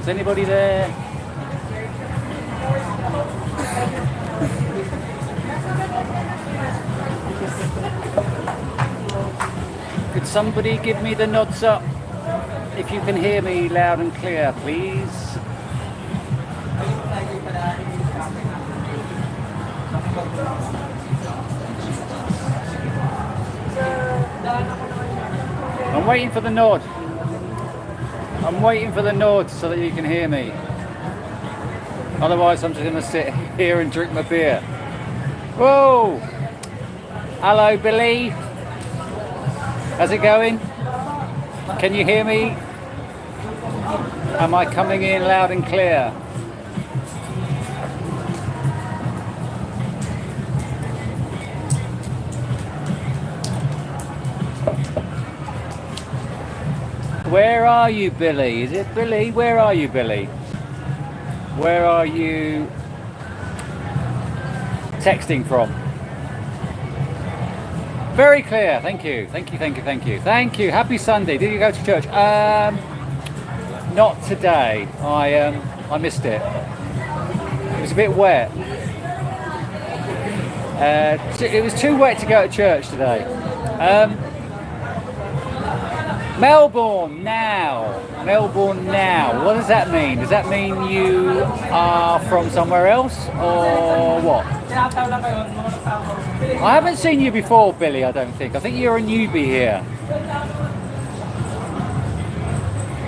anybody there? Could somebody give me the nods up if you can hear me loud and clear, please? I'm waiting for the nod. I'm waiting for the nod so that you can hear me. Otherwise, I'm just going to sit here and drink my beer. Whoa! Hello, Billy. How's it going? Can you hear me? Am I coming in loud and clear? Where are you, Billy? Is it Billy? Where are you, Billy? Where are you texting from? Very clear. Thank you. Thank you. Thank you. Thank you. Thank you. Happy Sunday. Did you go to church? Not today. I missed it. It was a bit wet. It was too wet to go to church today. Melbourne now. Melbourne now. What does that mean? Does that mean you are from somewhere else or what? I haven't seen you before, Billy, I don't think. I think you're a newbie here.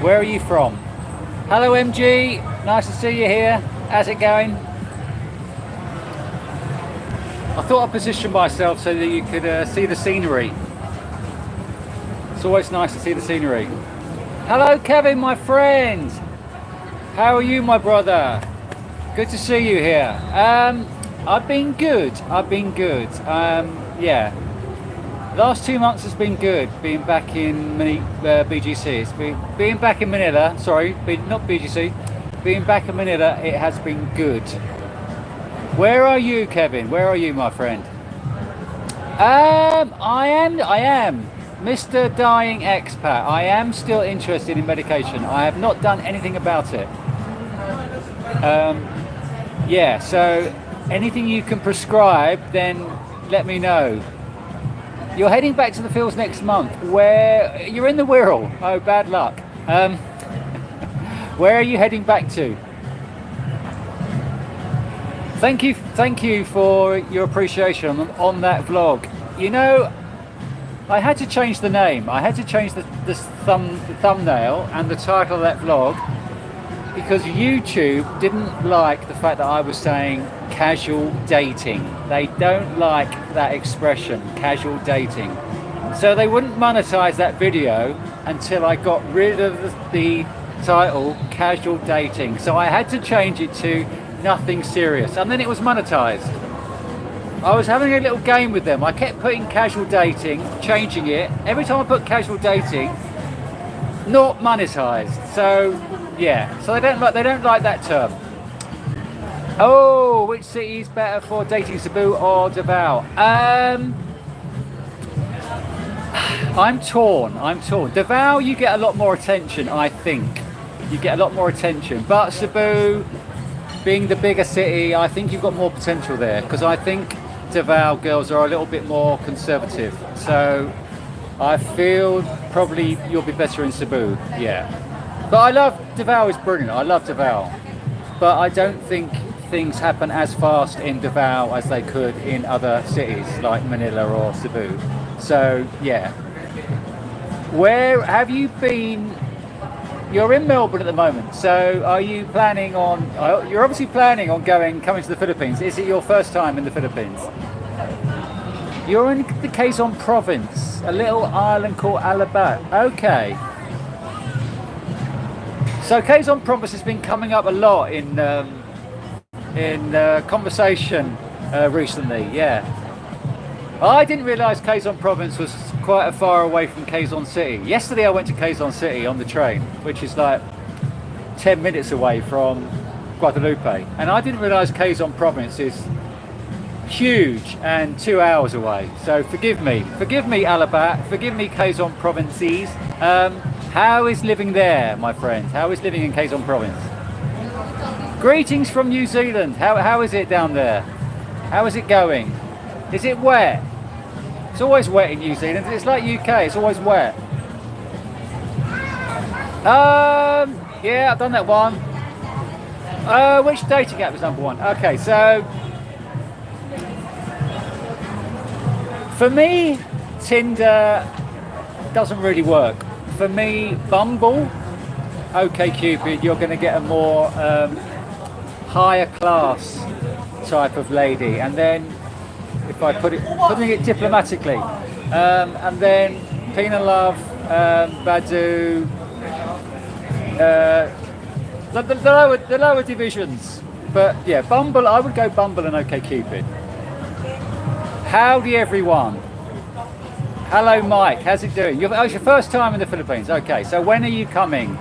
Where are you from? Hello, MG. Nice to see you here. How's it going? I thought I'd position myself so that you could see the scenery. It's always nice to see the scenery. Hello, Kevin, my friend. How are you, my brother? Good to see you here. I've been good. Yeah. Last 2 months has been good. Being back in BGC. It's being back in Manila. Sorry, not BGC. Being back in Manila, it has been good. Where are you, Kevin? Where are you, my friend? I am. Mr. Dying Expat, I am still interested in medication. I have not done anything about it. Yeah, so anything you can prescribe, then let me know. You're heading back to the fields next month. Where you're in the Wirral. Oh, bad luck. Where are you heading back to? Thank you for your appreciation on that vlog. You know, I had to change the name. I had to change the thumbnail and the title of that vlog because YouTube didn't like the fact that I was saying casual dating. They don't like that expression, casual dating. So they wouldn't monetize that video until I got rid of the title, casual dating. So I had to change it to nothing serious, and then it was monetized. I was having a little game with them. I kept putting casual dating, changing it. Every time I put casual dating, not monetized. So yeah, so they don't like that term. Oh, which city is better for dating, Cebu or Davao? I'm torn. Davao, you get a lot more attention, I think. You get a lot more attention, but Cebu, being the bigger city, I think you've got more potential there, because I think Davao girls are a little bit more conservative. So I feel probably you'll be better in Cebu, yeah. But I love, Davao is brilliant, I love Davao. But I don't think things happen as fast in Davao as they could in other cities like Manila or Cebu. So yeah. Where have you been? You're in Melbourne at the moment, so are you planning on, you're obviously planning on coming to the Philippines. Is it your first time in the Philippines? You're in the Quezon province, a little island called Alabat. Okay. So Quezon province has been coming up a lot in conversation recently, yeah. I didn't realise Quezon province was quite a far away from Quezon City. Yesterday I went to Quezon City on the train, which is like 10 minutes away from Guadalupe. And I didn't realise Quezon province is huge and 2 hours away. So forgive me Alabat, forgive me Quezon provinces. How is living there, my friend? How is living in Quezon province? Greetings from New Zealand. How is it down there? How is it going? Is it wet? It's always wet in New Zealand. It's like UK. It's always wet. Yeah, I've done that one. Which dating app was number one? Okay, so for me, Tinder doesn't really work. For me, Bumble, OkCupid, you're going to get a more higher class type of lady, and then if I putting it diplomatically, and then Pina Love, Badoo, the lower divisions. But yeah, Bumble, I would go Bumble and OkCupid. Howdy everyone. Hello Mike, how's it doing? It's your first time in the Philippines. Okay, so when are you coming,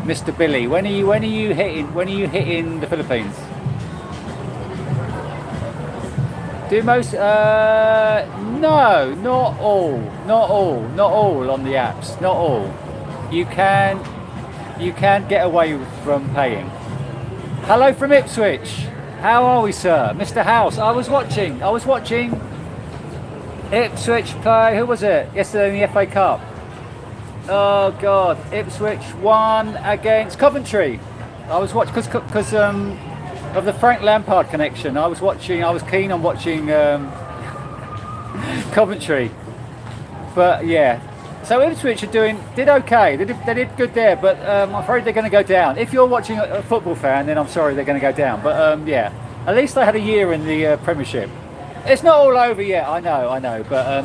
Mr. Billy? When are you hitting the Philippines? Do most no, not all on the apps, not all. You can get away from paying. Hello from Ipswich. How are we, sir? Mr. House. I was watching Ipswich play. Who was it? Yesterday in the FA Cup. Oh God, Ipswich won against Coventry. I was watching because of the Frank Lampard connection. I was keen on watching Coventry. But yeah. So Ipswich did okay. They did good there, but I'm afraid they're going to go down. If you're watching a football fan, then I'm sorry they're going to go down. But yeah, at least they had a year in the Premiership. It's not all over yet. I know. But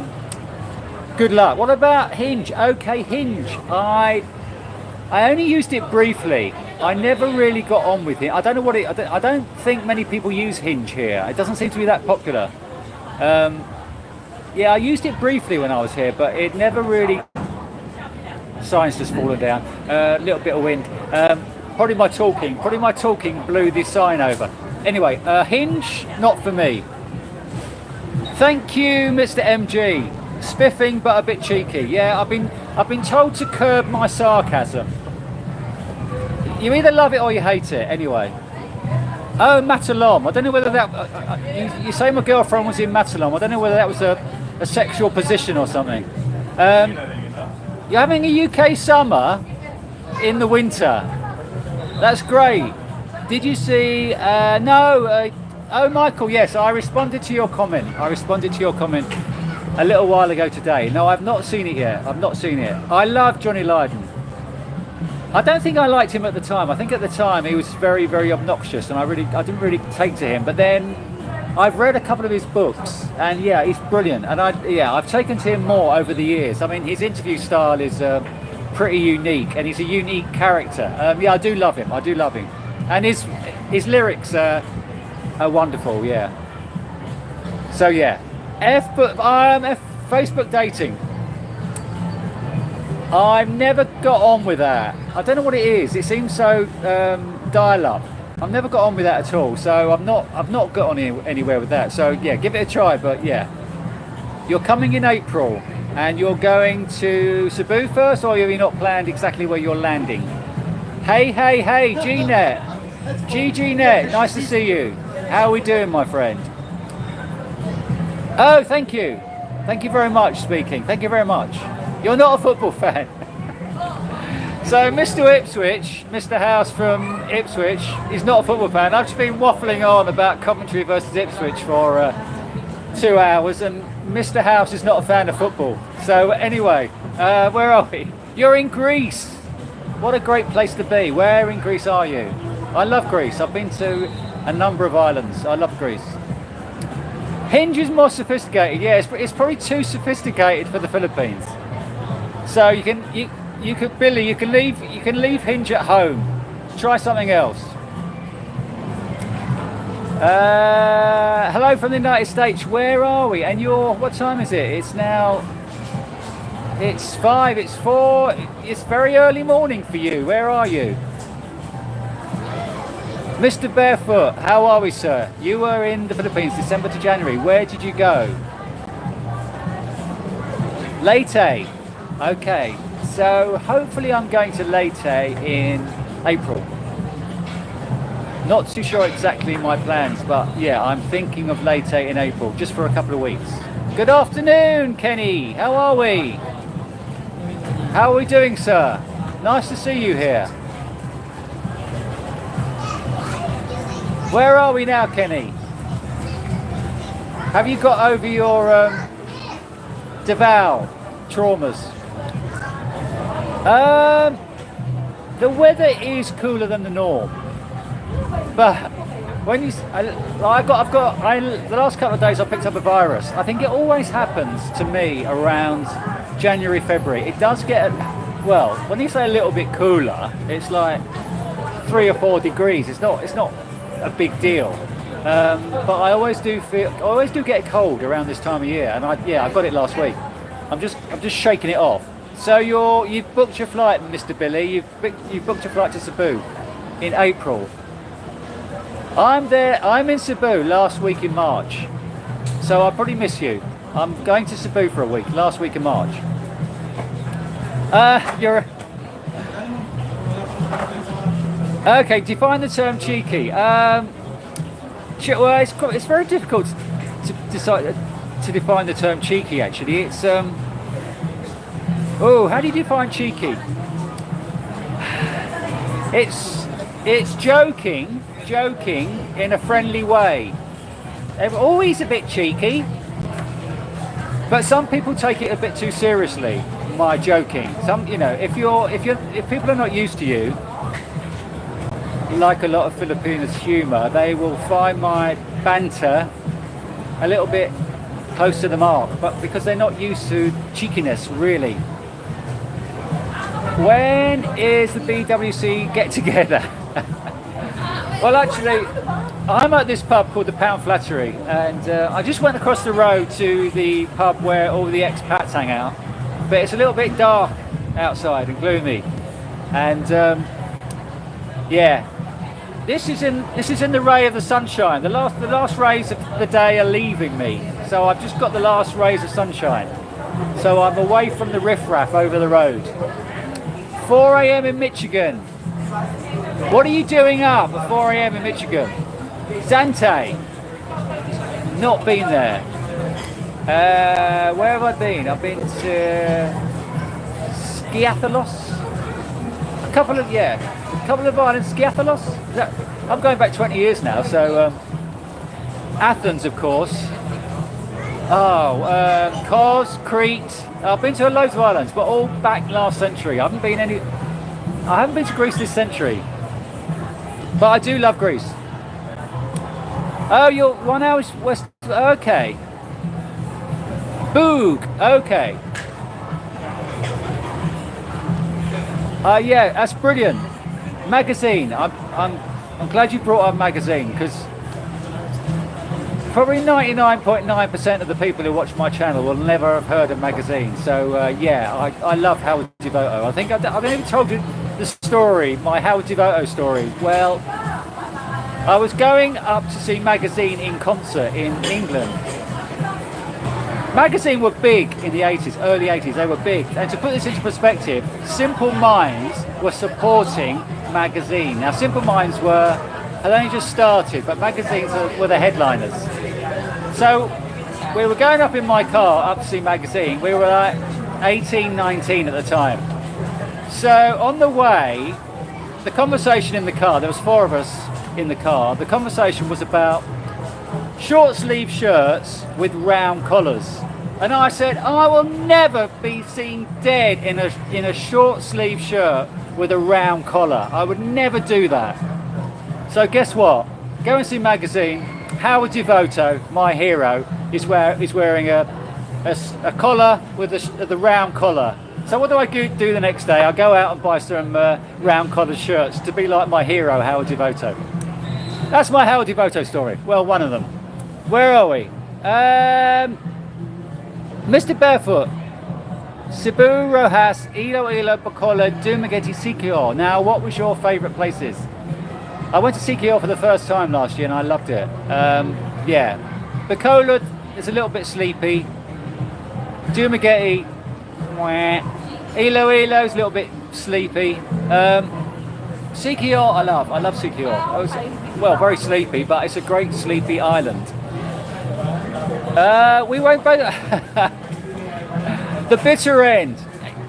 good luck. What about Hinge? Okay, Hinge. I only used it briefly. I never really got on with it. I don't know what it. I don't think many people use Hinge here. It doesn't seem to be that popular. Yeah, I used it briefly when I was here, but it never really. Sign's just fallen down. A little bit of wind. Probably my talking blew this sign over. Anyway, Hinge, not for me. Thank you, Mr. MG. Spiffing, but a bit cheeky. Yeah, I've been told to curb my sarcasm. You either love it or you hate it. Anyway. Oh, Matalom. I don't know whether that. You say my girlfriend was in Matalom. I don't know whether that was a sexual position or something. You're having a UK summer in the winter. That's great. Did you see? No. Oh, Michael. Yes, I responded to your comment. A little while ago today. No, I've not seen it yet. I love Johnny Lydon. I don't think I liked him at the time. I think at the time he was very, very obnoxious, and I didn't really take to him. But then I've read a couple of his books, and yeah, he's brilliant. And I've taken to him more over the years. I mean, his interview style is pretty unique, and he's a unique character. Yeah, I do love him. And his lyrics are wonderful. Yeah. So yeah, Facebook dating. I've never got on with that. I don't know what it is. It seems so dial-up. I've never got on with that at all. So I've not got on anywhere with that. So yeah, give it a try. But yeah, you're coming in April, and you're going to Cebu first, or have you not planned exactly where you're landing? Hey, G-Net. GGNet, nice to see you. How are we doing, my friend? Oh, thank you. Thank you very much, speaking. Thank you very much. You're not a football fan. So Mr. Ipswich, Mr. House from Ipswich, is not a football fan. I've just been waffling on about Coventry versus Ipswich for 2 hours, and Mr. House is not a fan of football. So anyway, where are we? You're in Greece. What a great place to be. Where in Greece are you? I love Greece. I've been to a number of islands. I love Greece. Hinge is more sophisticated. Yeah, it's probably too sophisticated for the Philippines. So you can leave Hinge at home. Try something else. Hello from the United States. Where are we? And what time is it? It's 5. It's 4. It's very early morning for you. Where are you? Mr. Barefoot, how are we, sir? You were in the Philippines, December to January. Where did you go? Leyte. Okay, so hopefully I'm going to Leyte in April. Not too sure exactly my plans, but yeah, I'm thinking of late in April, just for a couple of weeks. Good afternoon, Kenny. How are we? How are we doing, sir? Nice to see you here. Where are we now, Kenny? Have you got over your Davao traumas? The weather is cooler than the norm, but when you, the last couple of days I picked up a virus. I think it always happens to me around January, February. It does get, well, when you say a little bit cooler, it's like 3 or 4 degrees. It's not a big deal. But I always do get cold around this time of year, and I got it last week. I'm just shaking it off. So you've booked your flight, Mr. Billy. You've booked your flight to Cebu in April. I'm in Cebu last week in March, so I'll probably miss you. I'm going to Cebu for a week, last week in March. Okay, define the term cheeky. Well, it's very difficult to decide to define the term cheeky. Actually, it's how do you define cheeky? It's joking in a friendly way. They're always a bit cheeky, but some people take it a bit too seriously. My joking. If people are not used to you, like a lot of Filipinos' humour, they will find my banter a little bit close to the mark, but because they're not used to cheekiness, really. When is the BWC get together? Well, actually, I'm at this pub called the Pound Flattery, and I just went across the road to the pub where all the expats hang out, but it's a little bit dark outside and gloomy, and this is in the ray of the sunshine. The last rays of the day are leaving me, so I've just got the last rays of sunshine. So I'm away from the riffraff over the road. 4 a.m. in Michigan. What are you doing up at 4 a.m. in Michigan? Zante. Not been there. Where have I been? I've been to Skiathalos. A couple of islands. Skiathalos. I'm going back 20 years now. So Athens, of course. Kos, Crete. I've been to loads of islands, but all back last century. I haven't been to Greece this century, but I do love Greece. Oh, you're 1 hour west. Okay. Boog. Okay. Yeah, that's brilliant. Magazine. I'm glad you brought up magazine, because probably 99.9% of the people who watch my channel will never have heard of magazine. So I love Howard Devoto. I think I've never even told you the story, my Howard Devoto story. Well, I was going up to see Magazine in concert in England. Magazine were big in the 80s, early 80s, they were big. And to put this into perspective, Simple Minds were supporting Magazine. Now, Simple Minds had only just started, but magazines were the headliners. So we were going up in my car up to see Magazine. We were like 18, 19 at the time. So on the way, the conversation in the car, there was 4 of us in the car, the conversation was about short sleeve shirts with round collars. And I said, I will never be seen dead in a short sleeve shirt with a round collar. I would never do that. So guess what? Go and see Magazine. Howard Devoto, my hero, is wearing a collar with the round collar. So what do I do the next day? I go out and buy some round collared shirts to be like my hero, Howard Devoto. That's my Howard Devoto story. Well, one of them. Where are we? Mr. Barefoot. Cebu, Rojas, Iloilo, Bacolod, Dumaguete, Siquijor. Now, what was your favourite places? I went to Siquijor for the first time last year and I loved it. Bacolod is a little bit sleepy. Dumaguete, Iloilo is a little bit sleepy. CKR, I love CKR. Well, very sleepy, but it's a great sleepy island. We won't both. The bitter end.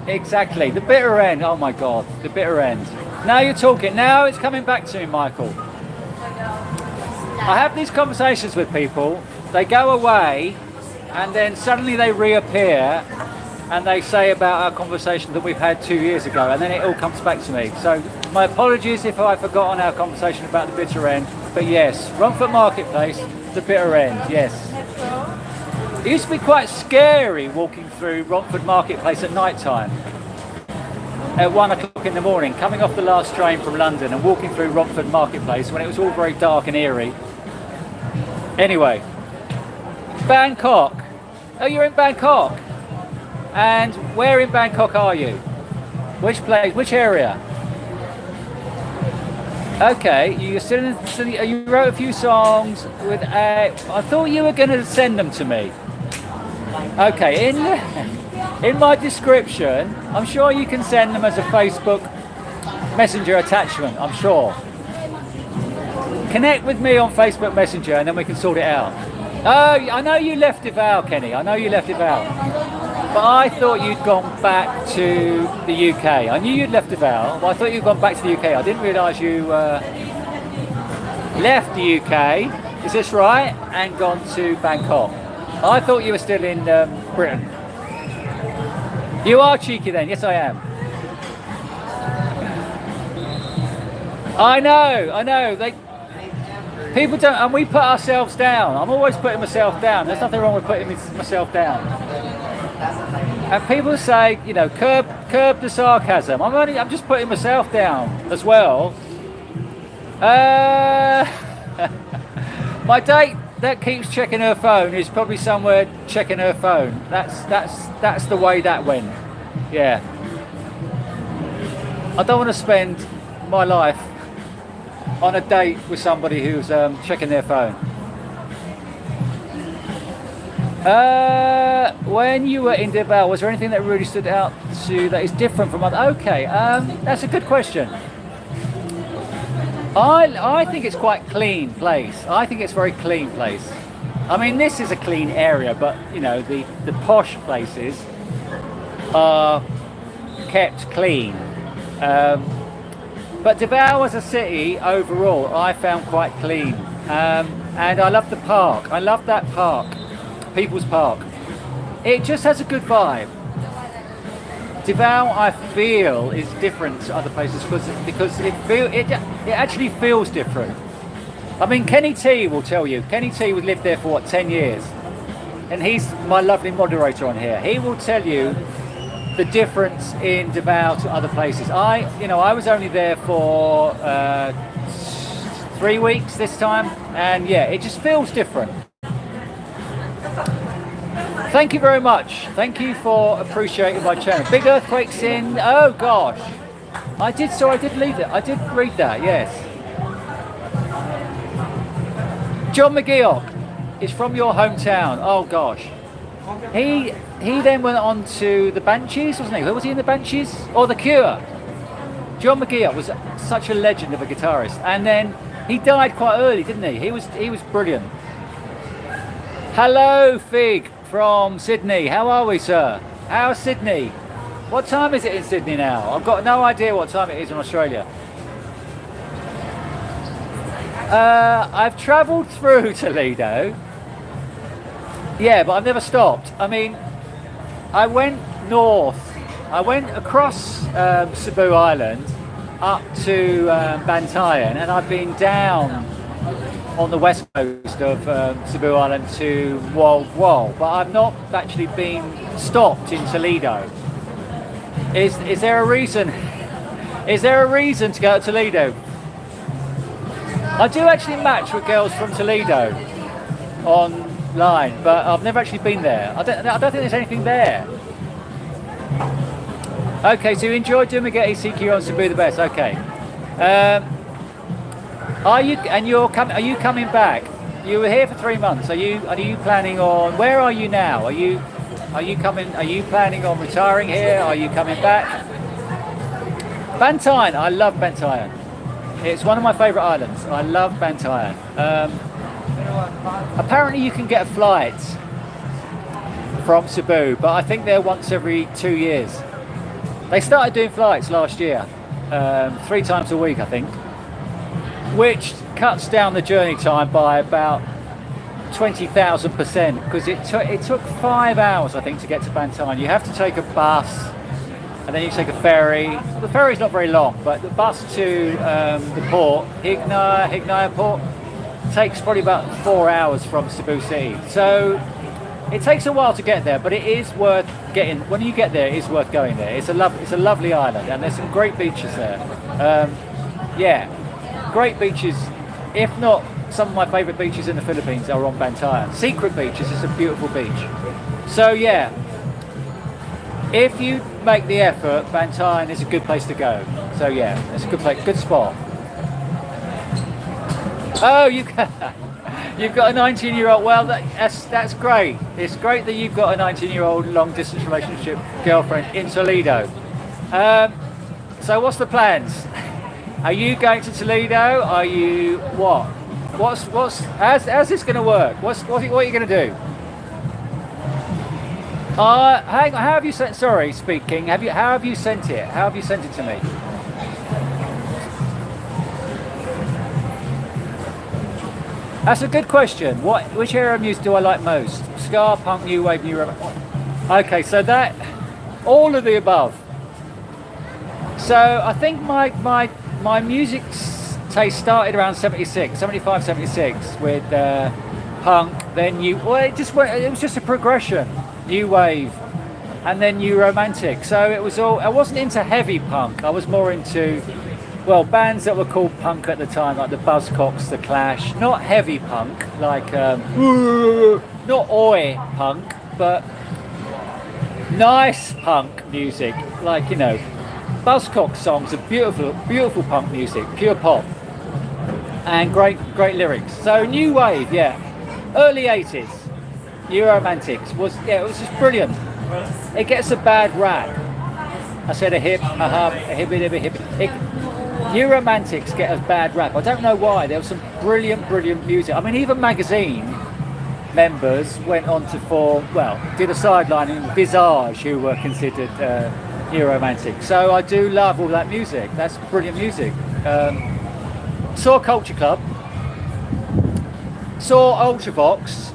Exactly, the bitter end. Oh my God, the bitter end. Now you're talking. Now it's coming back to me, Michael. I have these conversations with people. They go away, and then suddenly they reappear, and they say about our conversation that we've had 2 years ago, and then it all comes back to me. So my apologies if I've forgotten our conversation about the bitter end. But yes, Romford Marketplace, the bitter end. Yes. It used to be quite scary walking through Romford Marketplace at night time. At 1 o'clock in the morning, coming off the last train from London and walking through Romford Marketplace when it was all very dark and eerie. Anyway, Bangkok. Oh, you're in Bangkok. And where in Bangkok are you? Which place? Which area? Okay, you wrote a few songs with I thought you were going to send them to me. Okay, in my description, I'm sure you can send them as a Facebook Messenger attachment, I'm sure. Connect with me on Facebook Messenger and then we can sort it out. Oh, I know you left Davao, Kenny. I know you left Davao. But I thought you'd gone back to the UK. I knew you'd left Davao, but I thought you'd gone back to the UK. I didn't realise you left the UK, is this right? And gone to Bangkok. I thought you were still in Britain. You are cheeky then, yes I am. I know. People don't, and we put ourselves down. I'm always putting myself down. There's nothing wrong with putting myself down. And people say, you know, curb the sarcasm. I'm just putting myself down as well. My date that keeps checking her phone is probably somewhere checking her phone. That's the way that went. Yeah. I don't want to spend my life on a date with somebody who's checking their phone. When you were in Davao, was there anything that really stood out to you that is different from other? Okay, that's a good question. I think it's quite clean place. I think it's a very clean place. I mean, this is a clean area, but you know, the posh places are kept clean. But Davao as a city overall, I found quite clean. And I love the park. I love that park, People's Park. It just has a good vibe. Davao, I feel, is different to other places because it actually feels different. I mean, Kenny T will tell you. Kenny T would live there for 10 years, and he's my lovely moderator on here. He will tell you the difference in Davao to other places. I was only there for 3 weeks this time, and yeah, it just feels different. Thank you very much. Thank you for appreciating my channel. Big earthquakes in. Oh gosh, I did leave it. I did read that. Yes. John McGeoch is from your hometown. Oh gosh. He then went on to the Banshees, wasn't he? Who was he in the Banshees? Or the Cure? John McGeoch was such a legend of a guitarist, and then he died quite early, didn't he? He was brilliant. Hello, Fig from Sydney. How are we, sir? How's Sydney? What time is it in Sydney now? I've got no idea what time it is in Australia. I've travelled through Toledo. Yeah, but I've never stopped. I mean, I went north. I went across Cebu Island up to Bantayan, and I've been down on the west coast of Cebu Island to Wal Wal, but I've not actually been stopped in Toledo. Is there a reason? Is there a reason to go to Toledo? I do actually match with girls from Toledo online, but I've never actually been there. I don't think there's anything there. Okay, so you enjoyed Dumaguete, CQ on Cebu the best. Okay. Are you coming back? You were here for 3 months. Are you planning on? Where are you now? Are you coming? Are you planning on retiring here? Are you coming back? Bantayan, I love Bantayan. It's one of my favourite islands. I love Bantayan. Apparently you can get a flight from Cebu, but I think they're once every 2 years. They started doing flights last year, 3 times a week I think, which cuts down the journey time by about 20,000%, because it took 5 hours I think to get to Bantayan. You have to take a bus, and then you take a ferry. The ferry's not very long, but the bus to the port, Hignaya port, takes probably about 4 hours from Cebu City. So it takes a while to get there, but it is worth getting. When you get there, it is worth going there. It's a lovely island, and there's some great beaches there. Yeah, great beaches. If not, some of my favourite beaches in the Philippines are on Bantayan. Secret Beach is just a beautiful beach. So yeah, if you make the effort, Bantayan is a good place to go. So yeah, it's a good place, good spot. Oh, you've got a 19-year-old. Well, that's great. It's great that you've got a 19-year-old long-distance relationship girlfriend in Toledo. So what's the plans? Are you going to Toledo? Are you what? How's this going to work? What are you going to do? How have you sent? Sorry, speaking. How have you sent it? How have you sent it to me? That's a good question. Which area of music do I like most? Ska, punk, new wave, new romantic. Okay, so that all of the above. So I think my music taste started around 75, 76 with punk. Then it was just a progression. New wave, and then new romantic. So it was all. I wasn't into heavy punk. I was more into, well, bands that were called punk at the time, like the Buzzcocks, the Clash. Not heavy punk, like not oi punk, but nice punk music, like, you know, Buzzcocks songs are beautiful punk music, pure pop, and great lyrics. So new wave, yeah, early 80s. New romantics it was just brilliant. It gets a bad rap. I said a hip, a hub, a hippie, a hip. New romantics get a bad rap. I don't know why. There was some brilliant music. I mean, even magazine members went on to did a sideline in Visage, who were considered new romantic. So I do love all that music. That's brilliant music. Saw Culture Club. Saw Ultravox.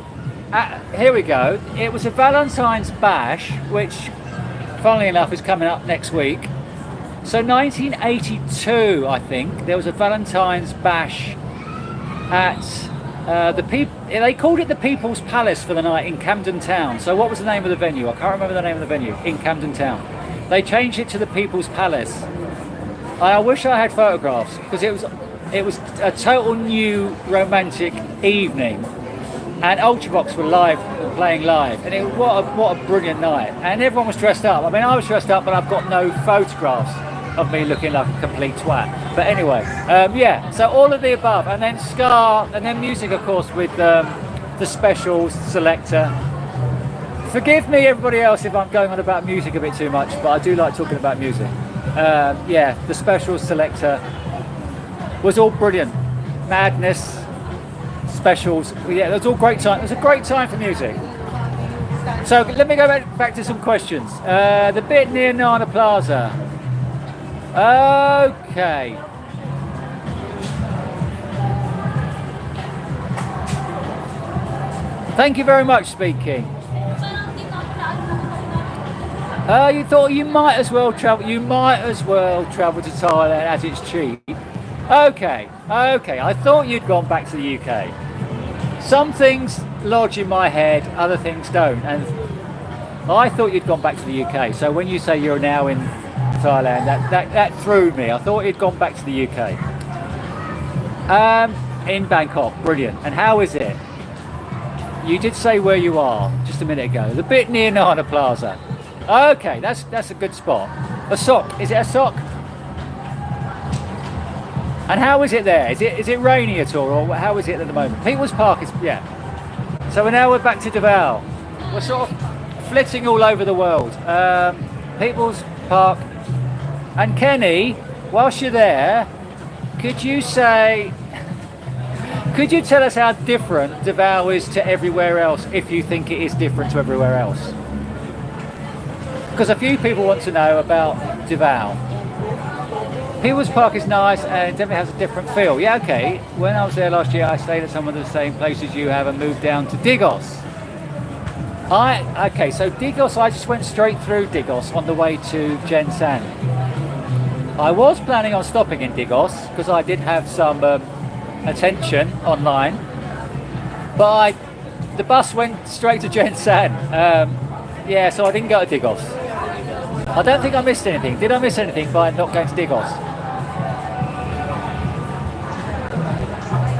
Here we go. It was a Valentine's Bash, which, funnily enough, is coming up next week. So 1982, I think, there was a Valentine's Bash at they called it the People's Palace for the night in Camden Town. So what was the name of the venue? I can't remember the name of the venue in Camden Town. They changed it to the People's Palace. I wish I had photographs, because it was a total new romantic evening. And Ultravox were playing live, and what a brilliant night. And everyone was dressed up. I mean, I was dressed up, but I've got no photographs of me looking like a complete twat. But anyway, yeah. So all of the above, and then ska, and then music, of course, with the Specials selector. Forgive me, everybody else, if I'm going on about music a bit too much, but I do like talking about music. Yeah, the Specials selector was all brilliant. Madness. Specials, yeah, it was all great time. It was a great time for music. So let me go back to some questions. The bit near Nana Plaza. Okay. Thank you very much, speaking. You thought you might as well travel. You might as well travel to Thailand as it's cheap. Okay. I thought you'd gone back to the UK. Some things lodge in my head, other things don't. And I thought you'd gone back to the UK. So when you say you're now in Thailand, that threw me. I thought you'd gone back to the UK. In Bangkok, brilliant. And how is it? You did say where you are just a minute ago. The bit near Nana Plaza. Okay, that's a good spot. A sock. Is it a sock? And how is it there? Is it rainy at all, or how is it at the moment? People's Park is, yeah. So we're back to Davao. We're sort of flitting all over the world. People's Park. And Kenny, whilst you're there, Could you say, could you tell us how different Davao is to everywhere else, if you think it is different to everywhere else? Because a few people want to know about Davao. People's Park is nice and definitely has a different feel. Yeah, okay. When I was there last year, I stayed at some of the same places you have and moved down to Digos. Okay, so Digos, I just went straight through Digos on the way to Jensan. I was planning on stopping in Digos because I did have some attention online, but the bus went straight to Jensan. Yeah, so I didn't go to Digos. I don't think I missed anything. Did I miss anything by not going to Digos?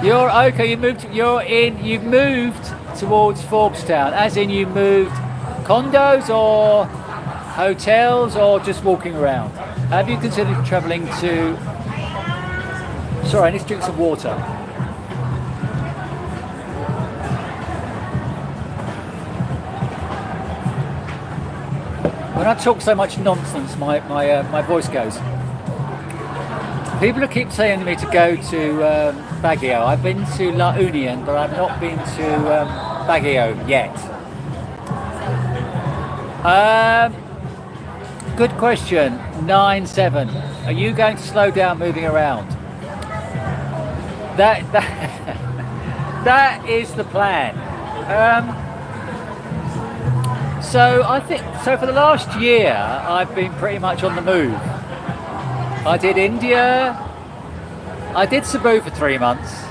You're okay. You've moved towards Forbes-town, as in you moved condos or hotels or just walking around. Have you considered travelling to... Sorry, I need to drink some water. When I talk so much nonsense, my voice goes. People keep saying to me to go to Baguio. I've been to La Union, but I've not been to Baguio yet. Good question. 9-7. Are you going to slow down moving around? That is the plan. So I think for the last year I've been pretty much on the move. I did India, I did Cebu for 3 months,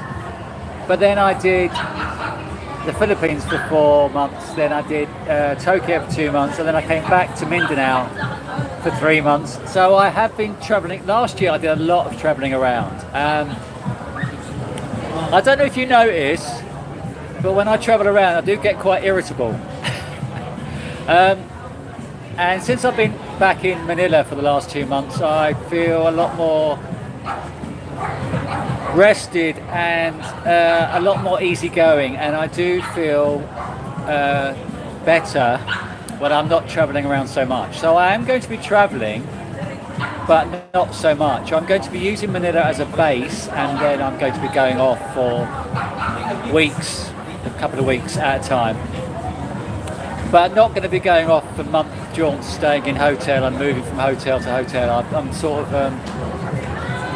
but then I did the Philippines for 4 months, then I did Tokyo for 2 months, and then I came back to Mindanao for 3 months. So I have been travelling. Last year I did a lot of travelling around. I don't know if you notice, but when I travel around I do get quite irritable. And since I've been back in Manila for the last 2 months, I feel a lot more rested and a lot more easygoing, and I do feel better when I'm not travelling around so much. So I am going to be travelling, but not so much. I'm going to be using Manila as a base, and then I'm going to be going off for weeks, a couple of weeks at a time. But not going to be going off for month jaunts, staying in hotel and moving from hotel to hotel. I'm sort of,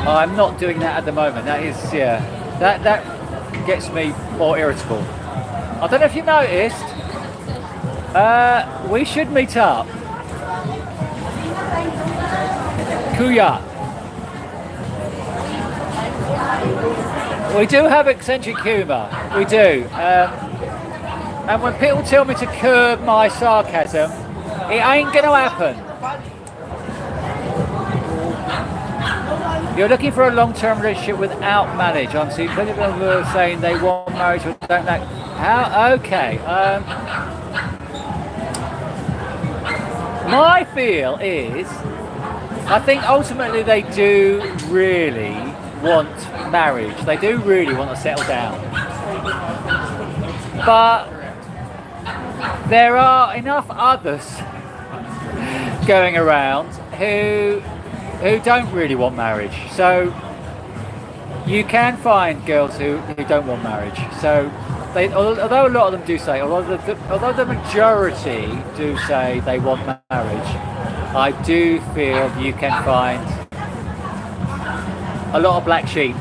I'm not doing that at the moment. That is, yeah, that gets me more irritable. I don't know if you noticed, we should meet up. Kuya. We do have eccentric humour. We do. And when people tell me to curb my sarcasm, it ain't going to happen. You're looking for a long-term relationship without marriage. I'm seeing plenty of people saying they want marriage but don't know how. Okay. My feel is, I think ultimately they do really want marriage. They do really want to settle down. But there are enough others going around who don't really want marriage. So you can find girls who don't want marriage. So although a lot of them do say, although the majority do say they want marriage, I do feel you can find a lot of black sheep.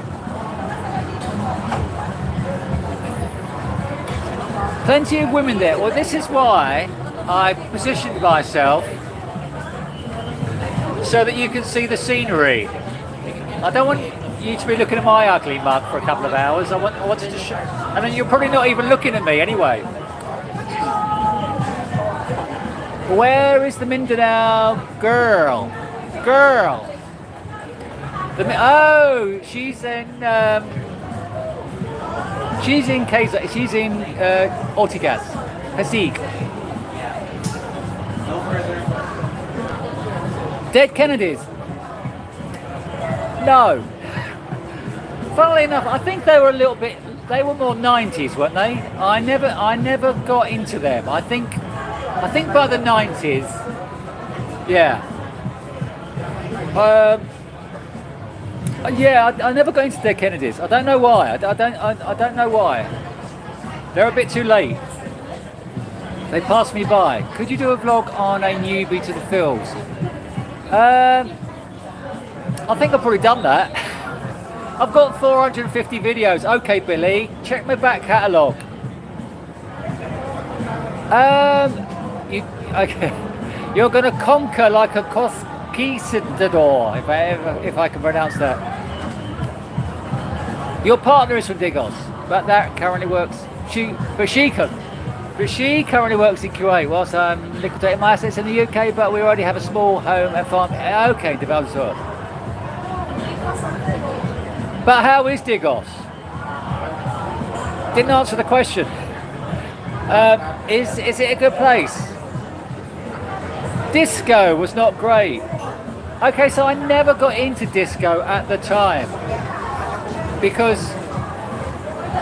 Plenty of women there. Well, this is why I positioned myself so that you can see the scenery. I don't want you to be looking at my ugly mug for a couple of hours. I wanted to show, and then you're probably not even looking at me anyway. Where is the Mindanao girl? Oh, she's in. She's in Ortigas, Pasig. Dead Kennedys. No. Funnily enough, I think they were they were more 90s, weren't they? I never got into them. I think by the 90s, yeah. Yeah, I never got into Dead Kennedys. I don't know why. I don't know why. They're a bit too late. They passed me by. Could you do a vlog on a newbie to the fields? I think I've probably done that. I've got 450 videos. Okay, Billy, check my back catalogue. Okay. You're going to conquer like a conquistador, if I can pronounce that. Your partner is from Digos, but that currently works. She currently works in Kuwait, whilst I'm liquidating my assets in the UK, but we already have a small home and farm. Okay, Davao. But how is Digos? Didn't answer the question. Is it a good place? Disco was not great. Okay, so I never got into disco at the time, because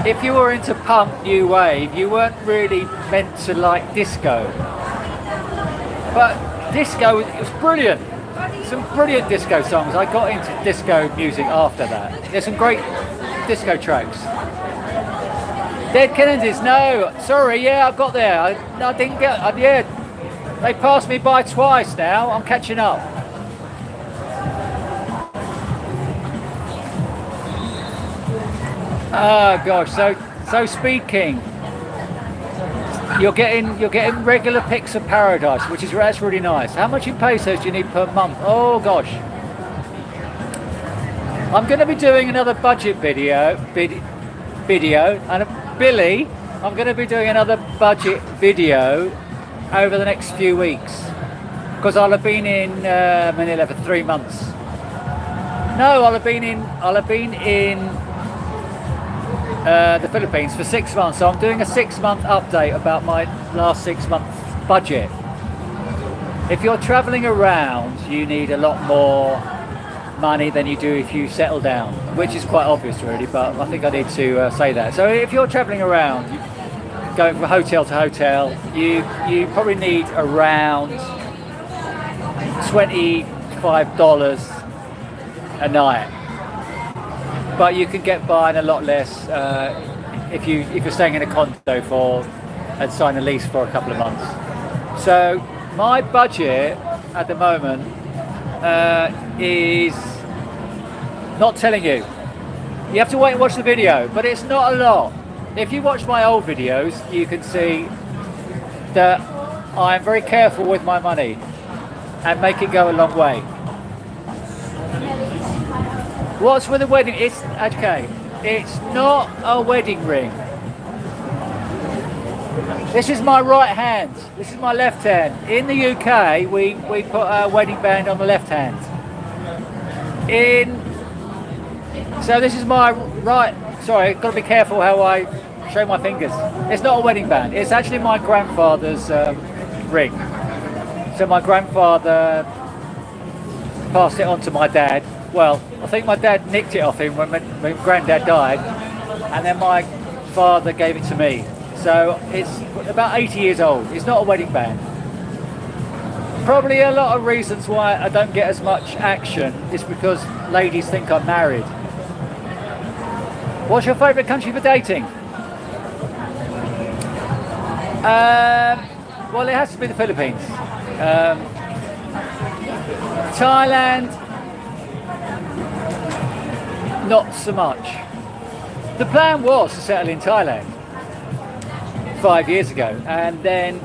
if you were into punk, new wave, you weren't really meant to like disco. But disco, it was brilliant. Some brilliant disco songs. I got into disco music after that. There's some great disco tracks. Dead Kennedys, no, sorry, yeah, I got there. I didn't get, yeah, they passed me by twice now. I'm catching up. Oh gosh, so Speed King, you're getting regular pics of paradise, which is that's really nice. How much in pesos do you need per month? Oh gosh, I'm going to be doing another budget video, and Billy, I'm going to be doing another budget video over the next few weeks, because I'll have been in Manila for 3 months. No, I'll have been in the Philippines for 6 months, so I'm doing a 6-month update about my last 6 months budget. If you're traveling around, you need a lot more money than you do if you settle down, which is quite obvious really, but I think I need to say that. So if you're traveling around, going from hotel to hotel, you probably need around $25 a night. But you can get by on a lot less if you're staying in a condo and sign a lease for a couple of months. So my budget at the moment is not telling you. You have to wait and watch the video, but it's not a lot. If you watch my old videos, you can see that I'm very careful with my money and make it go a long way. What's with the wedding? It's okay. It's not a wedding ring. This is my right hand. This is my left hand. In the UK, we put a wedding band on the left hand. So this is my right. Sorry, got to be careful how I show my fingers. It's not a wedding band. It's actually my grandfather's ring. So my grandfather passed it on to my dad. Well, I think my dad nicked it off him when granddad died, and then my father gave it to me. So it's about 80 years old. It's not a wedding band. Probably a lot of reasons why I don't get as much action is because ladies think I'm married. What's your favourite country for dating? Well, it has to be the Philippines. Thailand, not so much. The plan was to settle in Thailand 5 years ago, and then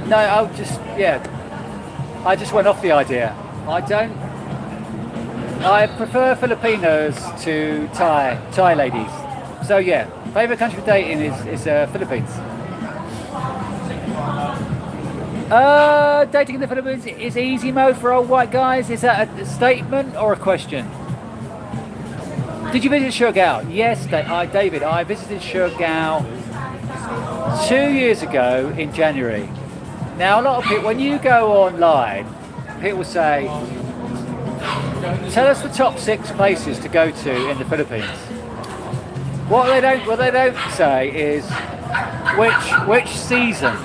no, I just went off the idea. I prefer Filipinos to Thai ladies. So yeah, favourite country for dating is Philippines. Dating in the Philippines is easy mode for old white guys. Is that a statement or a question? Did you visit Siargao? Yes, David, I visited Siargao 2 years ago in January. Now, a lot of people, when you go online, people say, tell us the top 6 places to go to in the Philippines. What they don't say is which season.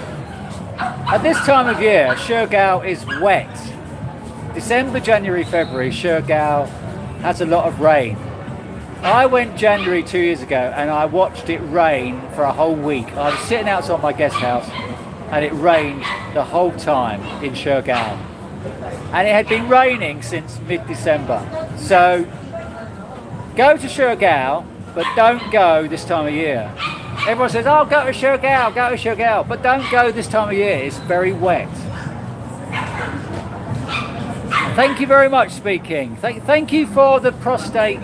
At this time of year, Siargao is wet. December, January, February, Siargao has a lot of rain. I went January 2 years ago and I watched it rain for a whole week. I was sitting outside my guest house and it rained the whole time in Siargao. And it had been raining since mid-December. So go to Siargao, but don't go this time of year. Everyone says, oh, go to Siargao, but don't go this time of year. It's very wet. Thank you very much, speaking. Thank you for the prostate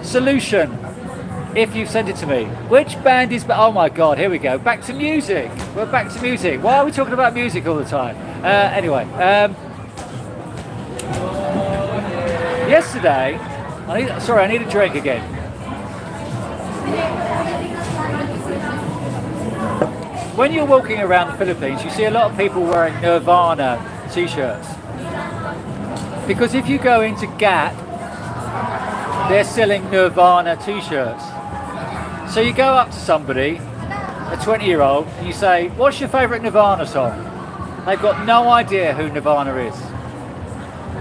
solution, if you've sent it to me. Which band is... Oh my god, here we go. Back to music. We're back to music. Why are we talking about music all the time? Anyway, yesterday... I need a drink again. When you're walking around the Philippines, you see a lot of people wearing Nirvana t-shirts. Because if you go into Gap, they're selling Nirvana t-shirts. So you go up to somebody, a 20-year-old, and you say, what's your favourite Nirvana song? They've got no idea who Nirvana is.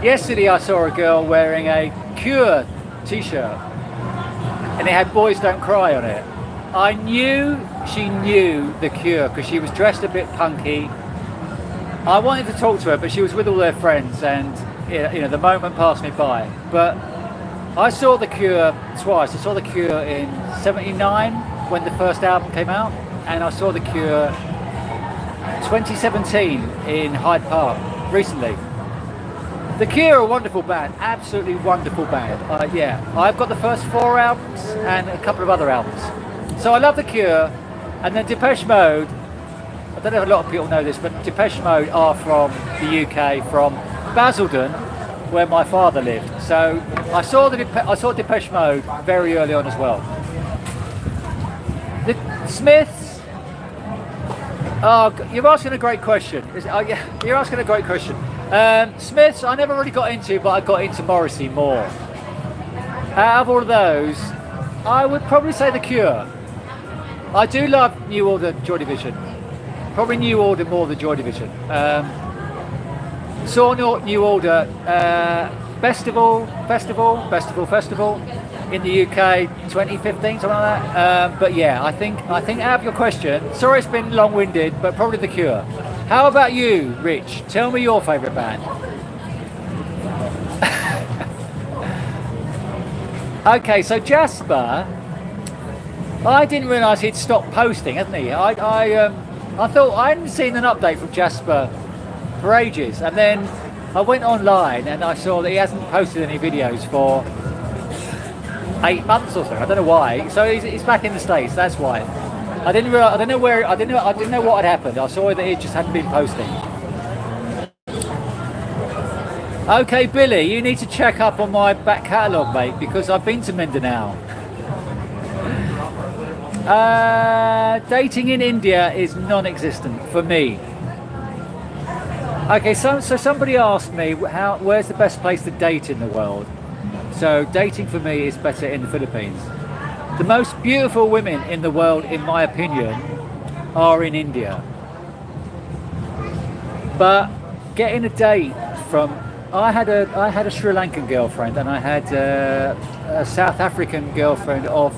Yesterday I saw a girl wearing a Cure t-shirt, and it had Boys Don't Cry on it. I knew she knew the Cure because she was dressed a bit punky. I wanted to talk to her, but she was with all their friends, and you know, the moment passed me by. But I saw the Cure twice. I saw the Cure in '79 when the first album came out, and I saw the Cure 2017 in Hyde Park recently. The Cure are a wonderful band, absolutely wonderful band. Yeah, I've got the first 4 albums and a couple of other albums. So I love the Cure, and then Depeche Mode. I don't know if a lot of people know this, but Depeche Mode are from the UK, from Basildon, where my father lived. So I saw Depeche Mode very early on as well. The Smiths. Oh, you're asking a great question. You're asking a great question. Smiths, I never really got into, but I got into Morrissey more. Out of all of those, I would probably say the Cure. I do love New Order, Joy Division. Probably New Order more than Joy Division. Saw New Order festival in the UK 2015, something like that. But yeah, I think out of your question, sorry it's been long-winded, but probably the Cure. How about you, Rich? Tell me your favourite band. Okay, so Jasper, I didn't realise he'd stopped posting, hasn't he? I thought I hadn't seen an update from Jasper for ages, and then I went online and I saw that he hasn't posted any videos for 8 months or so. I don't know why. So he's back in the States. That's why. I didn't know what had happened. I saw that he just hadn't been posting. Okay, Billy, you need to check up on my back catalogue, mate, because I've been to Mindanao. Dating in India is non-existent for me. Okay, so somebody asked me where's the best place to date in the world. So dating for me is better in the Philippines. The most beautiful women in the world, in my opinion, are in India. But getting a date from... I had a Sri Lankan girlfriend, and I had a South African girlfriend of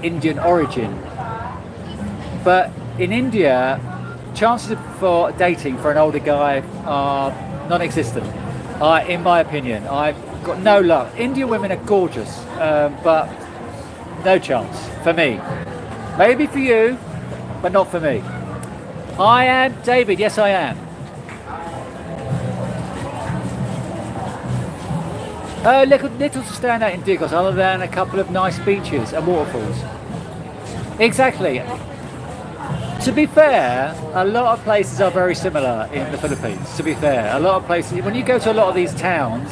Indian origin. But in India, chances for dating for an older guy are non-existent, in my opinion. I've got no luck. Indian women are gorgeous, but no chance for me. Maybe for you, but not for me. I am David. Yes, I am. Little to stand out in Digos, other than a couple of nice beaches and waterfalls. Exactly. To be fair, a lot of places are very similar in the Philippines. To be fair, a lot of places, when you go to a lot of these towns,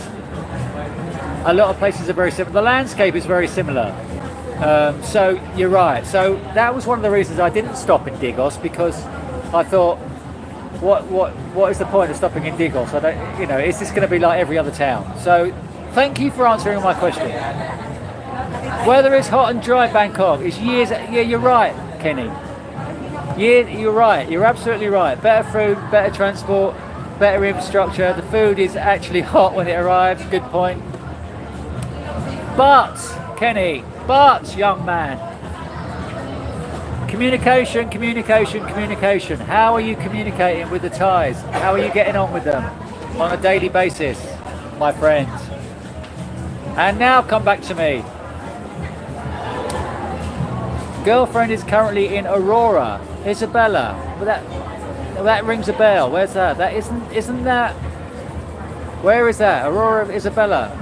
a lot of places are very similar. The landscape is very similar. So you're right. So that was one of the reasons I didn't stop in Digos, because I thought, what is the point of stopping in Digos? I don't, you know, is this going to be like every other town? So thank you for answering my question. Weather is hot and dry, Bangkok. It's years. Yeah, you're right, Kenny. Yeah, you're right. You're absolutely right. Better food, better transport, better infrastructure. The food is actually hot when it arrives. Good point. But, Kenny, but, young man, communication, communication, communication. How are you communicating with the Thais? How are you getting on with them on a daily basis, my friend? And now come back to me. Girlfriend is currently in Aurora, Isabella. Well, that rings a bell. Where's that? That isn't that? Where is that? Aurora, Isabella.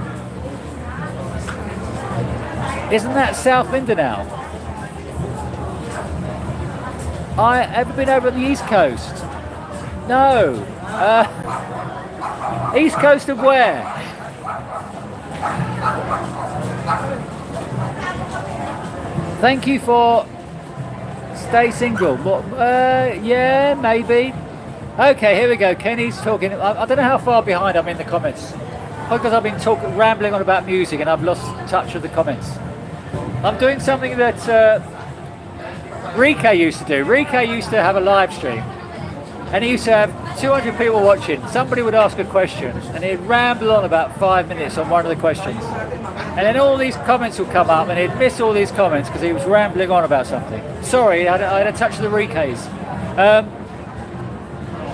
Isn't that South Mindanao? I ever been over the East Coast? No. East Coast of where? Thank you for stay single. Yeah, maybe. Okay, here we go. Kenny's talking. I don't know how far behind I'm in the comments because I've been rambling on about music and I've lost touch of the comments. I'm doing something that Rike used to do. Rike used to have a live stream and he used to have 200 people watching. Somebody would ask a question and he'd ramble on about 5 minutes on one of the questions. And then all these comments would come up and he'd miss all these comments because he was rambling on about something. Sorry, I had a touch of the Rike's.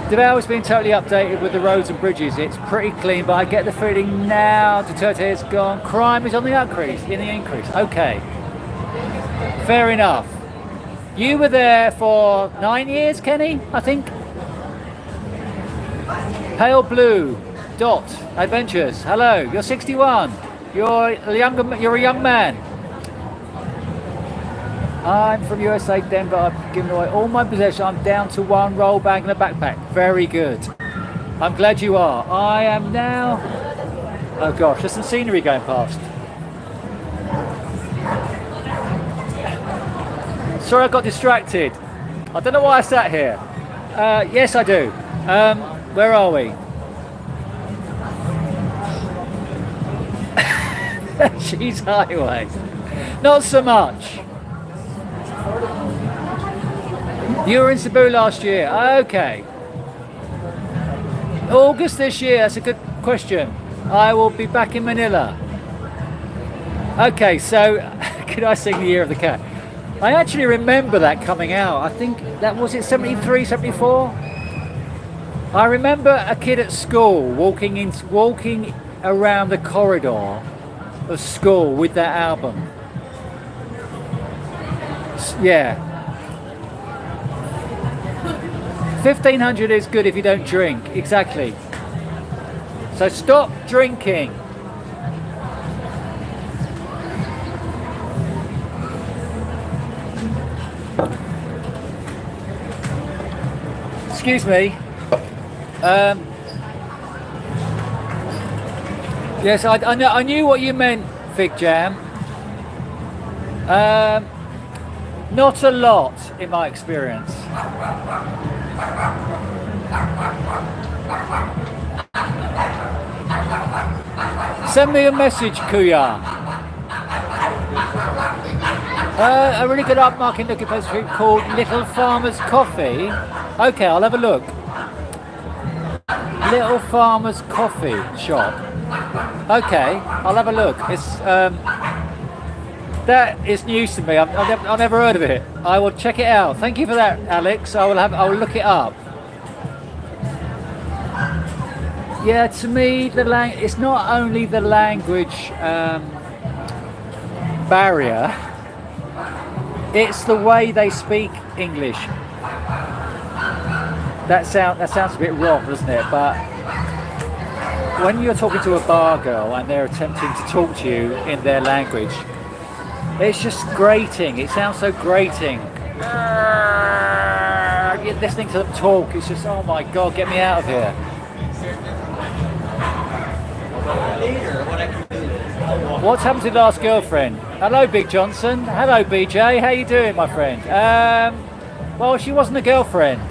Davao has been totally updated with the roads and bridges. It's pretty clean, but I get the feeling now Duterte is gone. Crime is on the increase. Okay. Fair enough. You were there for 9 years, Kenny, I think. Pale Blue Dot Adventures. Hello. You're 61. You're a young man. I'm from USA, Denver. I've given away all my possessions. I'm down to one roll bag and a backpack. Very good. I'm glad you are. I am now. Oh gosh, there's some scenery going past. Sorry, I got distracted. I don't know why I sat here. Yes, I do. Where are we? Cheese Highway. Not so much. You were in Cebu last year. Okay. August this year. That's a good question. I will be back in Manila. Okay, so could I sing the Year of the Cat? I actually remember that coming out. I think that was it 73, 74. I remember a kid at school walking around the corridor of school with that album. Yeah. 1500 is good if you don't drink. Exactly. So stop drinking. Excuse me. Yes, I knew what you meant, Fig Jam. Not a lot, in my experience. Send me a message, Kuya. A really good upmarket looking place called Little Farmer's Coffee. Okay, I'll have a look. Little Farmer's Coffee Shop. Okay, I'll have a look. It's that is news to me. I've never heard of it. I will check it out. Thank you for that, Alex. I will look it up. Yeah, to me, it's not only the language barrier. It's the way they speak English. That sounds a bit wrong, doesn't it? But when you're talking to a bar girl and they're attempting to talk to you in their language, it's just grating. It sounds so grating. You're listening to them talk. It's just, oh my God, get me out of here. What's happened to the last girlfriend? Hello, Big Johnson. Hello, BJ. How you doing, my friend? Well, she wasn't a girlfriend.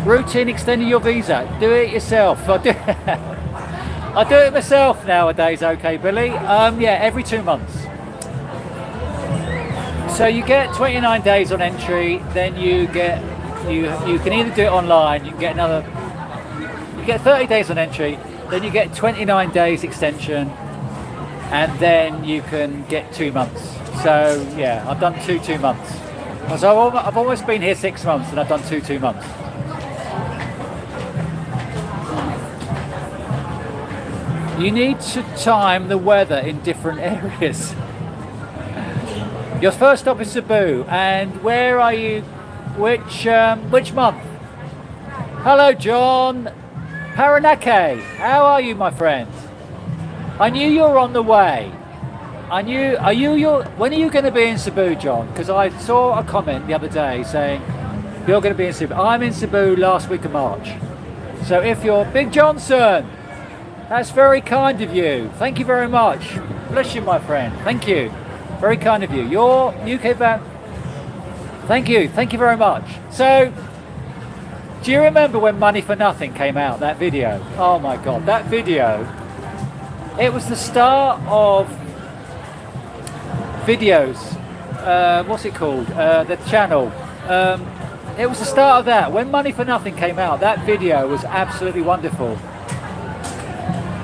Routine extending your visa. Do it yourself. I do it myself nowadays. Okay, Billy. Yeah, every 2 months. So you get 29 days on entry. Then you can either do it online. You can get You get 30 days on entry. Then you get 29 days extension. and then you can get 2 months. So yeah, I've done 2 months. So I've almost been here 6 months, and I've done 2 months. You need to time the weather in different areas. Your first stop is Cebu, and where are you? Which month? Hello, John. Paranake, how are you, my friend? I knew you were on the way. When are you going to be in Cebu, John? Because I saw a comment the other day saying you're going to be in Cebu. I'm in Cebu last week of March. So if you're Big Johnson, that's very kind of you. Thank you very much. Bless you, my friend. Thank you. Very kind of you. You're UK bound. Thank you very much. So, do you remember when Money for Nothing came out, that video? Oh my God, that video, it was the start of videos, what's it called, the channel. It was the start of that. When Money for Nothing came out, that video was absolutely wonderful.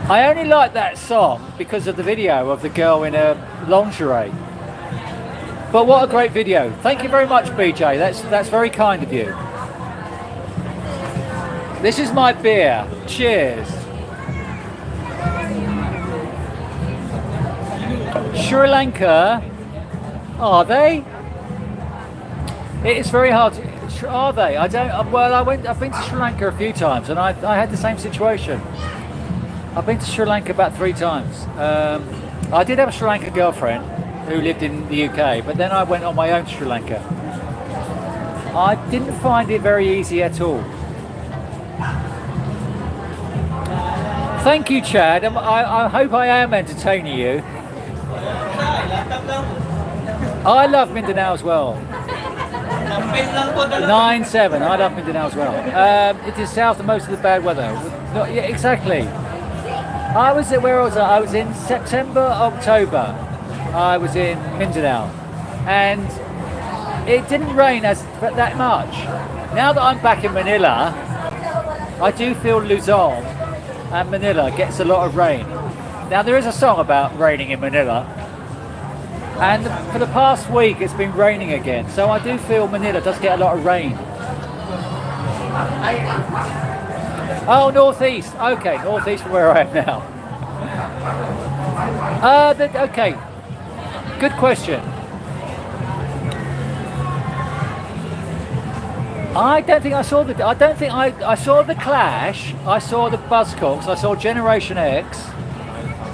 I only like that song because of the video of the girl in a lingerie. But what a great video. Thank you very much, BJ. That's very kind of you. This is my beer. Cheers. Sri Lanka. Are they? It is very hard to, are they? I don't, well, I've been to Sri Lanka a few times, and I had the same situation. I've been to Sri Lanka about 3 times. I did have a Sri Lanka girlfriend who lived in the UK, but then I went on my own to Sri Lanka. I didn't find it very easy at all. Thank you, Chad. I hope I am entertaining you. I love Mindanao as well. 9-7. I love Mindanao as well. It is south of most of the bad weather. Yeah, exactly. I was in September, October. I was in Mindanao, and it didn't rain that much. Now that I'm back in Manila, I do feel Luzon and Manila gets a lot of rain. Now there is a song about raining in Manila, and for the past week it's been raining again, so I do feel Manila does get a lot of rain. Oh, northeast. Okay, northeast from where I am now. Okay, good question. I don't think I saw I saw the Clash. I saw the Buzzcocks. I saw Generation X.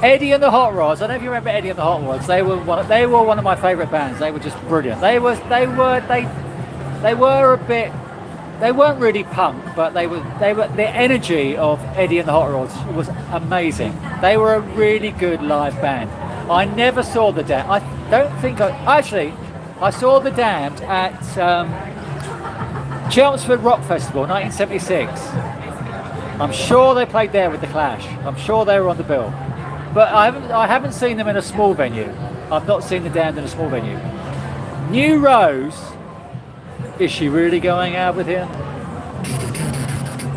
Eddie and the Hot Rods. I don't know if you remember Eddie and the Hot Rods. They were one of my favourite bands. They were just brilliant. They were a bit. They weren't really punk, but they were. The energy of Eddie and the Hot Rods was amazing. They were a really good live band. I never saw the Damned. I saw the Damned at Chelmsford Rock Festival, 1976. I'm sure they played there with the Clash. I'm sure they were on the bill. But I haven't seen them in a small venue. I've not seen the Damned in a small venue. New Rose. Is she really going out with him?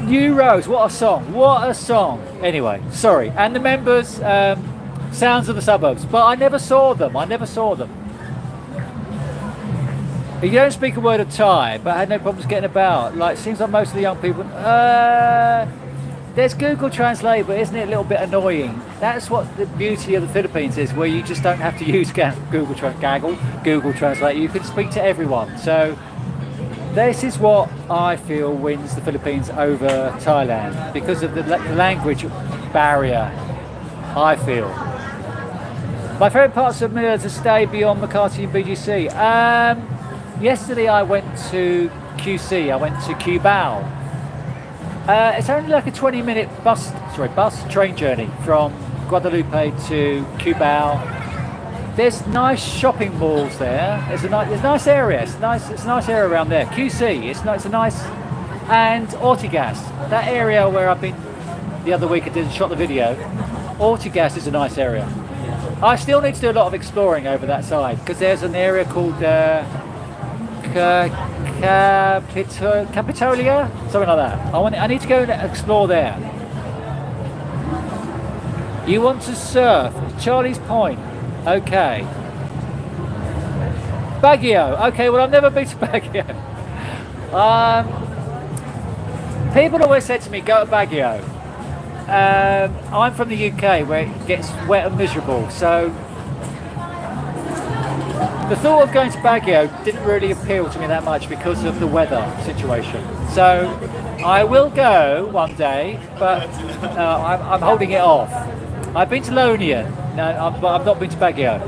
New Rose, what a song. What a song. Anyway, sorry. And the Members, Sounds of the Suburbs. But I never saw them. You don't speak a word of Thai, but I had no problems getting about. Like, seems like most of the young people. There's Google Translate, but isn't it a little bit annoying? That's what the beauty of the Philippines is, where you just don't have to use Google Translate. You can speak to everyone. So this is what I feel wins the Philippines over Thailand, because of the language barrier, I feel. My favourite parts of Manila to stay beyond Makati and BGC. Yesterday I went to QC. I went to Cubao. It's only like a 20-minute train journey from Guadalupe to Cubao. There's nice shopping malls there. There's a nice area. It's a nice area around there. QC. It's a nice, and Ortigas. That area where I've been the other week. I shot the video. Ortigas is a nice area. I still need to do a lot of exploring over that side, because there's an area called Capitolia, something like that. I need to go and explore there. You want to surf? Charlie's Point. Okay. Baguio. Okay, well I've never been to Baguio. People always said to me, go to Baguio. I'm from the UK where it gets wet and miserable, so the thought of going to Baguio didn't really appeal to me that much because of the weather situation. So I will go one day, but I'm holding it off. I've been to Lonian, but I've not been to Baguio.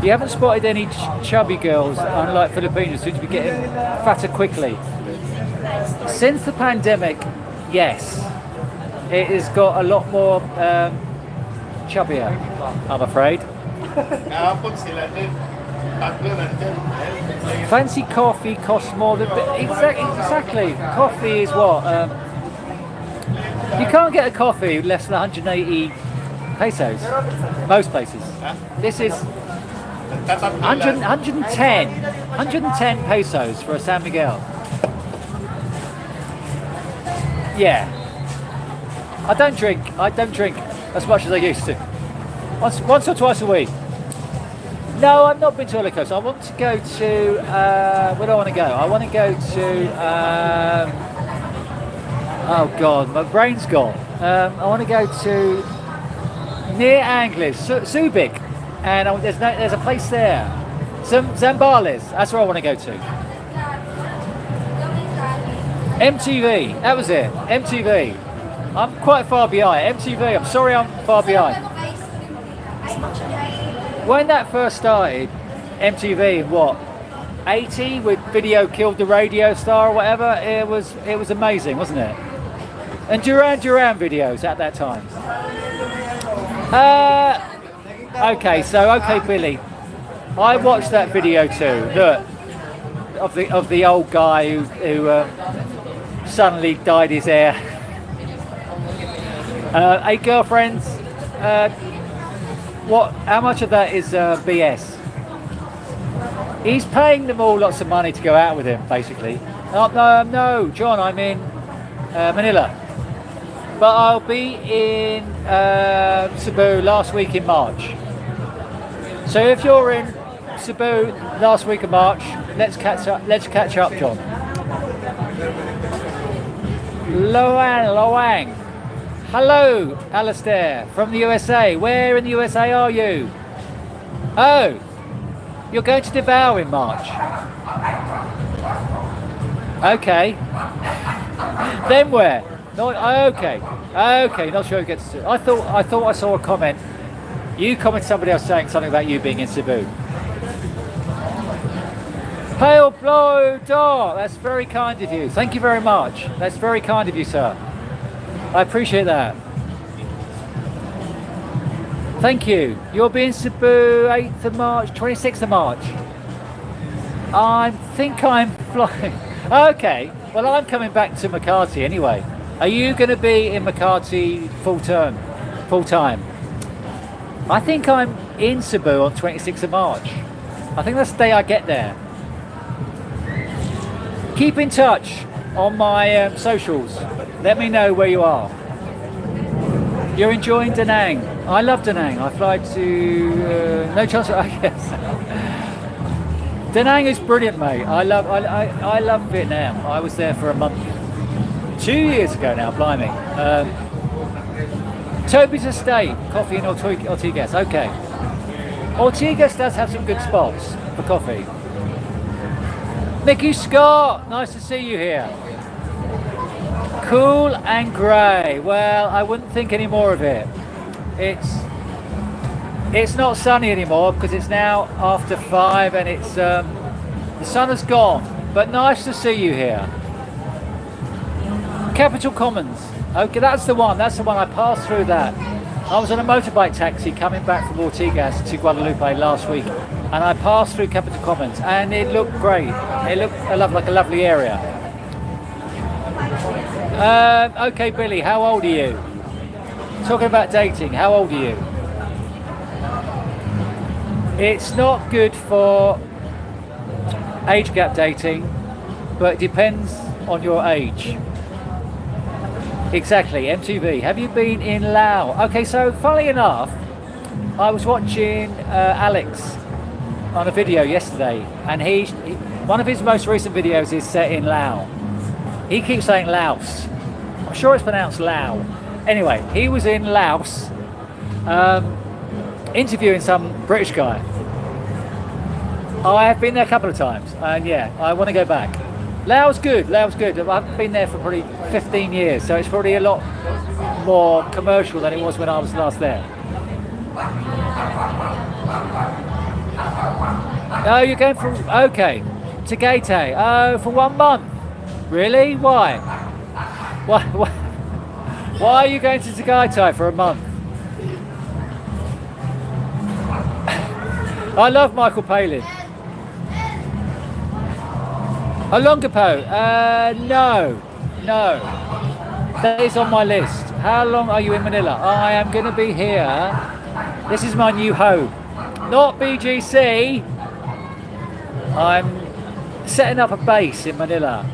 You haven't spotted any chubby girls, unlike Filipinos, who seem to be getting fatter quickly. Since the pandemic, yes, it has got a lot more chubbier, I'm afraid. Fancy coffee costs more than... Exactly. Coffee is what? You can't get a coffee less than 180 pesos, most places. This is 110 pesos for a San Miguel. Yeah. I don't drink as much as I used to. Once or twice a week. No, I've not been to a liquor coaster. I want to go to where do I want to go? I want to go to oh god, my brain's gone. I want to go to near Anglers, Subic, and there's a place there. Zambales, that's where I want to go to. MTV, that was it. MTV. I'm quite far behind. MTV, I'm sorry I'm far behind. When that first started, MTV in what, 80, with Video Killed the Radio Star or whatever, it was amazing, wasn't it? And Duran Duran videos at that time. Okay, Billy. I watched that video too. Look, of the old guy who suddenly dyed his hair. 8 girlfriends. How much of that is BS? He's paying them all lots of money to go out with him, basically. No, John, I'm in Manila. But I'll be in Cebu last week in March. So if you're in Cebu last week of March, let's catch up, John. Loang. Hello, Alistair, from the USA. Where in the USA are you? Oh, you're going to Davao in March. Okay. Then where? Okay, not sure who gets to. I thought I saw a comment. You commented somebody else saying something about you being in Cebu. Pale Blow Dar, that's very kind of you. Thank you very much. That's very kind of you, sir. I appreciate that. Thank you. You'll be in Cebu 8th of March, 26th of March. I think I'm flying. Okay, well I'm coming back to Makati anyway. Are you going to be in Makati full time? I think I'm in Cebu on 26th of March. I think that's the day I get there. Keep in touch on my socials. Let me know where you are. You're enjoying Da Nang. I love Da Nang. I fly to no chance. I guess. Da Nang is brilliant, mate. I love Vietnam. I was there for a month. 2 years ago now, blimey. Toby's Estate, coffee in Ortigas. Okay. Ortigas does have some good spots for coffee. Mickey Scott, nice to see you here. Cool and grey. Well, I wouldn't think any more of it. It's not sunny anymore because it's now after 5 and it's the sun has gone. But nice to see you here. Capital Commons. Okay, that's the one. I passed through that. I was on a motorbike taxi coming back from Ortigas to Guadalupe last week, and I passed through Capital Commons, and it looked great. It looked like a lovely area. Okay, Billy, how old are you? Talking about dating, how old are you? It's not good for age gap dating, but it depends on your age. Exactly, MTV. Have you been in Laos? Okay, so funnily enough, I was watching Alex on a video yesterday, and one of his most recent videos is set in Laos. He keeps saying Laos. I'm sure it's pronounced Lao. Anyway, he was in Laos interviewing some British guy. I have been there a couple of times, and yeah, I want to go back. Laos good, Laos good. I've been there for probably 15 years, so it's probably a lot more commercial than it was when I was last there. Oh, you're going from, okay, to Gaete. Oh, for 1 month. Really? Why? Why are you going to Tagaytay for a month? I love Michael Palin. Olongapo? No. That is on my list. How long are you in Manila? I am going to be here. This is my new home. Not BGC. I'm setting up a base in Manila.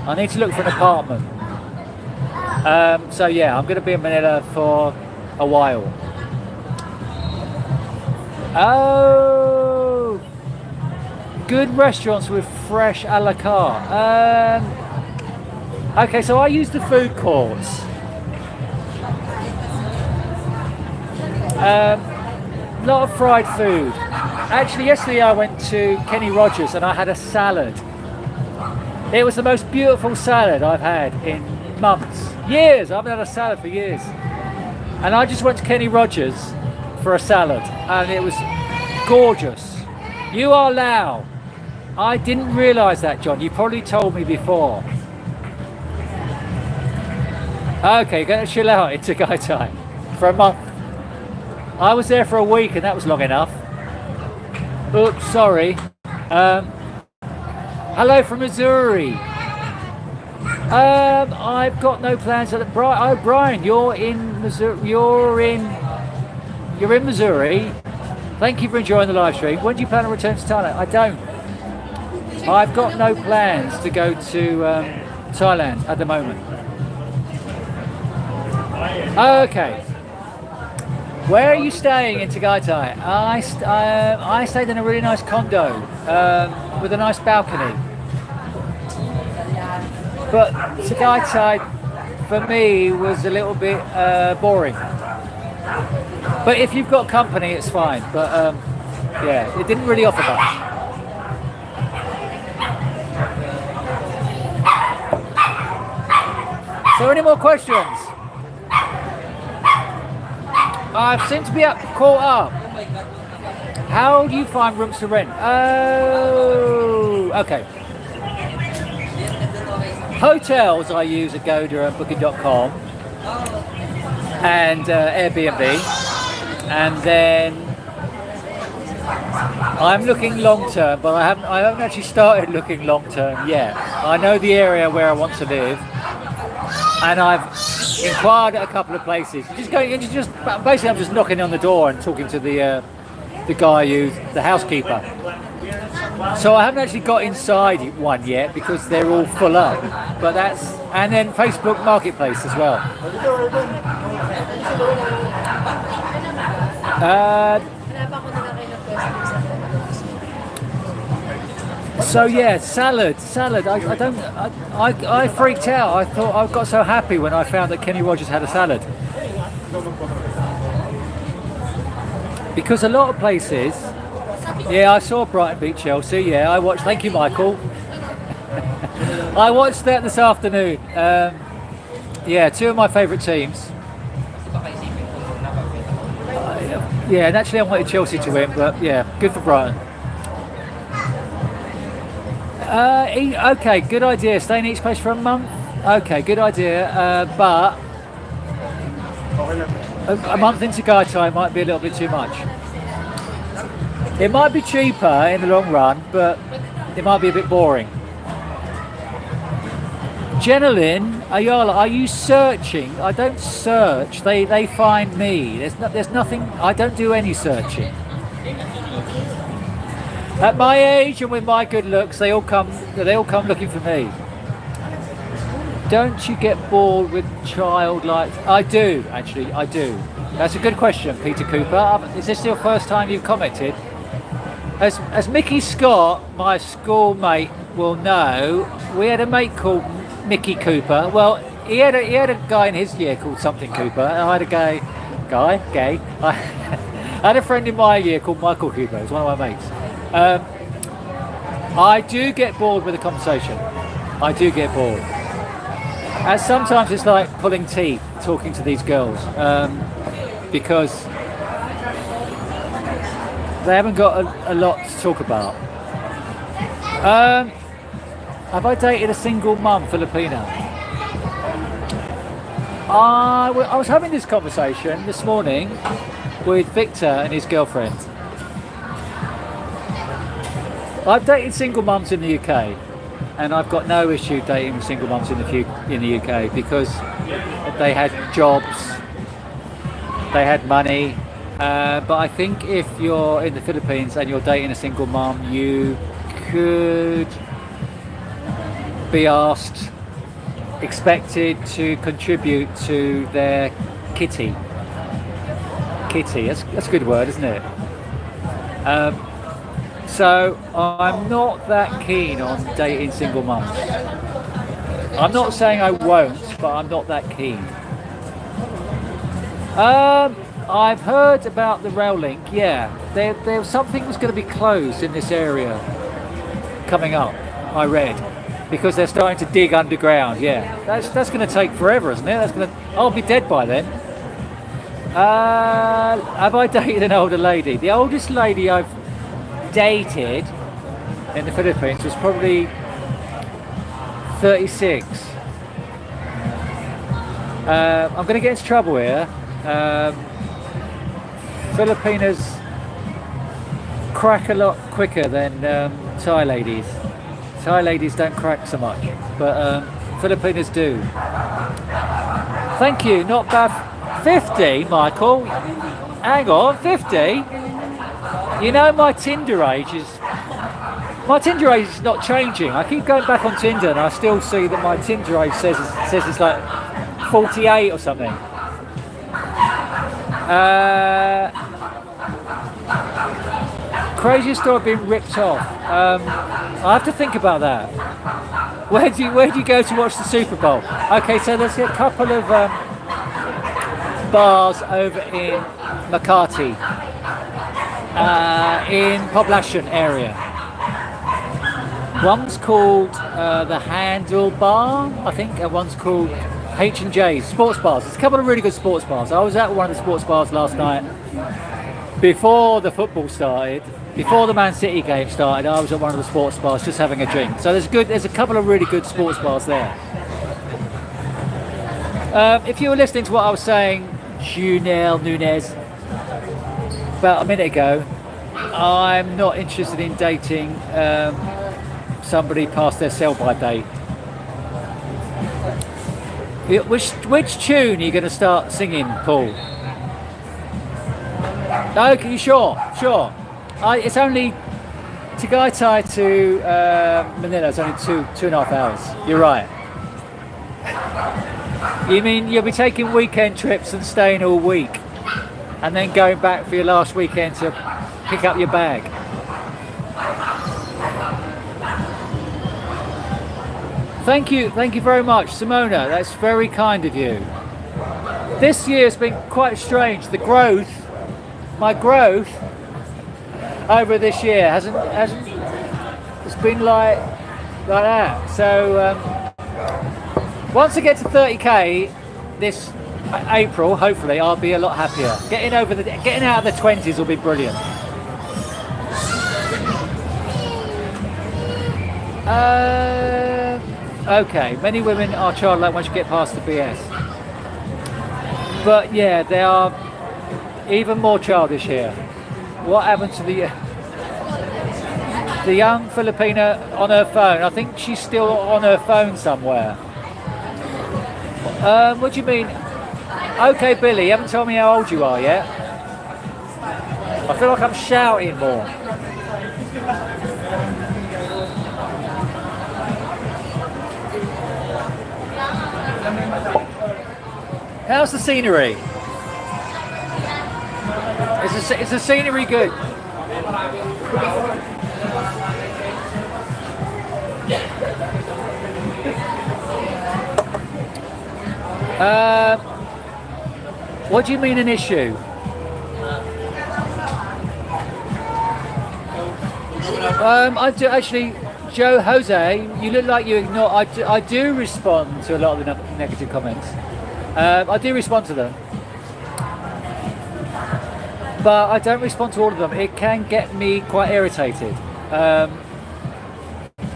I need to look for an apartment. So yeah, I'm going to be in Manila for a while. Oh, good restaurants with fresh a la carte. Okay, so I use the food courts. A lot of fried food. Actually, yesterday I went to Kenny Rogers and I had a salad. It was the most beautiful salad I've had in months. Years! I haven't had a salad for years. And I just went to Kenny Rogers for a salad and it was gorgeous. You are Lao. I didn't realise that, John. You probably told me before. Okay, you're going to chill out in Tagaytay for a month. I was there for a week and that was long enough. Oops, sorry. Hello from Missouri. I've got no plans. Brian, you're in Missouri. You're in Missouri. Thank you for enjoying the live stream. When do you plan to return to Thailand? I don't. I've got no plans to go to Thailand at the moment. Okay. Where are you staying in Tagaytay? I stayed in a really nice condo with a nice balcony. But Tagaytay for me was a little bit boring. But if you've got company, it's fine. But yeah, it didn't really offer much. So any more questions? I seem to be caught up. How do you find rooms to rent? Oh, okay. Hotels I use Agoda and Booking.com and Airbnb, and then I'm looking long term, but I haven't actually started looking long term yet. I know the area where I want to live, and I've inquired at a couple of places. Basically, I'm just knocking on the door and talking to the guy the housekeeper. So I haven't actually got inside one yet because they're all full up. But and then Facebook Marketplace as well. So yeah, salad. I freaked out. I thought I got so happy when I found that Kenny Rogers had a salad. Because a lot of places, yeah, I saw Brighton beat Chelsea. Yeah, I watched. Thank you, Michael. I watched that this afternoon. Yeah, two of my favourite teams. Yeah, naturally I wanted Chelsea to win, but yeah, good for Brighton. Okay, good idea. Stay in each place for a month. Okay, good idea. But a month into Tagaytay might be a little bit too much. It might be cheaper in the long run, but it might be a bit boring. Jenilyn, Ayala, are you searching? I don't search. They find me. There's nothing. I don't do any searching. At my age and with my good looks, they all come looking for me. Don't you get bored with childlike? I do, actually, I do. That's a good question, Peter Cooper. Is this your first time you've commented? As Mickey Scott, my schoolmate, will know, we had a mate called Mickey Cooper. Well, he had a guy in his year called something Cooper, and I had a gay. I had a friend in my year called Michael Cooper. He was one of my mates. I do get bored with the conversation. I do get bored. And sometimes it's like pulling teeth talking to these girls because they haven't got a lot to talk about. Have I dated a single mum Filipino? I was having this conversation this morning with Victor and his girlfriend. I've dated single mums in the UK, and I've got no issue dating single mums in the UK because they had jobs, they had money. But I think if you're in the Philippines and you're dating a single mum, you could be expected to contribute to their kitty. That's a good word, isn't it? So I'm not that keen on dating single mums. I'm not saying I won't, but I'm not that keen. I've heard about the rail link. Yeah, there something was going to be closed in this area coming up. I read because they're starting to dig underground. Yeah, that's going to take forever, isn't it? I'll be dead by then. Have I dated an older lady? The oldest lady I've dated in the Philippines was probably 36. I'm going to get into trouble here. Filipinas crack a lot quicker than Thai ladies. Thai ladies don't crack so much, but Filipinas do. Thank you, not bad. 50, Michael? Hang on, 50? You know my Tinder age is not changing. I keep going back on Tinder and I still see that my Tinder age says it's like 48 or something. Craziest story being ripped off. I have to think about that. Where do you go to watch the Super Bowl? Okay, so there's a couple of bars over in Makati, in Poblacion area. One's called the Handle Bar, I think, and one's called H&J, sports bars. There's a couple of really good sports bars. I was at one of the sports bars last night before the football started, before the Man City game started. I was at one of the sports bars just having a drink. So there's a couple of really good sports bars there. If you were listening to what I was saying, Junel Nunez, about a minute ago, I'm not interested in dating somebody past their sell-by date. Which tune are you going to start singing, Paul? Okay, you sure? It's only Tagaytay to Manila. It's only two and a half hours. You're right. You mean you'll be taking weekend trips and staying all week, and then going back for your last weekend to pick up your bag? Thank you very much, Simona. That's very kind of you. This year has been quite strange. My growth over this year hasn't. It's been like that. So once I get to 30k this April, hopefully I'll be a lot happier. Getting out of the 20s will be brilliant. Okay, many women are childlike once you get past the BS. But yeah, they are even more childish here. What happened to the young Filipina on her phone? I think she's still on her phone somewhere. What do you mean? Okay, Billy, you haven't told me how old you are yet. I feel like I'm shouting more. How's the scenery? Is the scenery good? What do you mean an issue? I do actually, Jose, you look like you ignore. I do respond to a lot of the negative comments. I do respond to them, but I don't respond to all of them. It can get me quite irritated.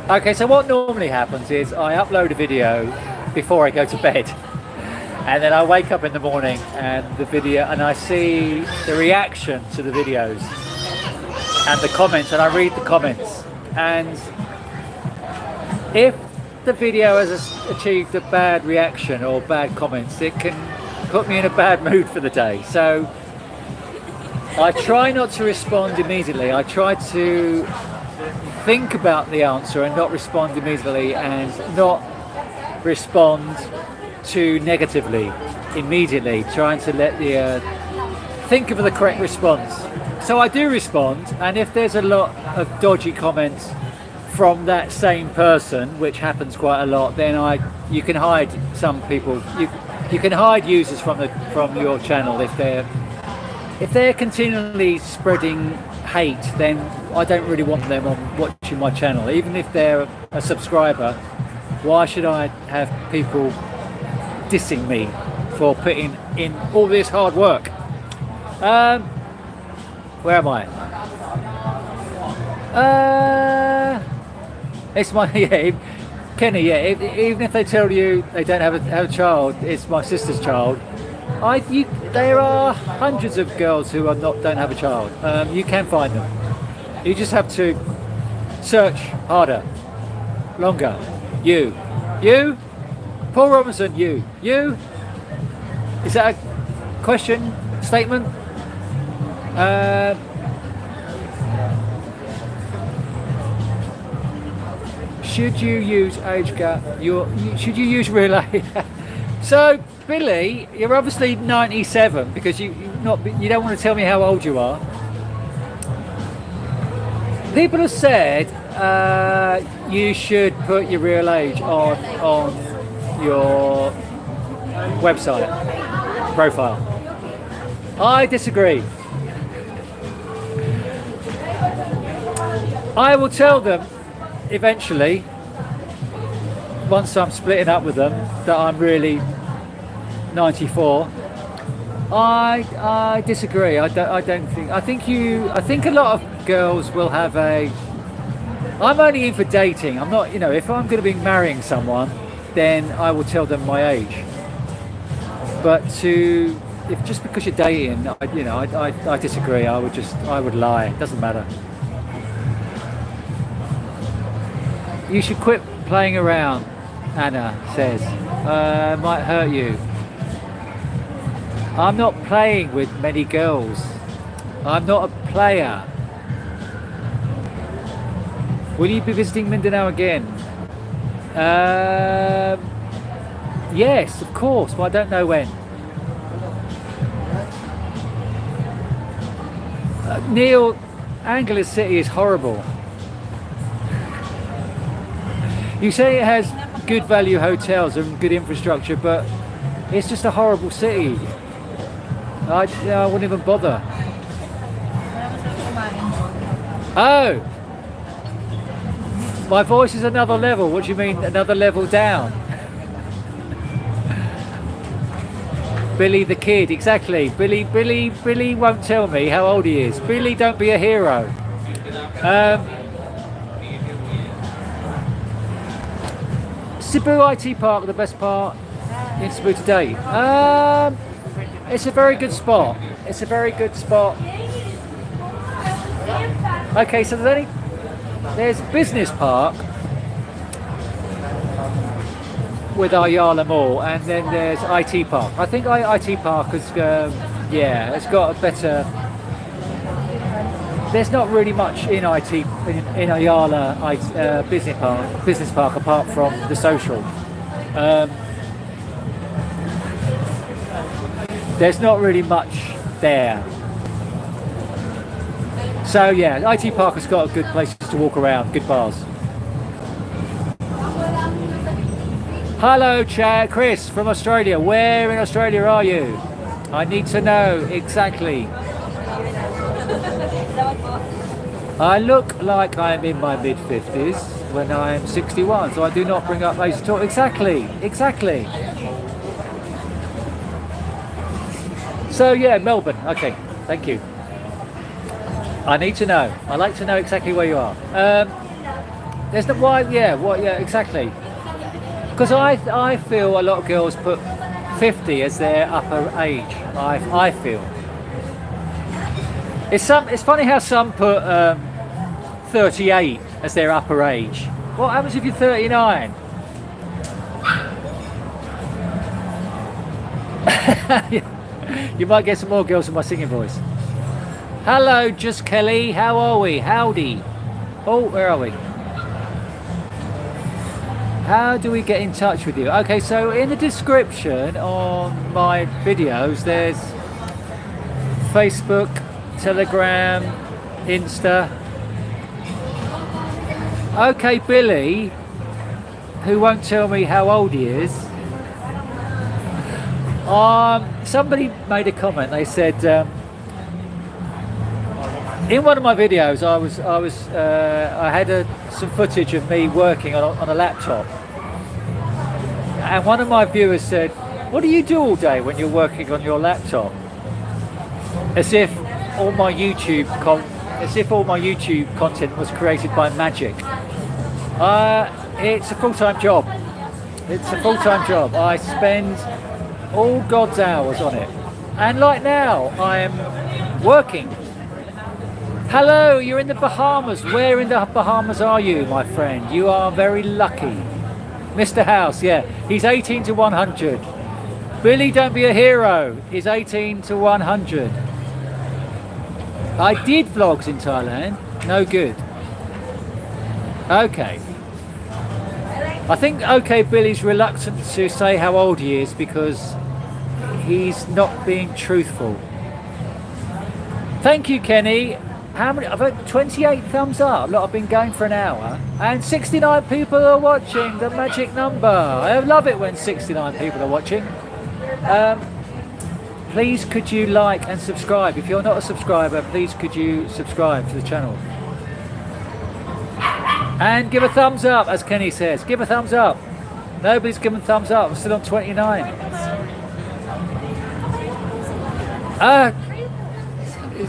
Okay, so what normally happens is I upload a video before I go to bed, and then I wake up in the morning and I see the reaction to the videos and the comments, and I read the comments, and if the video has achieved a bad reaction or bad comments, it can put me in a bad mood for the day. So I try not to respond immediately. I try to think about the answer and not respond immediately, and not respond too negatively immediately, trying to let the think of the correct response. So I do respond, and if there's a lot of dodgy comments from that same person, which happens quite a lot, then you can hide some people. You can hide users from your channel if they're continually spreading hate. Then I don't really want them on watching my channel, even if they're a subscriber. Why should I have people dissing me for putting in all this hard work? Where am I? It's my Kenny. Yeah, even if they tell you they don't have a child, it's my sister's child. There are hundreds of girls who don't have a child. You can find them. You just have to search harder, longer. You, Paul Robinson. You. Is that a question? Statement? Should you use age gap? Should you use relay? So Billy, you're obviously 97 because you don't want to tell me how old you are. People have said you should put your real age on your website profile. I disagree. I will tell them eventually, once I'm splitting up with them, that I'm really 94. I disagree. I don't think. I think a lot of girls will have a. I'm only in for dating. I'm not. If I'm going to be marrying someone, then I will tell them my age. But if just because you're dating, I disagree. I would lie. It doesn't matter. You should quit playing around, Anna says. Might hurt you. I'm not playing with many girls. I'm not a player. Will you be visiting Mindanao again? Yes, of course, but I don't know when. Neil, Angeles City is horrible. You say it has good value hotels and good infrastructure, but it's just a horrible city. I wouldn't even bother. Oh! My voice is another level. What do you mean another level down? Billy the kid, exactly. Billy won't tell me how old he is. Billy, don't be a hero. Cebu IT Park, the best part in Cebu today. It's a very good spot. Okay, so there's Business Park with Ayala Mall, and then there's IT Park. I think IT Park has, it's got a better. There's not really much in IT in Ayala Business Park apart from the social. there's not really much there. So yeah, IT Park has got a good places to walk around, good bars. Hello, Chad, Chris from Australia. Where in Australia are you? I need to know exactly. I look like I'm in my mid-50s when I'm 61, so I do not bring up age at all. Exactly, exactly. So yeah, Melbourne. Okay, thank you. I need to know. I like to know exactly where you are. There's the why. Yeah, what? Yeah, exactly. Because I feel a lot of girls put 50 as their upper age. I feel. It's funny how some put 38 as their upper age. What happens if you're 39? You might get some more girls with my singing voice. Hello, Just Kelly. How are we? Howdy. Oh, where are we? How do we get in touch with you? Okay, so in the description on my videos, there's Facebook, Telegram, Insta. Okay, Billy, who won't tell me how old he is. Somebody made a comment. They said in one of my videos, I had some footage of me working on a laptop, and one of my viewers said, "What do you do all day when you're working on your laptop?" As if all my YouTube content was created by magic. It's a full-time job. It's a full-time job. I spend all God's hours on it, and like now I am working. Hello, you're in the Bahamas. Where in the Bahamas are you, my friend? You are very lucky. Mr. House, yeah, he's 18 to 100. Billy, don't be a hero. He's 18 to 100. I did vlogs in Thailand. No good. Okay. I think OK Billy's reluctant to say how old he is because he's not being truthful. Thank you, Kenny. How many? I've had 28 thumbs up. Look, I've been going for an hour and 69 people are watching. The magic number. I love it when 69 people are watching. Please could you like and subscribe? If you're not a subscriber, please could you subscribe to the channel? And give a thumbs up, as Kenny says. Give a thumbs up. Nobody's given thumbs up. I'm still on 29.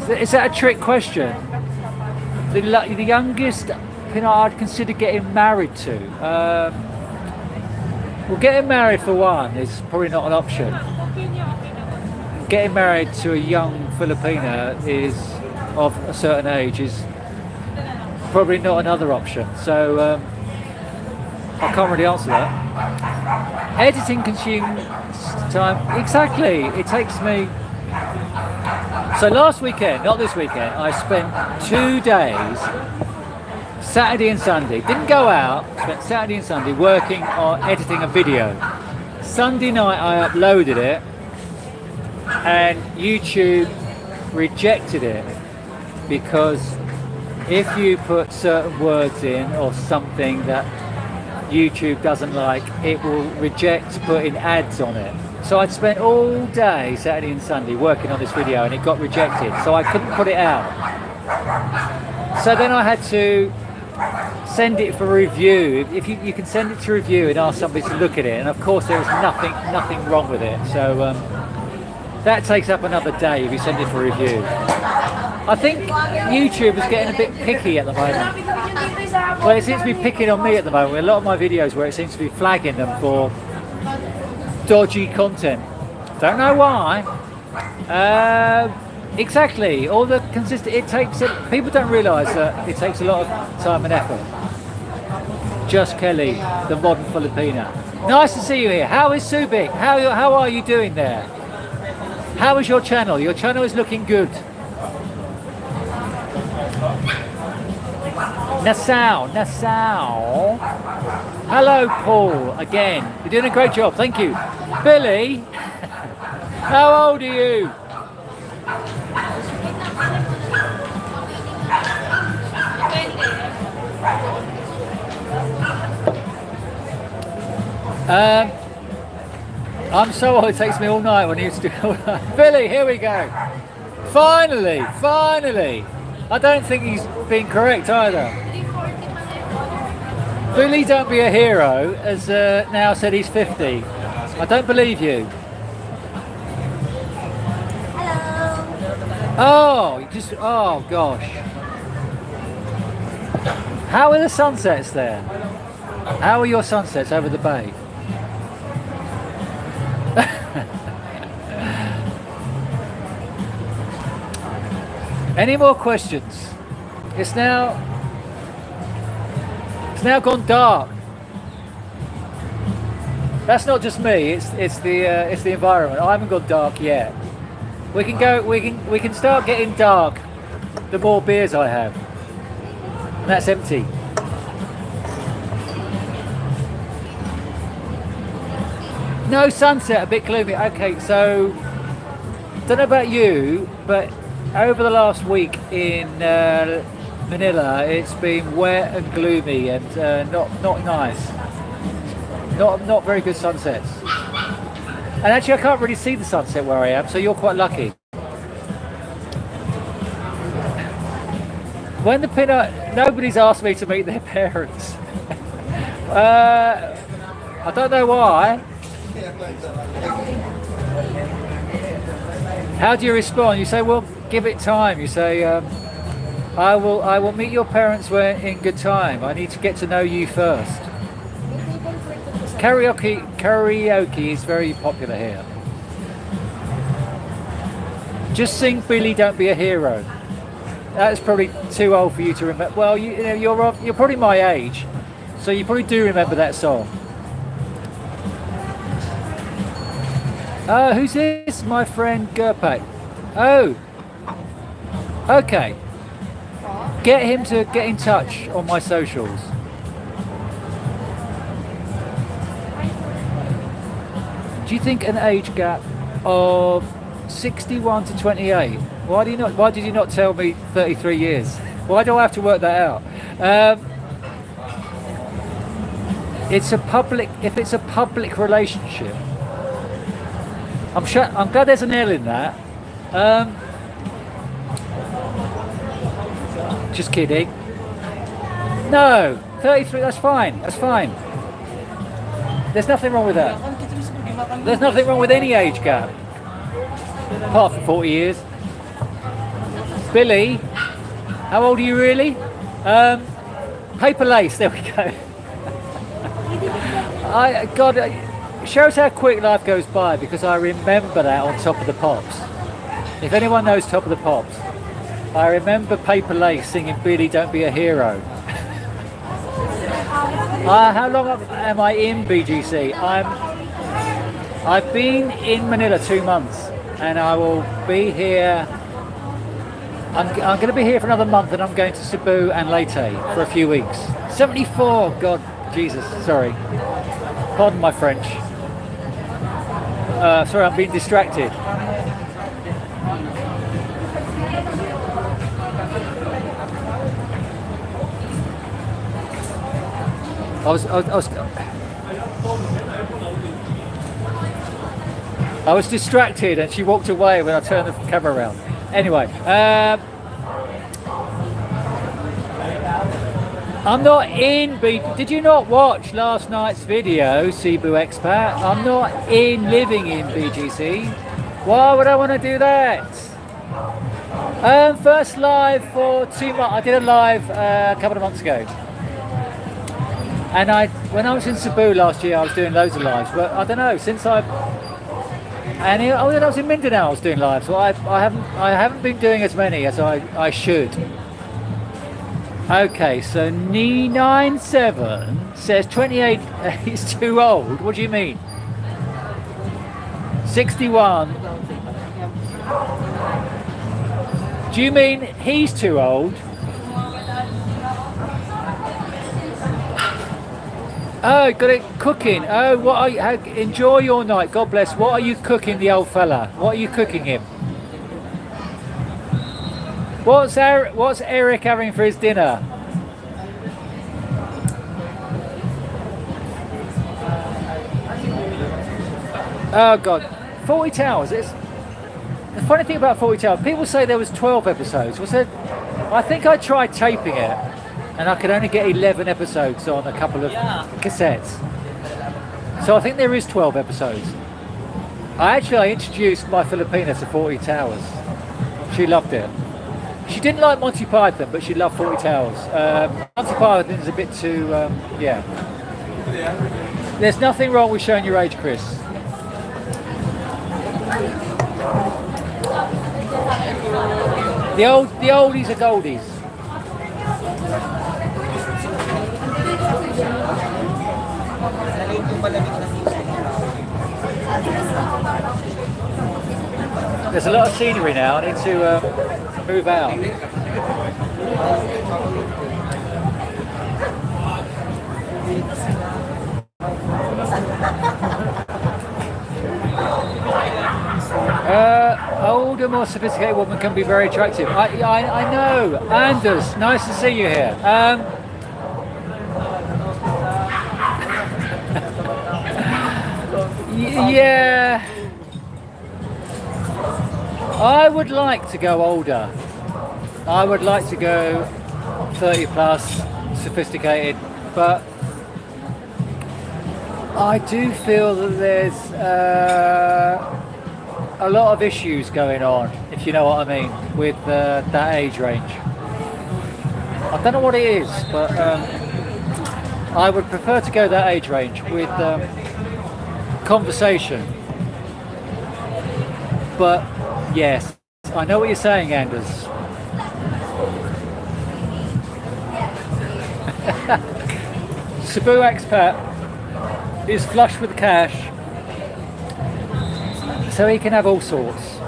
Is that a trick question? The youngest I'd consider getting married to. Well, getting married for one is probably not an option. Getting married to a young Filipina of a certain age is probably not another option. So I can't really answer that. Editing consumes time. Exactly. It takes me. So last weekend, not this weekend, I spent 2 days, Saturday and Sunday, didn't go out, spent Saturday and Sunday working on editing a video. Sunday night I uploaded it and YouTube rejected it because if you put certain words in or something that YouTube doesn't like, it will reject putting ads on it. So I'd spent all day, Saturday and Sunday, working on this video and it got rejected, so I couldn't put it out. So then I had to send it for review. If you can send it to review and ask somebody to look at it, and of course there was nothing wrong with it. So that takes up another day if you send it for review. I think YouTube is getting a bit picky at the moment. Well, it seems to be picking on me at the moment with a lot of my videos where it seems to be flagging them for dodgy content. Don't know why. Exactly. All the consistent. People don't realise that it takes a lot of time and effort. Just Kelly, the modern Filipina. Nice to see you here. How is Subic? How are you doing there? How is your channel? Your channel is looking good. Nassau. Hello, Paul. Again, you're doing a great job. Thank you, Billy. How old are you? I'm so old, it takes me all night when I used to do all night. Billy, here we go. Finally, finally. I don't think he's been correct either. Billy, don't be a hero, has now said he's 50. I don't believe you. Oh, oh gosh. How are the sunsets there? How are your sunsets over the bay? Any more questions? It's now gone dark. That's not just me. It's the environment. I haven't gone dark yet. We can start getting dark the more beers I have. And that's empty. No sunset, a bit gloomy. Okay, so don't know about you, but over the last week in Manila, it's been wet and gloomy and not nice. Not very good sunsets. And actually, I can't really see the sunset where I am, so you're quite lucky. When the pin-up, nobody's asked me to meet their parents. I don't know why. How do you respond? You say, well, give it time. You say, I will meet your parents when in good time. I need to get to know you first. Karaoke is very popular here. Just sing Billy, Don't Be a Hero. That's probably too old for you to remember. Well, you're probably my age, so you probably do remember that song. Who's this? My friend Gerpak. Oh, okay. Get him to get in touch on my socials. Do you think an age gap of 61 to 28? Why did you not tell me 33 years? Why do I have to work that out? If it's a public relationship, I'm glad there's an L in that. Just kidding. No, 33, that's fine. That's fine. There's nothing wrong with that. There's nothing wrong with any age gap. Apart from 40 years. Billy, how old are you really? Paper lace, there we go. God, it shows how quick life goes by because I remember that on Top of the Pops. If anyone knows Top of the Pops, I remember Paper Lace singing Billy Don't Be a Hero. How long am I in BGC? I've been in Manila 2 months and I will be here. I'm going to be here for another month and I'm going to Cebu and Leyte for a few weeks. 74, God, Jesus, sorry. Pardon my French. Sorry, I'm being distracted. I was distracted and she walked away when I turned the camera around. Anyway, I'm not in Did you not watch last night's video, Cebu Expat? I'm not living in BGC. Why would I want to do that? First live for 2 months. I did a live a couple of months ago. And when I was in Cebu last year, I was doing loads of lives. But I don't know, when I was in Mindanao, I was doing lives. So I haven't been doing as many as I should. Okay, so Knee97 says 28 is too old. What do you mean? 61. Do you mean he's too old? Oh, got it cooking. Oh, what are you, enjoy your night. God bless. What are you cooking, the old fella? What are you cooking him? What's Eric having for his dinner? Oh God, 40 Towers. It's the funny thing about 40 Towers. People say there was 12 episodes. Was there? I think I tried taping it, and I could only get 11 episodes on a couple of cassettes. So I think there is 12 episodes. I introduced my Filipina to 40 Towers. She loved it. She didn't like Monty Python, but she loved 40 Towers. Monty Python is a bit too, yeah. There's nothing wrong with showing your age, Chris. The oldies are goldies. There's a lot of scenery now. I need to move out. Older, more sophisticated woman can be very attractive. I know. Anders, nice to see you here. Yeah. I would like to go older. I would like to go 30 plus, sophisticated, but I do feel that there's a lot of issues going on, if you know what I mean, with that age range. I don't know what it is, but I would prefer to go that age range with conversation. But yes, I know what you're saying, Anders. Cebu expat is flush with cash, so he can have all sorts.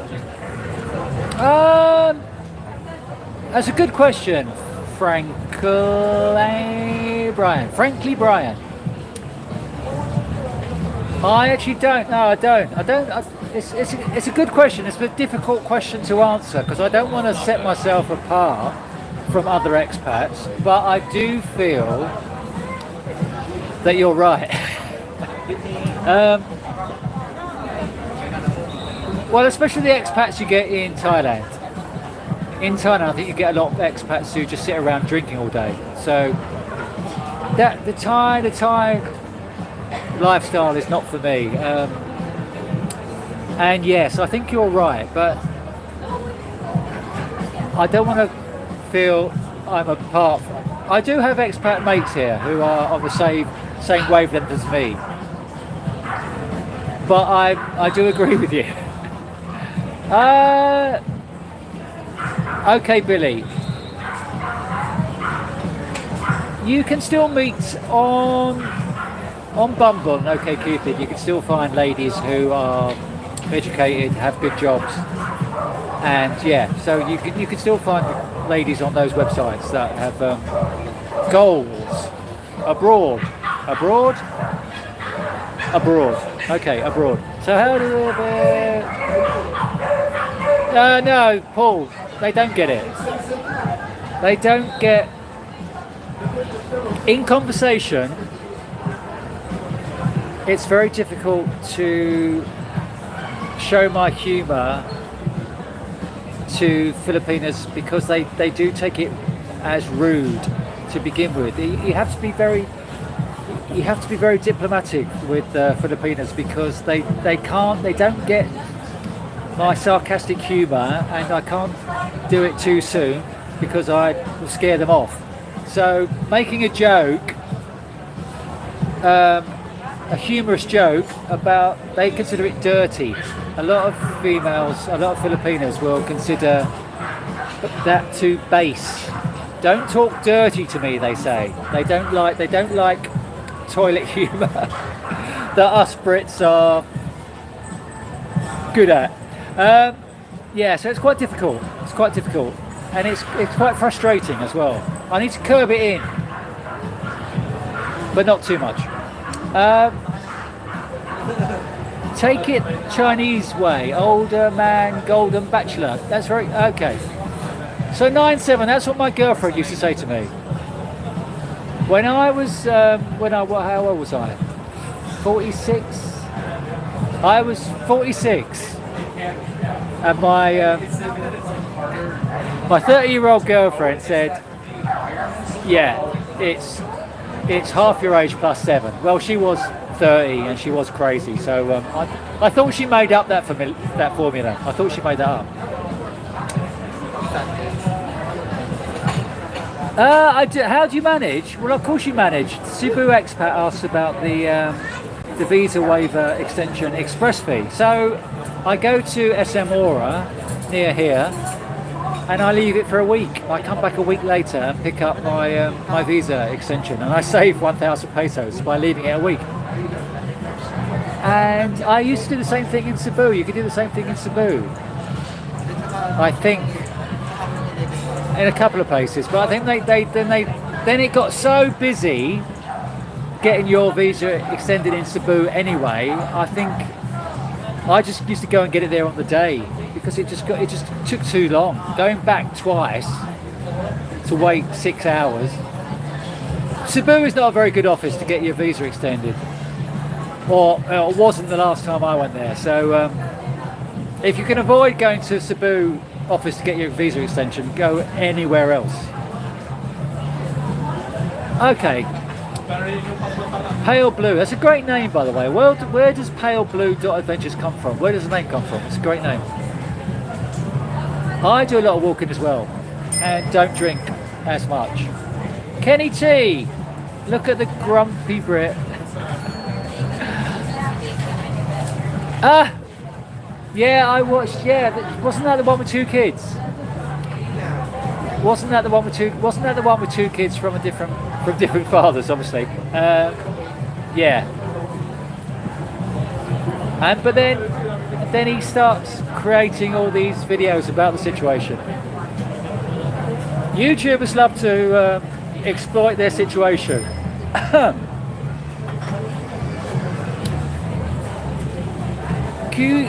That's a good question, Frankly Brian. I actually don't. No, I don't. It's a good question. It's a difficult question to answer because I don't want to set myself apart from other expats, but I do feel that you're right. Well, especially the expats you get in Thailand. In Thailand, I think you get a lot of expats who just sit around drinking all day. So that the Thai lifestyle is not for me. And yes, I think you're right, but I don't want to feel I'm apart from. I do have expat mates here who are of the same wavelength as me, but I do agree with you. Okay, Billy. You can still meet on Bumble and OkCupid. You can still find ladies who are educated, have good jobs, and yeah. So you can still find ladies on those websites that have goals abroad. Okay, abroad. So how do no, Paul, they don't get it. They don't get... In conversation, it's very difficult to show my humour to Filipinos because they do take it as rude to begin with. You have to be very diplomatic with Filipinos because they don't get my sarcastic humour, and I can't do it too soon because I will scare them off. So making a joke, a humorous joke about, they consider it dirty. A lot of females, a lot of Filipinos will consider that too base. Don't talk dirty to me, they say. They don't like toilet humour that us Brits are good at. Yeah, so it's quite difficult. And it's quite frustrating as well. I need to curb it in, but not too much. Um, take it Chinese way. Older man, golden bachelor. That's very okay. So 9-7. That's what my girlfriend used to say to me. When I was how old was I? 46. I was 46, and my 30-year-old girlfriend said, "Yeah, it's half your age plus 7." Well, she was 30 and she was crazy, so I thought she made up that formula. I thought she made that up. How do you manage? Well, of course you manage. Cebu Expat asked about the visa waiver extension express fee. So I go to SM Aura near here, and I leave it for a week. I come back a week later and pick up my visa extension, and I save 1,000 pesos by leaving it a week. And I used to do the same thing in Cebu. You could do the same thing in Cebu, I think, in a couple of places. But I think then it got so busy getting your visa extended in Cebu anyway. I think I just used to go and get it there on the day because it just took too long. Going back twice to wait 6 hours. Cebu is not a very good office to get your visa extended, or it wasn't the last time I went there. So if you can avoid going to Cebu office to get your visa extension, go anywhere else. Okay. Pale Blue, that's a great name, by the way. Where does Pale Blue Adventures come from? Where does the name come from? It's a great name. I do a lot of walking as well, and don't drink as much. Kenny T, look at the grumpy Brit. Yeah, I watched. Yeah, wasn't that the one with 2 kids? Wasn't that the one with two kids from different fathers, obviously? Yeah. But then he starts creating all these videos about the situation. YouTubers love to exploit their situation.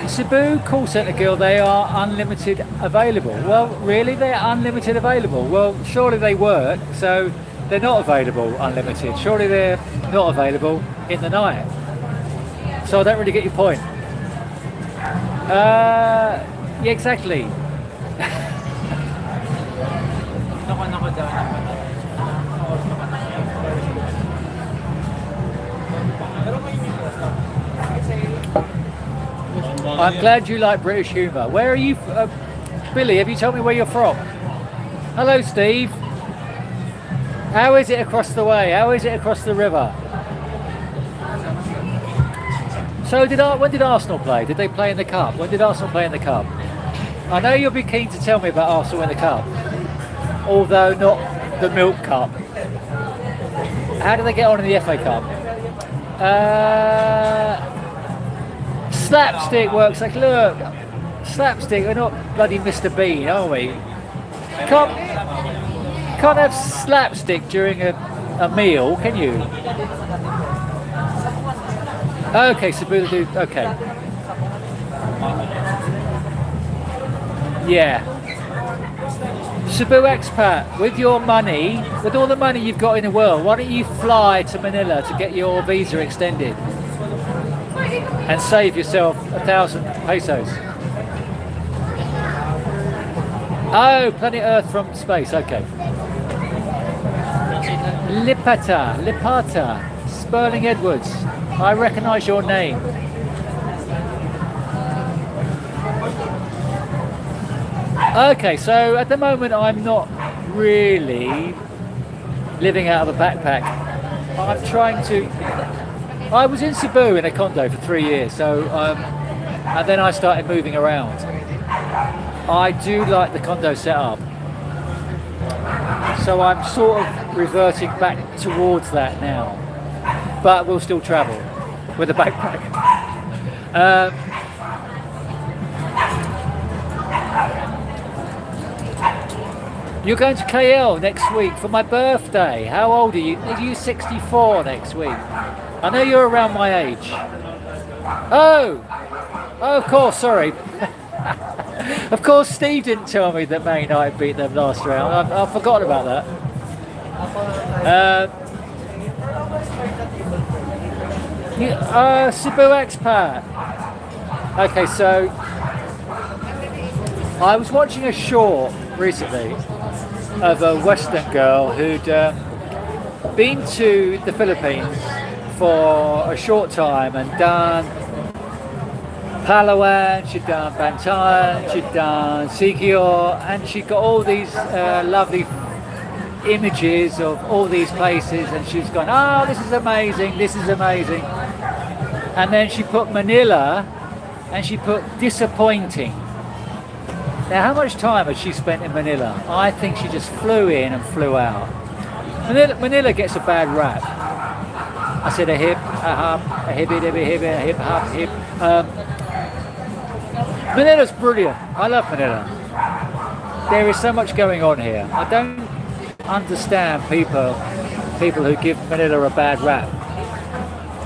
Cebu call centre girl, they are unlimited available. Well, really, they're unlimited available? Well, surely they work, so they're not available unlimited. Surely they're not available in the night. So I don't really get your point. Yeah, exactly. I'm glad you like British humour. Where are you? Billy, have you told me where you're from? Hello, Steve. How is it across the way? How is it across the river? So when did Arsenal play? Did they play in the Cup? When did Arsenal play in the Cup? I know you'll be keen to tell me about Arsenal in the Cup, although not the Milk Cup. How did they get on in the FA Cup? Slapstick works. Like, look, slapstick. We're not bloody Mr. Bean, are we? Can't have slapstick during a meal, can you? Okay, Cebu do. Okay. Yeah. Cebu Expat, with your money, with all the money you've got in the world, why don't you fly to Manila to get your visa extended and save yourself 1,000 pesos? Oh, Planet Earth from space, okay. Lipata, Sperling Edwards, I recognise your name. Okay, so at the moment I'm not really living out of a backpack. I'm trying to... I was in Cebu in a condo for 3 years, so and then I started moving around. I do like the condo setup, so I'm sort of reverting back towards that now, but we'll still travel with a backpack. You're going to KL next week for my birthday. How old are you? Are you 64 next week? I know you're around my age. Oh, of course, sorry. Of course, Steve didn't tell me that Man United beat them last round. I've forgotten about that. Cebu Expat. Okay, so I was watching a short recently of a Western girl who'd been to the Philippines for a short time and done Palawan, she'd done Bantayan, she'd done Siquijor, and she got all these lovely images of all these places, and she's gone, oh, this is amazing, this is amazing. And then she put Manila, and she put disappointing. Now, how much time had she spent in Manila? I think she just flew in and flew out. Manila gets a bad rap. I said a hip, a hop, a hippie, a hip, hop, hip. Manila's brilliant. I love Manila. There is so much going on here. I don't understand people who give Manila a bad rap.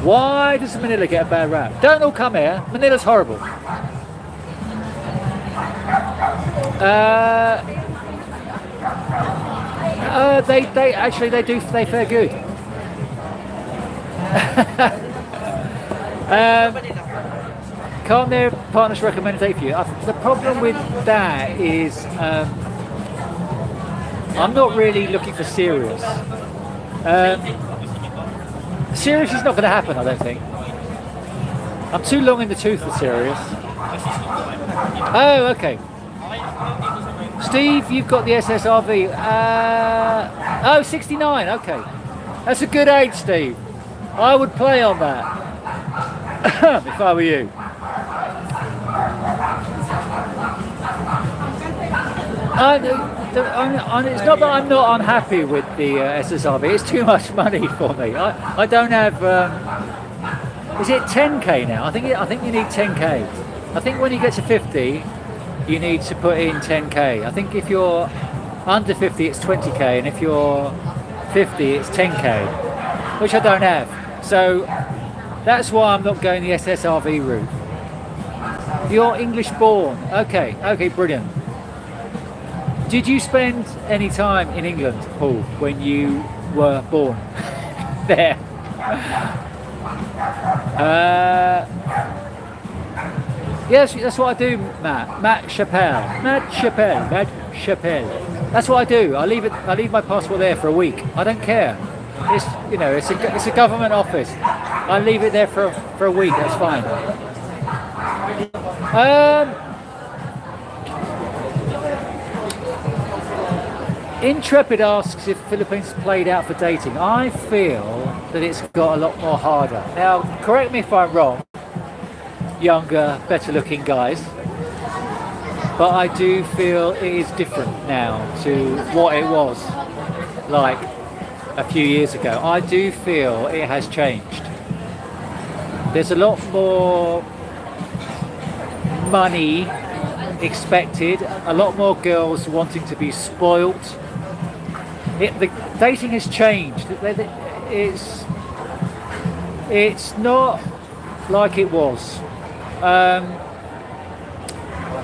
Why does Manila get a bad rap? Don't all come here. Manila's horrible. They fare good. Can't their partners recommend a date for you? The problem with that is I'm not really looking for serious. Serious is not going to happen, I don't think. I'm too long in the tooth for serious. Oh, okay. Steve, you've got the SSRV. 69, okay. That's a good age, Steve. I would play on that if I were you. It's not that I'm not unhappy with the SSRV. It's too much money for me. I don't have. Is it 10k now? I think you need 10k. I think when you get to 50, you need to put in 10k. I think if you're under 50, it's 20k, and if you're 50, it's 10k, which I don't have. So that's why I'm not going the SSRV route. You're English born. Okay, brilliant. Did you spend any time in England, Paul, when you were born there? Yes, that's what I do, Matt. Matt Chappelle. That's what I do. I leave my passport there for a week. I don't care. It's a government office. I leave it there for a week. That's fine. Intrepid asks if Philippines played out for dating. I feel that it's got a lot more harder. Now, correct me if I'm wrong, younger, better looking guys, but I do feel it is different now to what it was like a few years ago. I do feel it has changed. There's a lot more money expected, a lot more girls wanting to be spoilt. The dating has changed. It's not like it was.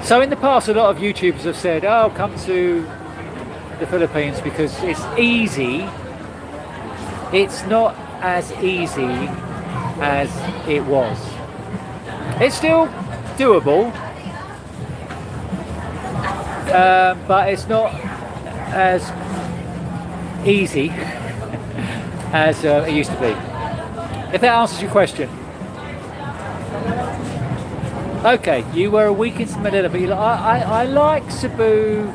So in the past, a lot of YouTubers have said, "Oh, come to the Philippines because it's easy." It's not as easy as it was. It's still doable, but it's not as easy as it used to be. If that answers your question. Okay, you were a week in Manila, but I like Cebu.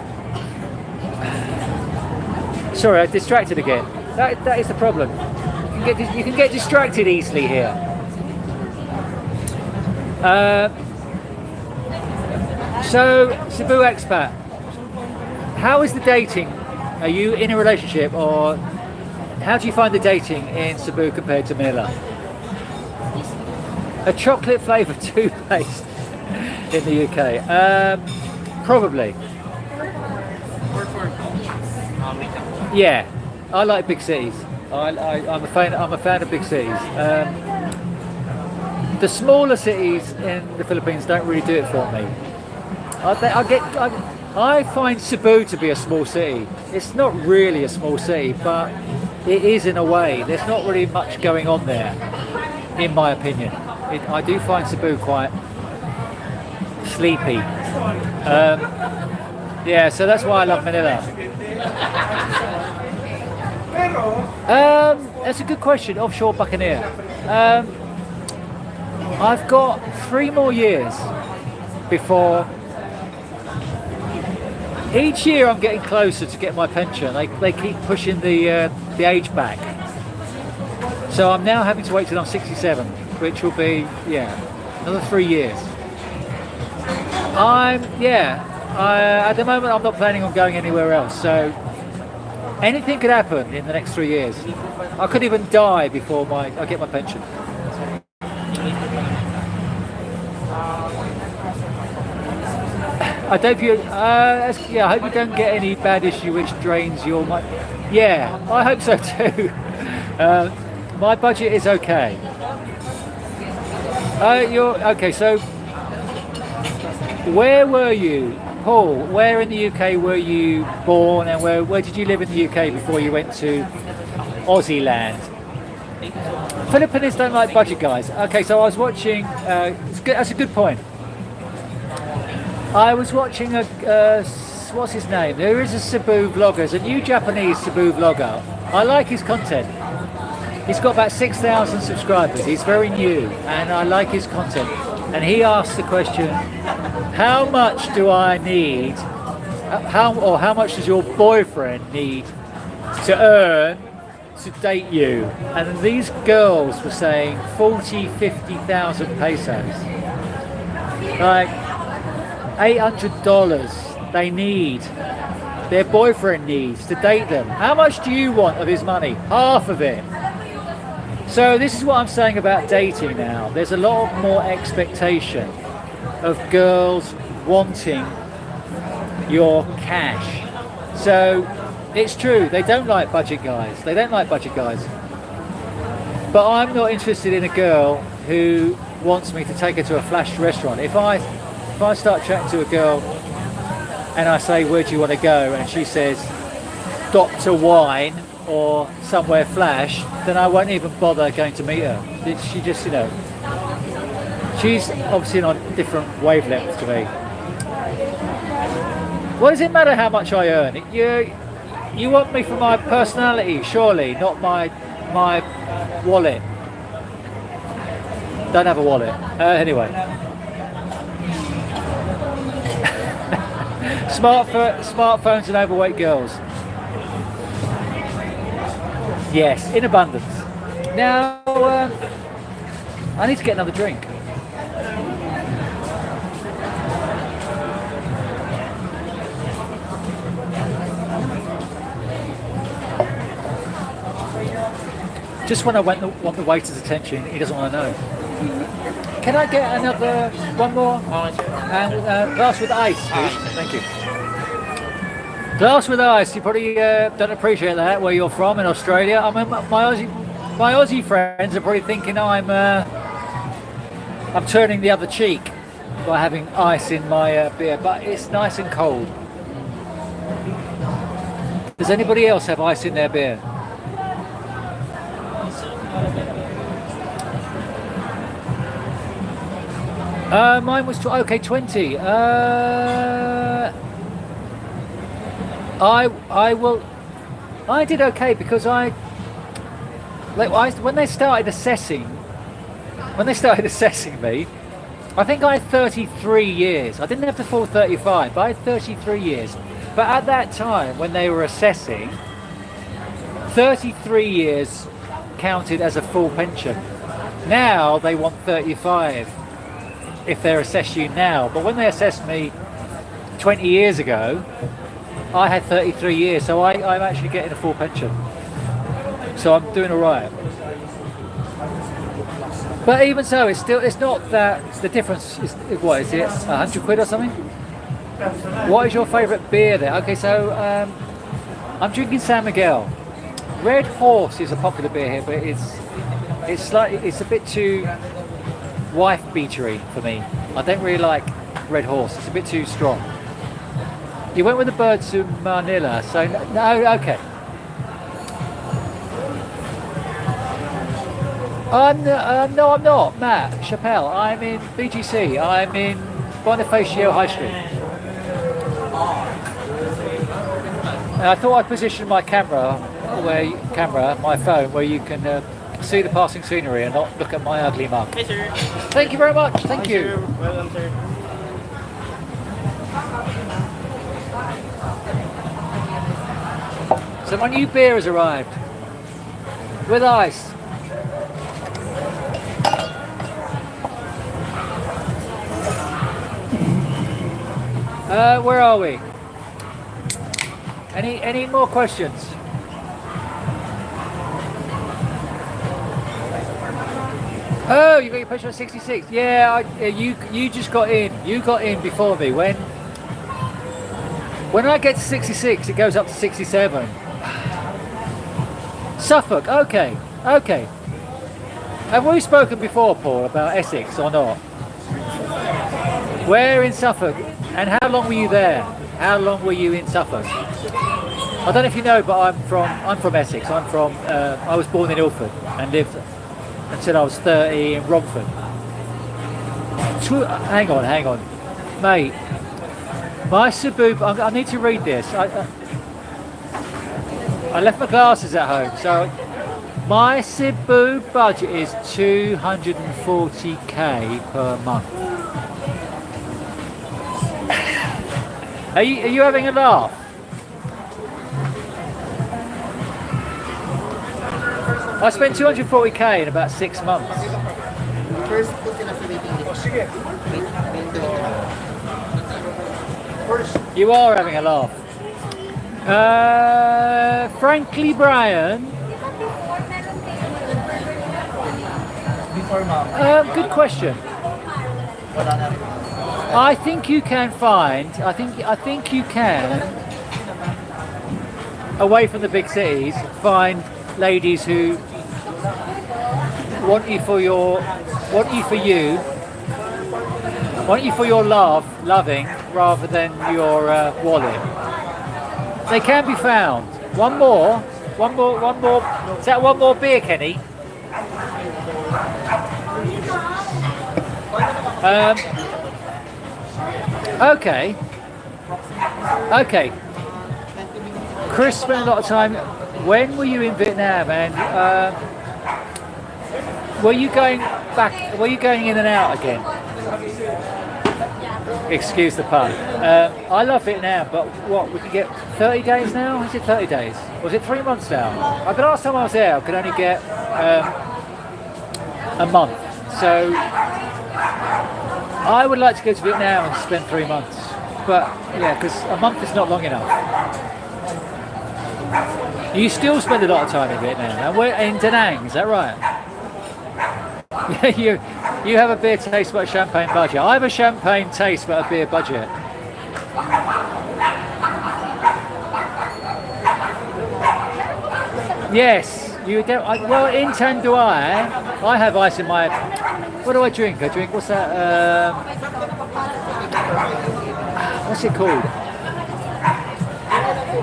Sorry, I distracted again. That is the problem. You can get distracted easily here. So, Cebu Expat, how is the dating? Are you in a relationship, or how do you find the dating in Cebu compared to Manila? A chocolate flavoured toothpaste in the UK? Probably. Yeah, I like big cities. I'm a fan. I'm a fan of big cities. The smaller cities in the Philippines don't really do it for me. I find Cebu to be a small city. It's not really a small city, but it is in a way. There's not really much going on there, in my opinion. I do find Cebu quite sleepy. Yeah, so that's why I love Manila. That's a good question. Offshore Buccaneer. I've got 3 more years before. Each year I'm getting closer to get my pension. They keep pushing the age back. So I'm now having to wait till I'm 67, which will be another 3 years. At the moment I'm not planning on going anywhere else. So anything could happen in the next 3 years. I could even die before I get my pension. I hope you don't get any bad issue which drains your money. Yeah, I hope so too. My budget is okay. You're okay. So, where were you, Paul? Where in the UK were you born, and where did you live in the UK before you went to Aussie land? Filipinos don't like budget guys. Okay, so I was watching. That's a good point. I was watching what's his name? There is a Cebu vlogger, there's a new Japanese Cebu vlogger. I like his content. He's got about 6,000 subscribers. He's very new, and I like his content. And he asked the question, how much do I need, how much does your boyfriend need to earn to date you? And these girls were saying 40, 50,000 pesos. Like, $800 they need, their boyfriend needs to date them. How much do you want of his money? Half of it. So this is what I'm saying about dating now. There's a lot more expectation of girls wanting your cash. So it's true, they don't like budget guys. They don't like budget guys. But I'm not interested in a girl who wants me to take her to a flash restaurant. If I start chatting to a girl and I say, where do you want to go? And she says, Dr. Wine or somewhere flash, then I won't even bother going to meet her. She just, she's obviously on a different wavelength to me. What does it matter how much I earn? You want me for my personality, surely, not my wallet. Don't have a wallet. Anyway. Smartphones and overweight girls. Yes, in abundance. Now, I need to get another drink. Just when I want the waiter's attention, he doesn't want to know. Can I get another, one more? And glass with ice, please. Thank you. Glass with ice. You probably don't appreciate that where you're from in Australia. I mean, my Aussie friends are probably thinking I'm turning the other cheek by having ice in my beer, but it's nice and cold. Does anybody else have ice in their beer? Mine was 20. I did okay because when they started assessing me, I think I had 33 years. I didn't have the full 35, but I had 33 years. But at that time, when they were assessing, 33 years counted as a full pension. Now they want 35 if they assess you now. But when they assessed me 20 years ago, I had 33 years, so I'm actually getting a full pension. So I'm doing all right. But even so, it's not that the difference is, what is it, 100 quid or something? What is your favourite beer there? Okay, so I'm drinking San Miguel. Red Horse is a popular beer here, but it's a bit too wife beatery for me. I don't really like Red Horse. It's a bit too strong. You went with the bird to Manila, so no, okay. No, I'm not. Matt Chappelle. I'm in BGC. I'm in Bonifacio High Street. And I thought I'd position my my phone, where you can see the passing scenery and not look at my ugly mug. Hey, sir. Thank you very much. Thank Hi, you. Sir. Welcome, sir. So my new beer has arrived with ice. Where are we? Any more questions? Oh, you got your picture at 66. Yeah, you just got in. You got in before me. When I get to 66, it goes up to 67. Suffolk. Okay. Have we spoken before, Paul, about Essex or not? Where in Suffolk? And how long were you there? How long were you in Suffolk? I don't know if you know, but I'm from Essex. I was born in Ilford and lived until I was 30 in Romford. Hang on, mate. My Cebu. I need to read this. I left my glasses at home, so my Cebu budget is 240k per month. Are you having a laugh? I spent 240k in about 6 months. First po sila Philippine. You are having a laugh. Frankly, Brian. Good question. I think you can find. I think you can. Away from the big cities, find ladies who want you for your loving rather than your wallet. They can be found. One more. Is that one more beer, Kenny? Okay. Chris spent a lot of time. When were you in Vietnam? And were you going back? Were you going in and out again? Excuse the pun. I love Vietnam, but what, we can get 30 days now? Is it 30 days? Was it 3 months now? The last time I was there, I could only get a month. So I would like to go to Vietnam and spend 3 months. But yeah, because a month is not long enough. You still spend a lot of time in Vietnam. And we're in Da Nang, is that right? you have a beer taste but a champagne budget. I have a champagne taste but a beer budget. Yes, you don't. Well, in Tanduai, I have ice in my. What do I drink? What's that? What's it called?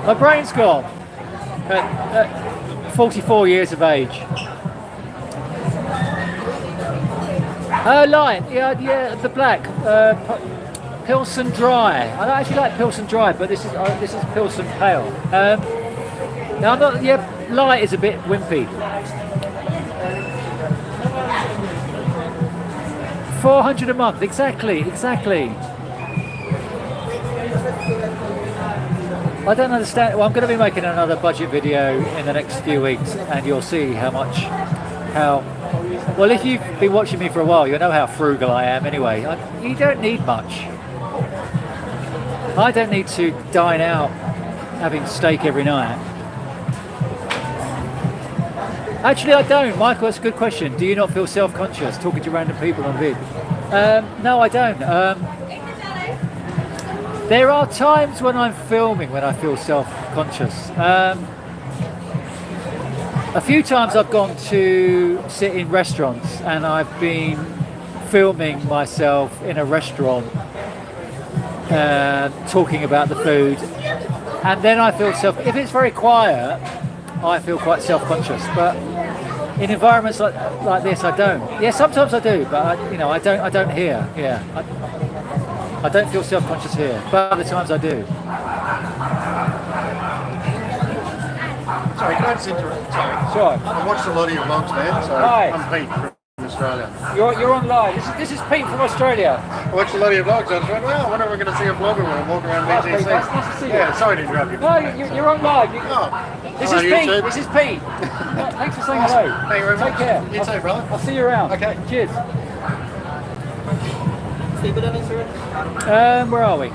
My brain's gone. At 44 years of age. Light, yeah, the black, Pilsen Dry. I actually like Pilsen Dry, but this is Pilsen Pale. Now I'm not. Yeah, light is a bit wimpy. 400 a month, exactly. I don't understand. Well, I'm going to be making another budget video in the next few weeks, and you'll see well, if you've been watching me for a while, you'll know how frugal I am anyway. You don't need much. I don't need to dine out having steak every night. Actually, I don't. Michael, that's a good question. Do you not feel self-conscious talking to random people on vid? No, I don't. There are times when I'm filming when I feel self-conscious. A few times I've gone to sit in restaurants and I've been filming myself in a restaurant talking about the food, and then I feel if it's very quiet, I feel quite self-conscious, but in environments like this I don't. Yeah, sometimes I do, but I don't hear. Yeah, I don't feel self-conscious here, but other times I do. Sorry, can I just interrupt? Sorry. Sure. I watched a lot of your vlogs, man. So Hi. I'm Pete from Australia. You're on live. This is Pete from Australia. I watched a lot of your vlogs. I was like, well, I wonder if we're going to see a vlogger when I'm walking around BGC. Pete, nice to see you. Yeah, sorry to interrupt you. No, you're on live. This is Pete. YouTube. This is Pete. Thanks for saying hello. Thank you very much. Take care. You too, brother. I'll see you around. Okay. Cheers. Stable na lang, sir. Where are we?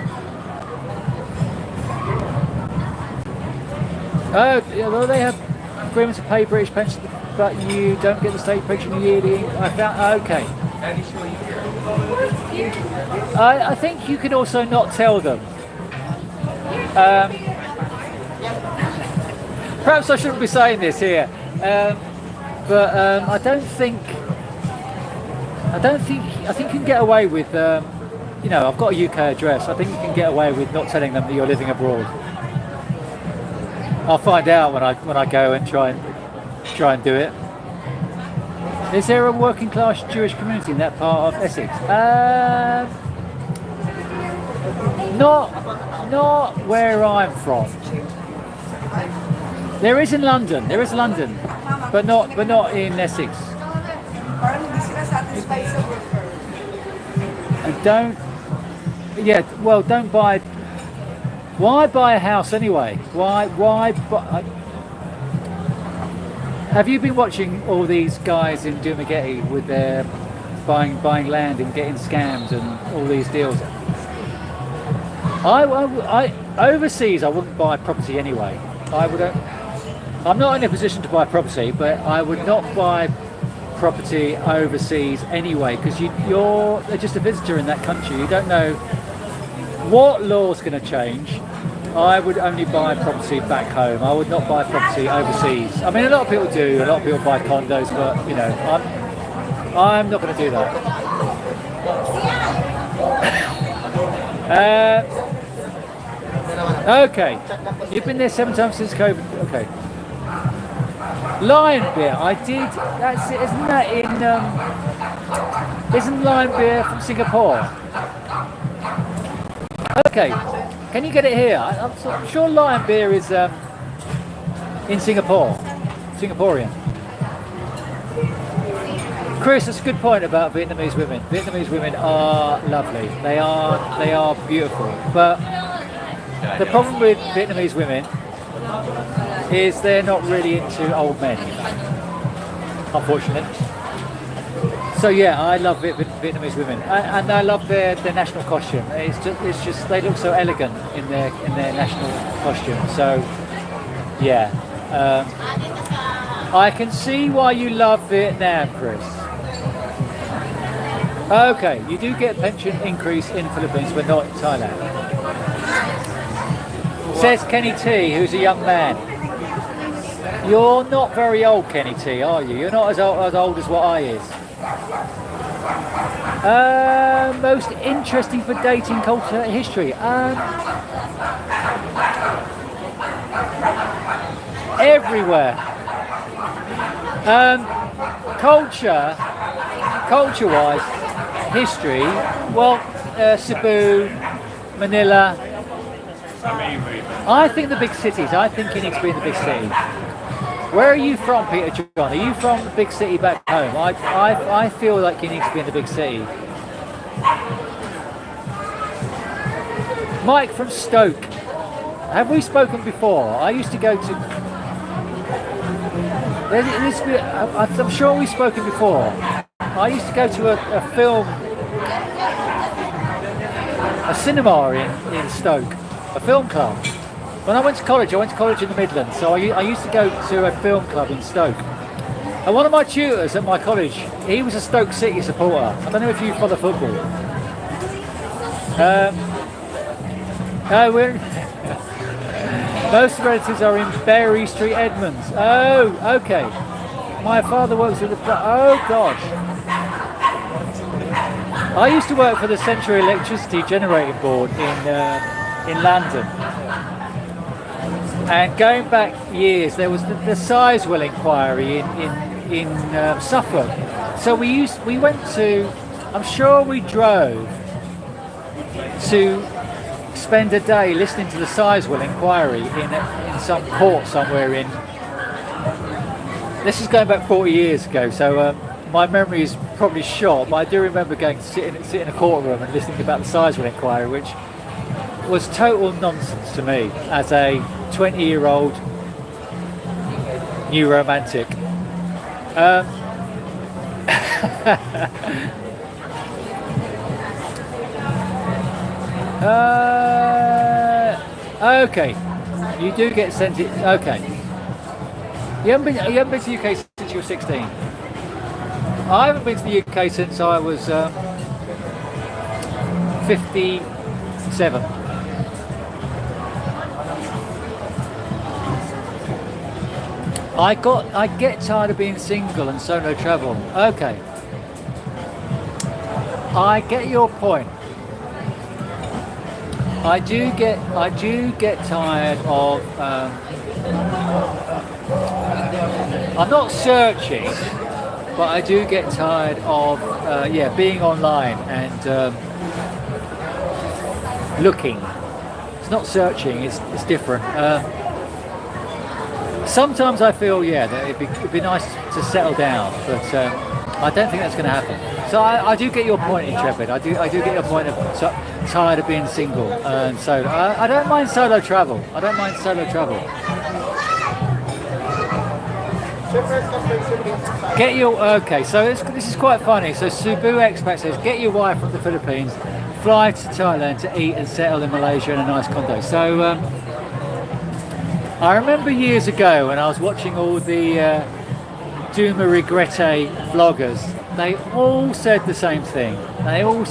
Oh, yeah, well, they have agreements to pay British pension, but you don't get the state pension yearly. I found okay. I think you can also not tell them. Perhaps I shouldn't be saying this here, but I think you can get away with. I've got a UK address. I think you can get away with not telling them that you're living abroad. I'll find out when I go and try and do it. Is there a working class Jewish community in that part of Essex? Not where I'm from. There is in London. There is London, but not in Essex. And don't buy. Why buy a house anyway? Why buy? Have you been watching all these guys in Dumagetti with their buying land and getting scammed and all these deals? I overseas I wouldn't buy property anyway. I'm not in a position to buy property, but I would not buy property overseas anyway, because you're just a visitor in that country. You don't know what law's going to change. I would only buy property back home. I would not buy property overseas. I mean, a lot of people do. A lot of people buy condos, but I'm not going to do that. Okay, you've been there 7 times since COVID. Okay. Lion beer, I did. That's it. Isn't that in? Isn't lion beer from Singapore? Okay, can you get it here? I'm sure lion beer is in Singapore, Singaporean. Chris, that's a good point about Vietnamese women. Vietnamese women are lovely. They are beautiful. But the problem with Vietnamese women is they're not really into old men, unfortunately. So yeah, I love Vietnamese women, and I love their national costume. It's just they look so elegant in their national costume. So yeah, I can see why you love Vietnam, Chris. Okay, you do get pension increase in Philippines, but not in Thailand. Says Kenny T, who's a young man. You're not very old, Kenny T, are you? You're not as old as what I is. Most interesting for dating culture history. Everywhere. Culture-wise, history. Well, Cebu, Manila. I think the big cities. I think you need to be in the big city. Where are you from, Peter John? Are you from the big city back home? I feel like you need to be in the big city. Mike from Stoke. Have we spoken before? I used to go to... I'm sure we've spoken before. I used to go to a cinema in Stoke, a film club. When I went to college in the Midlands, so I used to go to a film club in Stoke. And one of my tutors at my college, he was a Stoke City supporter. I don't know if you follow football. Most relatives are in Berry Street, Edmonds. Oh, okay. My father works at the... Oh, gosh. I used to work for the Central Electricity Generating Board in London. And going back years, there was the Sizewell inquiry in Suffolk. So we went to... I'm sure we drove to spend a day listening to the Sizewell inquiry in some court somewhere in... This is going back 40 years ago, so my memory is probably short, but I do remember going to sit in a courtroom and listening about the Sizewell inquiry, which was total nonsense to me as a 20-year-old new romantic. Okay, you do get sent it. Okay, you haven't been to the UK since you were 16. I haven't been to the UK since I was 57. I get tired of being single and solo travel. Okay, I get your point. I do get tired of. I'm not searching, but I do get tired of being online and looking. It's not searching. It's different. Sometimes I feel that it'd be nice to settle down, but I don't think that's going to happen. So I do get your point, Intrepid. I do get your point of tired of being single and solo. I don't mind solo travel. Get your okay. So this is quite funny. So Cebu Expat says, get your wife from the Philippines, fly to Thailand to eat and settle in Malaysia in a nice condo. So I remember years ago when I was watching all the Duma Regrette vloggers. They all said the same thing. They all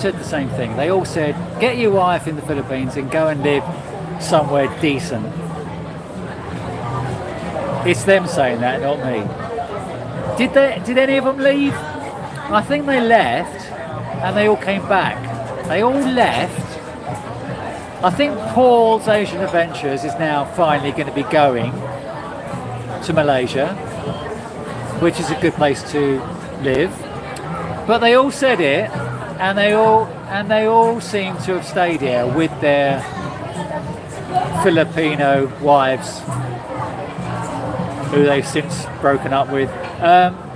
said, get your wife in the Philippines and go and live somewhere decent. It's them saying that, not me. Did any of them leave? I think they left and they all came back. They all left. I think Paul's Asian Adventures is now finally going to be going to Malaysia, which is a good place to live. But they all said it, and they all seem to have stayed here with their Filipino wives, who they've since broken up with.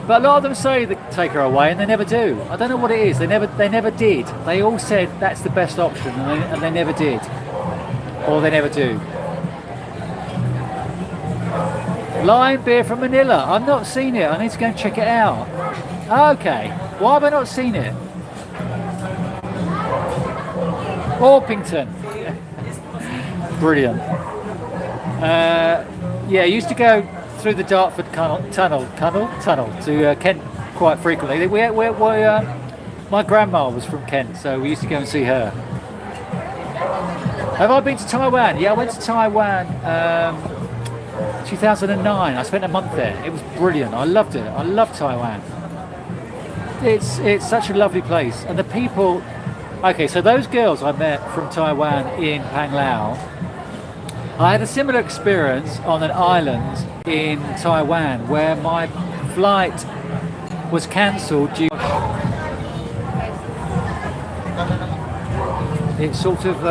But a lot of them say they take her away, and they never do. I don't know what it is. They never did. They all said that's the best option, and they never did, or they never do. Lime beer from Manila. I've not seen it. I need to go and check it out. Okay. Why have I not seen it? Orpington. Brilliant. I used to go through the Dartford tunnel to Kent quite frequently. My grandma was from Kent, so we used to go and see her. Have I been to Taiwan? Yeah, I went to Taiwan 2009. I spent a month there. It was brilliant. I loved it. I love Taiwan. It's such a lovely place, and the people. Okay, so those girls I met from Taiwan in Panglao, I had a similar experience on an island in Taiwan where my flight was cancelled due. It sort of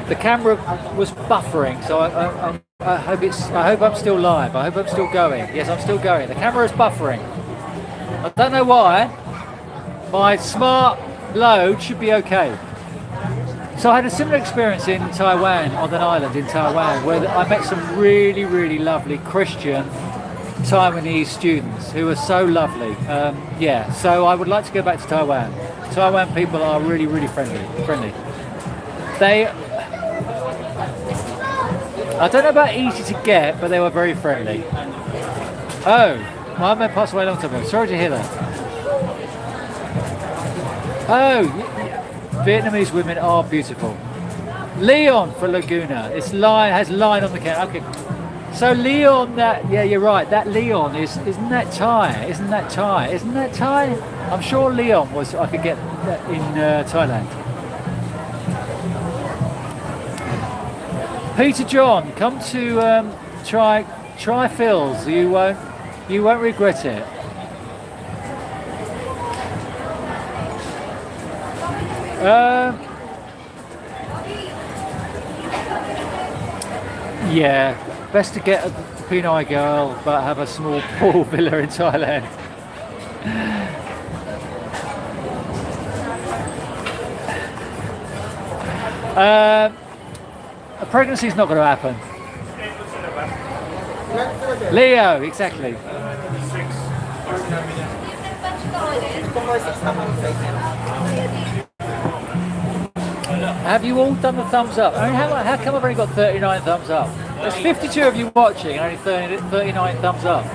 the camera was buffering, so I hope I'm still live. I hope I'm still going. Yes, I'm still going. The camera is buffering. I don't know why. My smart load should be okay. So I had a similar experience in Taiwan, on an island in Taiwan, where I met some really, really lovely Christian Taiwanese students who were so lovely. So I would like to go back to Taiwan. Taiwan people are really, really friendly. I don't know about easy to get, but they were very friendly. Oh, my man passed away a long time ago. Sorry to hear that. Oh, Vietnamese women are beautiful. Leon for Laguna. It's line has line on the camera. Okay. So Leon, yeah, you're right. That Leon isn't that Thai? Isn't that Thai? Isn't that Thai? I'm sure Leon was. I could get that in Thailand. Peter John, come to try Phil's. You won't regret it. Yeah, best to get a Pinoy girl, but have a small pool villa in Thailand. A pregnancy's not going to happen. Leo, exactly. Have you all done the thumbs up? I mean, how come I've only got 39 thumbs up? There's 52 of you watching and only 39 thumbs up.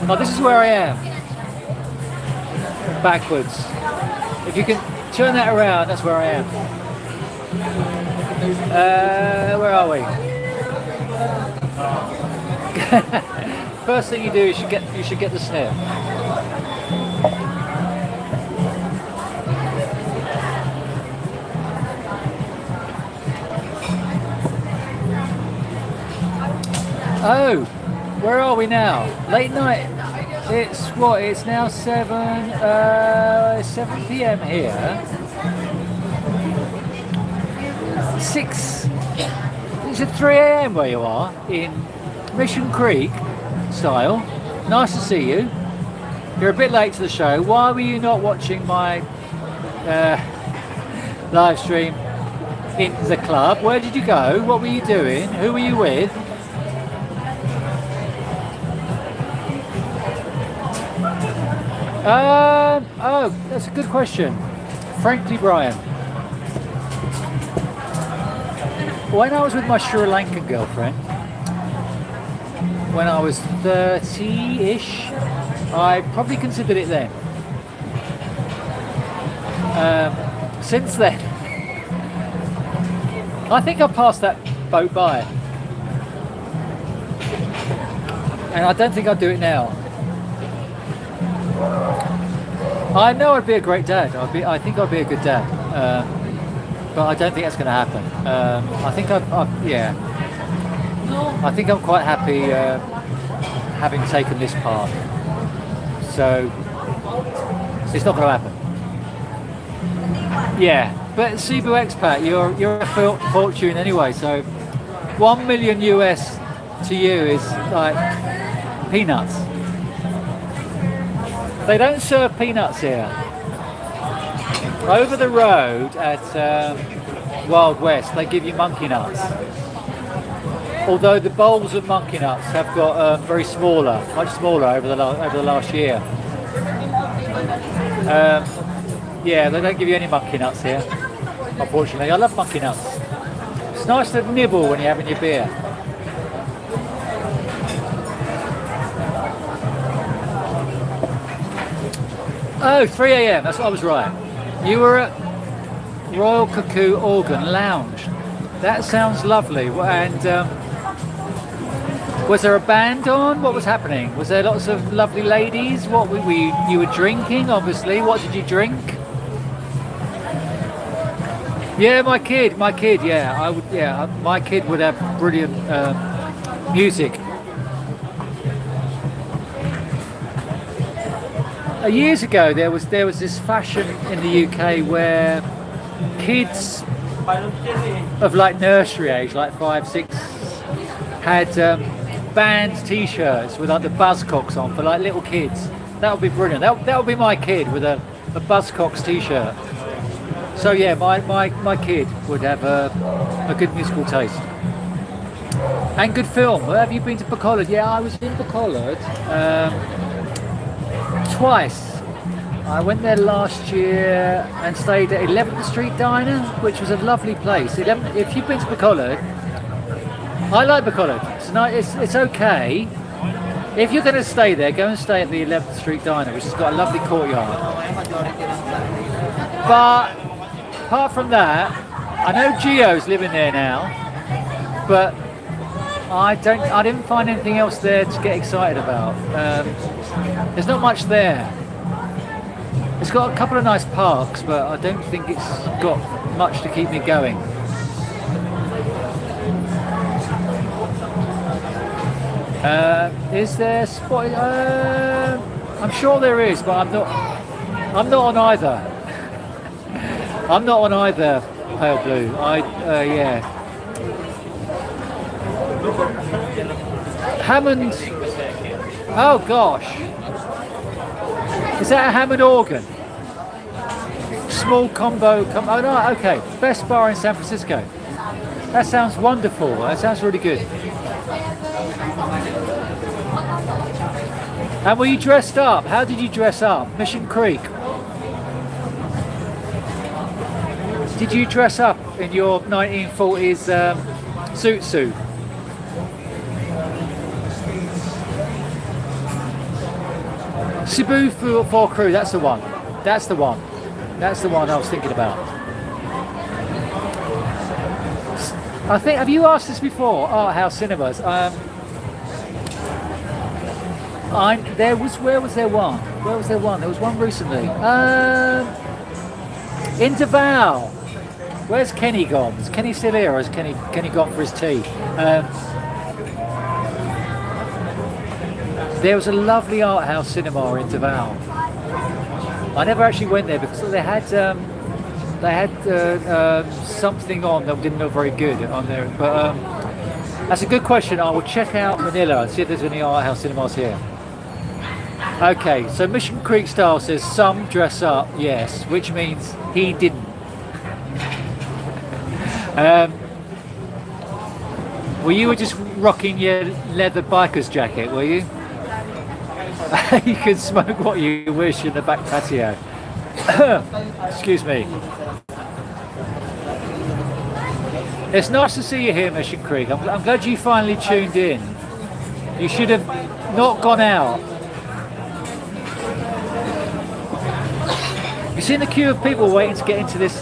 Oh, this is where I am. Backwards. If you can turn that around, that's where I am. Where are we? First thing you do is you should get the snare. Oh, where are we now? Late night. It's what? It's now 7 p.m. here. 6. It's at 3 a.m. where you are in Mission Creek style. Nice to see you. You're a bit late to the show. Why were you not watching my live stream in the club? Where did you go? What were you doing? Who were you with? Oh, that's a good question. Frankly, Brian. When I was with my Sri Lankan girlfriend, when I was 30-ish, I probably considered it then. Since then, I think I've passed that boat by. And I don't think I'd do it now. I know I'd be a great dad. I think I'd be a good dad, but I don't think that's going to happen. I think I think I'm quite happy having taken this path. So it's not going to happen. Yeah, but Cebu Expat, you're a fortune anyway. So 1 million US to you is like peanuts. They don't serve peanuts here. Over the road at Wild West, they give you monkey nuts. Although the bowls of monkey nuts have got much smaller over the last year. Yeah, they don't give you any monkey nuts here, unfortunately. I love monkey nuts. It's nice to nibble when you're having your beer. Oh, 3 a.m. That's what I was right. You were at Royal Cuckoo Organ Lounge. That sounds lovely. And was there a band on? What was happening? Was there lots of lovely ladies? What were you were drinking? Obviously. What did you drink? Yeah, my kid. Yeah, I would. Yeah, my kid would have brilliant music. Years ago, there was this fashion in the UK where kids of like nursery age, like 5, 6, had band T-shirts with like the Buzzcocks on for like little kids. That would be brilliant. That would be my kid with a Buzzcocks T-shirt. So yeah, my kid would have a good musical taste and good film. Have you been to Bacolod? Yeah, I was in Bacolod. Twice. I went there last year and stayed at 11th Street Diner, which was a lovely place. If you've been to Bacolod, I like Bacolod. It's okay. If you're going to stay there, go and stay at the 11th Street Diner, which has got a lovely courtyard. But apart from that, I know Gio's living there now, but I didn't find anything else there to get excited about. There's not much there. It's got a couple of nice parks, but I don't think it's got much to keep me going. Is there spot? I'm sure there is, but I'm not on either. I'm not on either pale blue. Yeah. Hammond. Oh gosh. Is that a Hammond organ? Small combo. Oh no. Okay. Best bar in San Francisco. That sounds wonderful. That sounds really good. And were you dressed up? How did you dress up? Mission Creek. Did you dress up in your 1940s suit? Cebu for crew. That's the one. That's the one. That's the one I was thinking about. I think. Have you asked this before? Art House Cinemas. Where was there one? Where was there one? There was one recently. In Davao. Where's Kenny gone? Is Kenny still here, or has Kenny gone for his tea? There was a lovely art house cinema in Davao. I never actually went there because they had something on that didn't look very good on there. But that's a good question. I will check out Manila and see if there's any art house cinemas here. Okay, so Mission Creek Style says some dress up, yes, which means he didn't. Well, you were just rocking your leather biker's jacket, were you? You can smoke what you wish in the back patio. Excuse me. It's nice to see you here, Mission Creek. I'm glad you finally tuned in. You should have not gone out. You seen the queue of people waiting to get into this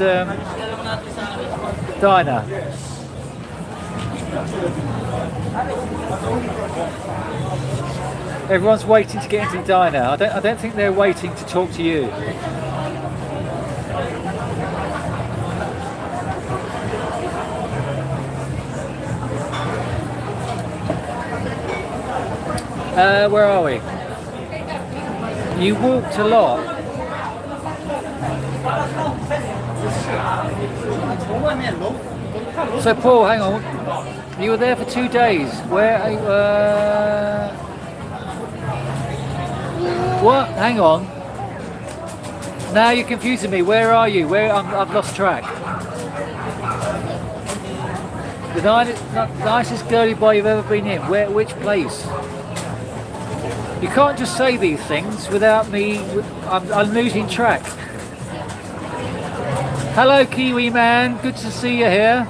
diner? Everyone's waiting to get into the diner. I don't think they're waiting to talk to you. Where are we? You walked a lot. So Paul, hang on. You were there for 2 days. Where are you? What? Hang on. Now you're confusing me. Where are you? I've lost track. The nicest girly bar you've ever been in. Which place? You can't just say these things without me. I'm losing track. Hello, Kiwi man. Good to see you here.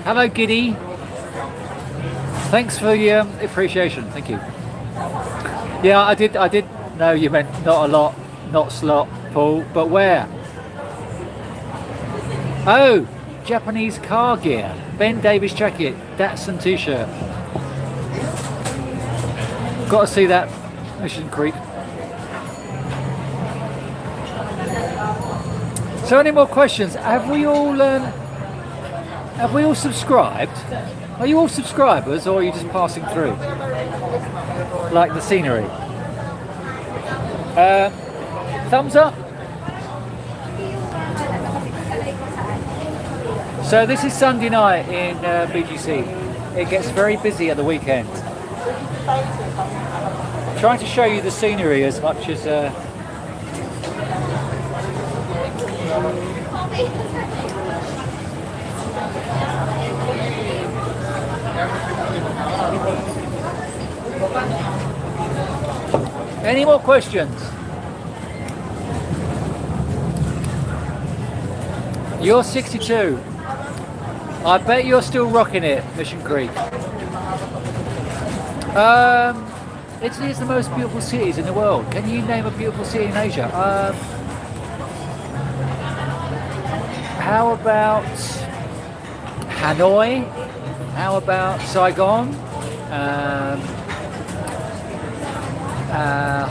Hello, Giddy. Thanks for your appreciation. Thank you. Yeah, I did know you meant not a lot, not slot, Paul. But where? Oh, Japanese car gear. Ben Davis jacket. Datsun t-shirt. Got to see that. Mission Creek. So, any more questions? Have we all subscribed? Are you all subscribers, or are you just passing through? Like the scenery. Thumbs up. So this is Sunday night in BGC. It gets very busy at the weekend. Trying to show you the scenery as much as Any more questions? You're 62. I bet you're still rocking it, Mission Creek. Italy is the most beautiful cities in the world. Can you name a beautiful city in Asia? How about Hanoi? How about Saigon?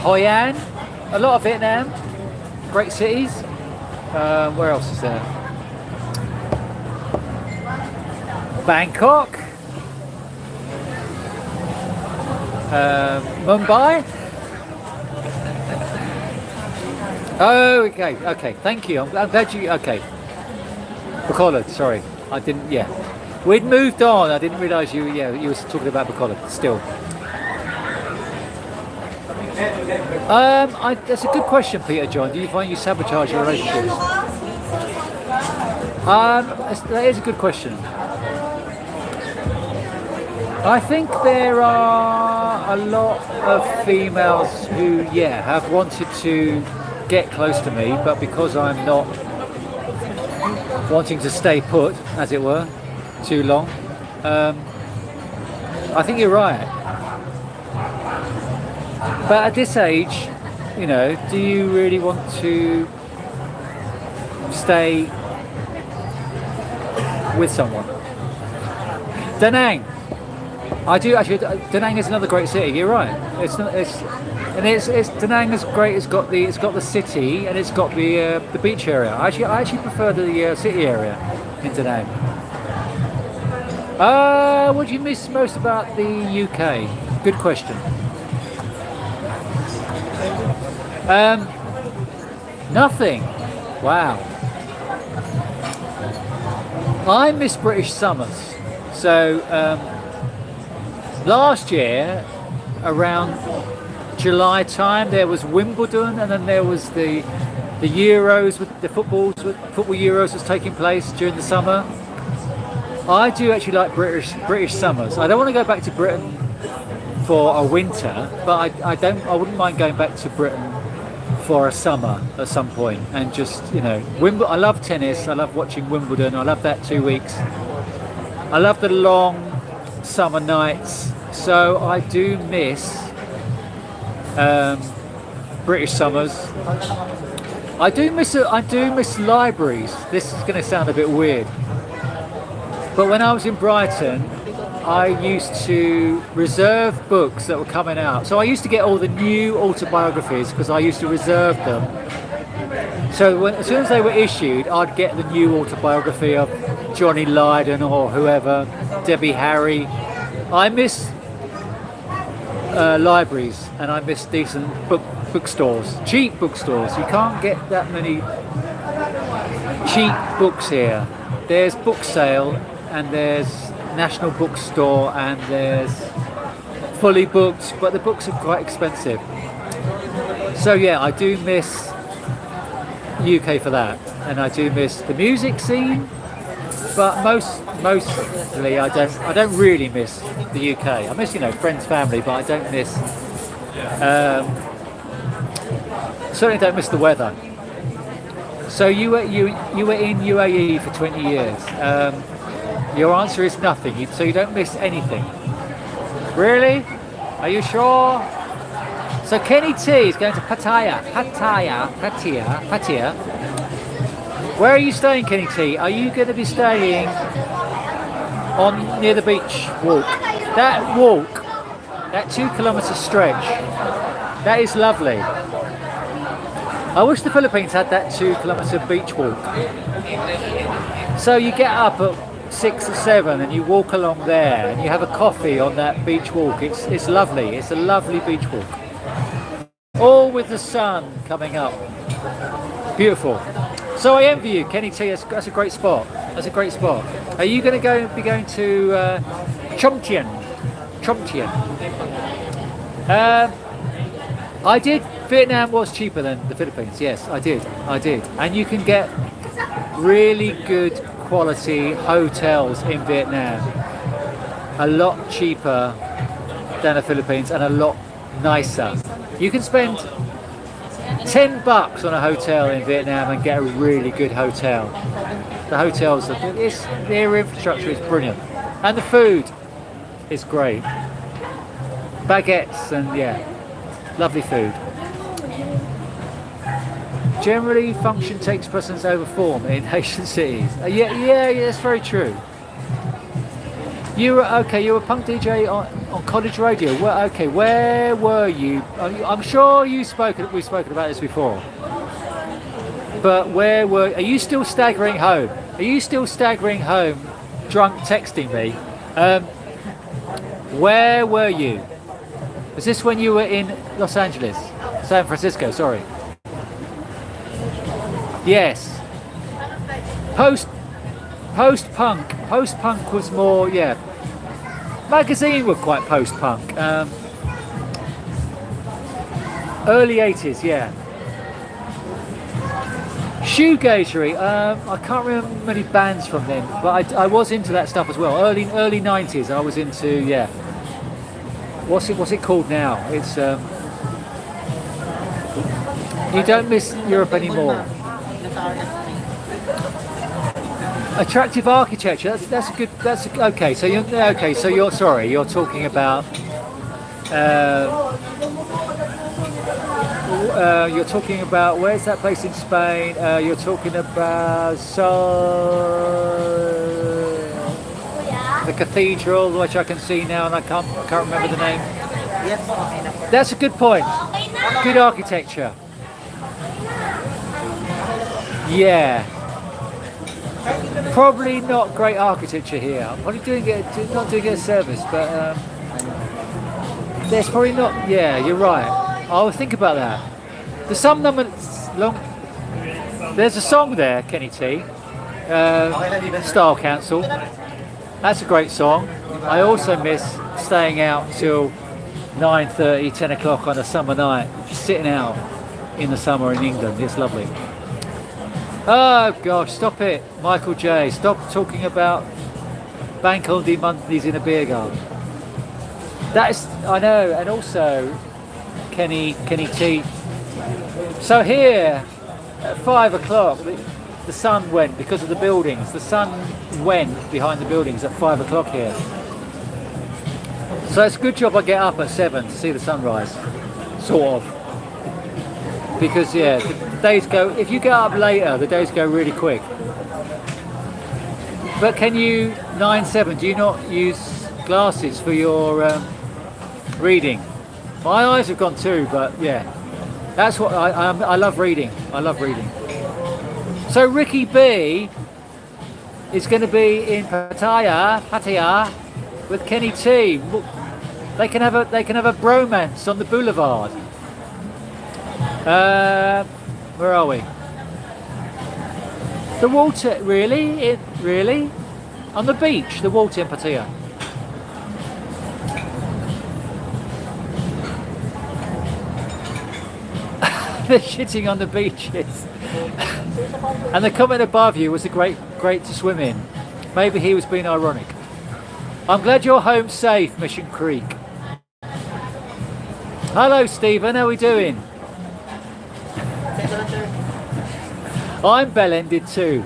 Hoi An? A lot of Vietnam. Great cities. Where else is there? Bangkok. Mumbai. Oh, okay. Thank you. I'm glad you. Okay. Bacolod. Sorry, I didn't. Yeah, we'd moved on. I didn't realise you. Yeah, you were talking about Bacolod still. That's a good question, Peter John. Do you find you sabotage your relationships? That is a good question. I think there are a lot of females who, have wanted to get close to me, but because I'm not wanting to stay put, as it were, too long, I think you're right. But at this age, do you really want to stay with someone? Da Nang. I do actually. Da Nang is another great city. You're right. It's Da Nang is great. It's got the city and it's got the beach area. I actually prefer the city area in Da Nang. What do you miss most about the UK? Good question. Nothing. Wow. I miss British summers. So last year, around July time, there was Wimbledon, and then there was the Euros with the football Euros was taking place during the summer. I do actually like British summers. I don't want to go back to Britain for a winter, but I wouldn't mind going back to Britain for a summer at some point, and just I love tennis. I love watching Wimbledon. I love that 2 weeks. I love the long summer nights. So I do miss British summers. I do miss libraries. This is going to sound a bit weird, but when I was in Brighton, I used to reserve books that were coming out. So I used to get all the new autobiographies because I used to reserve them. So as soon as they were issued, I'd get the new autobiography of Johnny Lydon or whoever, Debbie Harry. I miss libraries, and I miss decent bookstores, cheap bookstores. You can't get that many cheap books here. There's Book Sale, and there's National Bookstore, and there's Fully Booked, but the books are quite expensive. So I do miss UK for that, and I do miss the music scene, but mostly I don't really miss the UK. I miss friends, family, but I don't miss certainly don't miss the weather. So you were in UAE for 20 years. Your answer is nothing. So you don't miss anything. Really? Are you sure? So Kenny T is going to Pattaya. Where are you staying, Kenny T? Are you going to be staying near the beach walk? That 2 kilometre stretch, that is lovely. I wish the Philippines had that 2 kilometre beach walk. So you get up at 6 or 7 and you walk along there and you have a coffee on that beach walk. It's lovely. It's a lovely beach walk. All with the sun coming up. Beautiful. So I envy you, Kenny T. That's a great spot. That's a great spot. Are you going to be going to Chomtien? I did. Vietnam was cheaper than the Philippines. Yes, I did. And you can get really good quality hotels in Vietnam. A lot cheaper than the Philippines and a lot nicer. You can spend $10 on a hotel in Vietnam and get a really good hotel. The hotels, their infrastructure is brilliant, and the food is great. Baguettes and lovely food. Generally, function takes precedence over form in Haitian cities. Yeah, that's very true. You were okay. You were a punk DJ on college radio. Where were you? I'm sure we've spoken about this before. But are you still staggering home? Are you still staggering home, drunk, texting me? Where were you? Was this when you were in Los Angeles, San Francisco? Sorry. Yes. Post-punk was more, yeah. Magazine were quite post-punk. Early 80s, yeah. Shoegazery, I can't remember many bands from them, but I was into that stuff as well. Early 90s, I was into, yeah. What's it called now? It's you don't miss Europe anymore. Attractive architecture. Okay. So you're sorry. You're talking about. You're talking about where's that place in Spain? You're talking about the cathedral, which I can see now, and I can't remember the name. That's a good point. Good architecture. Yeah. Probably not great architecture here. I'm probably not doing it a service, but there's probably not. Yeah, you're right. I'll think about that. There's some There's a song there, Kenny T. Style Council. That's a great song. I also miss staying out till 9:30, 10 o'clock on a summer night, just sitting out in the summer in England. It's lovely. Oh gosh, stop it, Michael J. Stop talking about bank holiday Mondays in a beer garden. I know, and also Kenny T. So here at 5 o'clock, the sun went because of the buildings. The sun went behind the buildings at 5 o'clock here. So it's a good job I get up at 7 to see the sunrise, sort of. Because yeah, the days go. If you get up later, the days go really quick. But can you 9/7? Do you not use glasses for your reading? My eyes have gone too, but yeah, that's what I love reading. I love reading. So Ricky B is going to be in Pattaya with Kenny T. They can have a bromance on the boulevard. Where are we? The water, really? Really? On the beach, the water in Pattaya. They're shitting on the beaches. And the comment above you was great to swim in. Maybe he was being ironic. I'm glad you're home safe, Mission Creek. Hello, Stephen. How are we doing? I'm bell-ended too.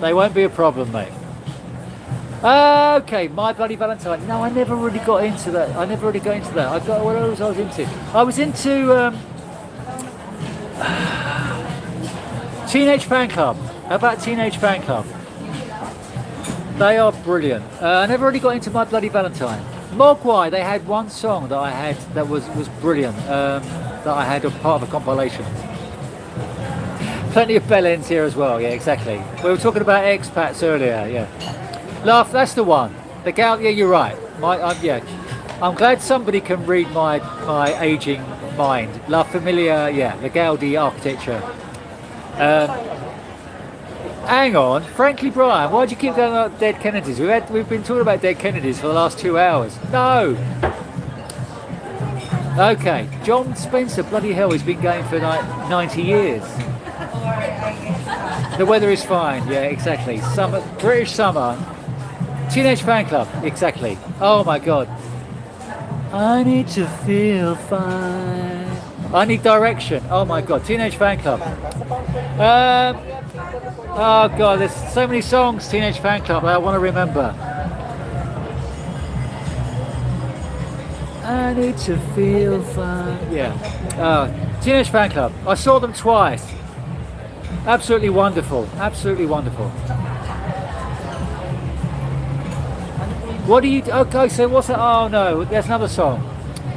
They won't be a problem, mate. Okay, My Bloody Valentine. No, I never really got into that. I got what else I was into. I was into Teenage Fan Club. How about Teenage Fan Club? They are brilliant. I never really got into My Bloody Valentine. Mogwai, they had one song that I had that was brilliant. That I had a part of a compilation. Plenty of bell ends here as well, yeah, exactly. We were talking about expats earlier, yeah. Laugh, that's the one. The gal, yeah, you're right. Yeah. I'm glad somebody can read my aging mind. La Familia, yeah, the Gaudi architecture. Hang on, frankly, Brian, why do you keep going about dead Kennedys? We've been talking about dead Kennedys for the last 2 hours. No. Okay, John Spencer, bloody hell, he's been going for like 90 years. The weather is fine, yeah, exactly. Summer, British summer. Teenage Fan Club, exactly. Oh my god. I need to feel fine. I need direction. Oh my god, Teenage Fan Club. Oh god, there's so many songs, Teenage Fan Club, I want to remember. I need to feel fine. Yeah. Teenage Fan Club. I saw them twice. Absolutely wonderful. Absolutely wonderful. What do you? Okay, so what's that? Oh no, there's another song.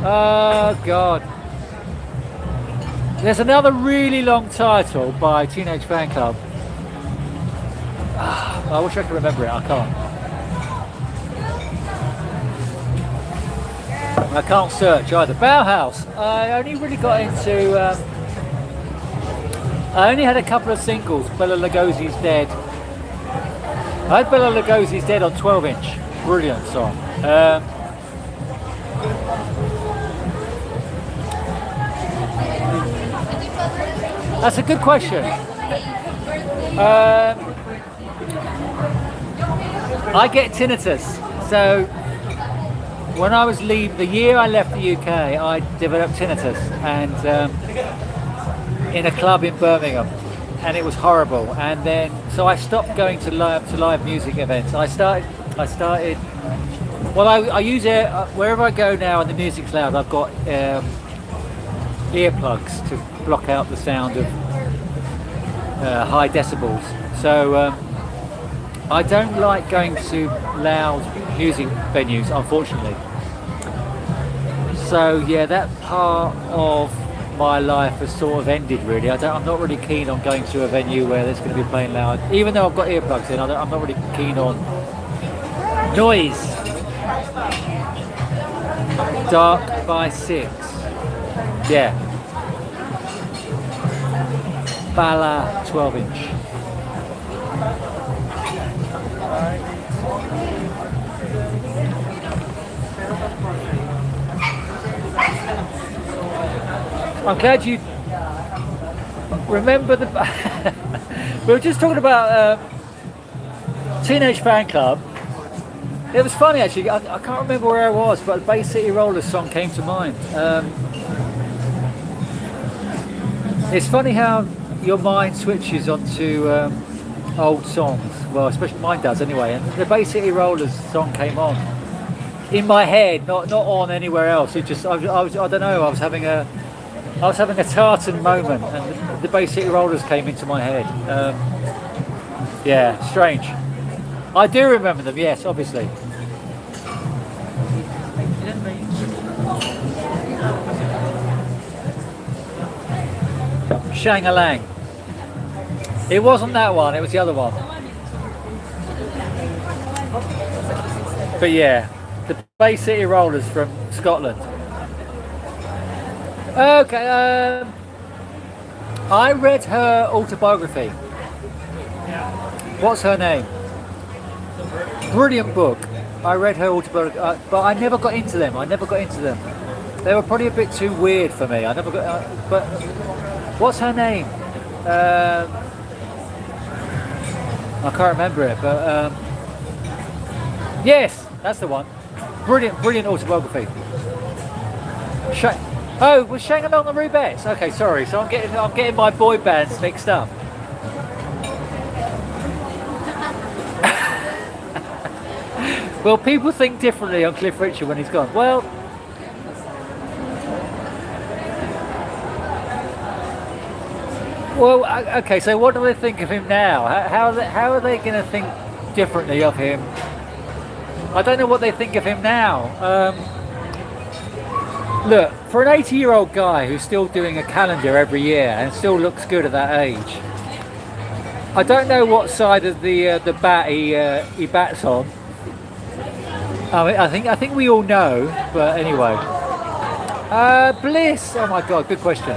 Oh God. There's another really long title by Teenage Fan Club. I wish I could remember it. I can't. I can't search either. Bauhaus. I only really got into. I only had a couple of singles. Bela Lugosi's Dead. I had Bela Lugosi's Dead on 12-inch. Brilliant song. That's a good question. I get tinnitus. So when I was the year I left the UK, I developed tinnitus, and in a club in Birmingham, and it was horrible. And then so I stopped going to live music events. I started. Well, I use it wherever I go now, and the music's loud. I've got earplugs to block out the sound of high decibels. So I don't like going to loud music venues, unfortunately. So yeah, that part of my life has sort of ended really. I'm not really keen on going to a venue where there's going to be playing loud. Even though I've got earplugs in, I'm not really keen on noise. Dark by 6. Yeah. Bala 12-inch. I'm glad you remember the. We were just talking about Teenage Fan Club. It was funny actually. I can't remember where I was, but the Bay City Rollers song came to mind. It's funny how your mind switches onto old songs. Well, especially mine does anyway. And the Bay City Rollers song came on in my head, not on anywhere else. It just I don't know. I was having a tartan moment, and the Bay City Rollers came into my head. Yeah, strange. I do remember them, yes, obviously. Shang-a-lang. It wasn't that one, it was the other one. But yeah, the Bay City Rollers from Scotland. Okay, I read her autobiography. What's her name? Brilliant book. I read her autobiography, but I never got into them. They were probably a bit too weird for me. I never got. But what's her name? I can't remember it, but yes, that's the one. Brilliant autobiography. Oh, was Shang-a-Long the Rubettes? Okay, sorry. So I'm getting my boy bands mixed up. Well, people think differently on Cliff Richard when he's gone. Well, okay. So what do they think of him now? How are they going to think differently of him? I don't know what they think of him now. Look, for an 80-year-old guy who's still doing a calendar every year and still looks good at that age, I don't know what side of the bat he bats on. I mean, I think we all know, but anyway. Bliss. Oh my God, good question.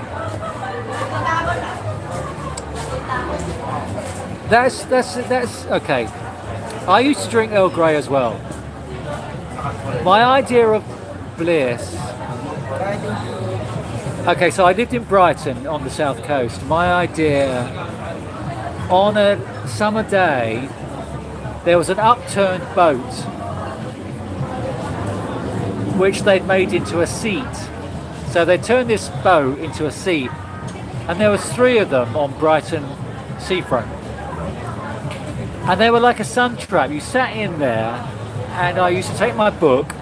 That's okay. I used to drink Earl Grey as well. My idea of bliss. Okay, so I lived in Brighton on the south coast. My idea, on a summer day, there was an upturned boat which they'd made into a seat. So they turned this boat into a seat, and there was 3 of them on Brighton seafront. And they were like a sun trap. You sat in there, and I used to take my book,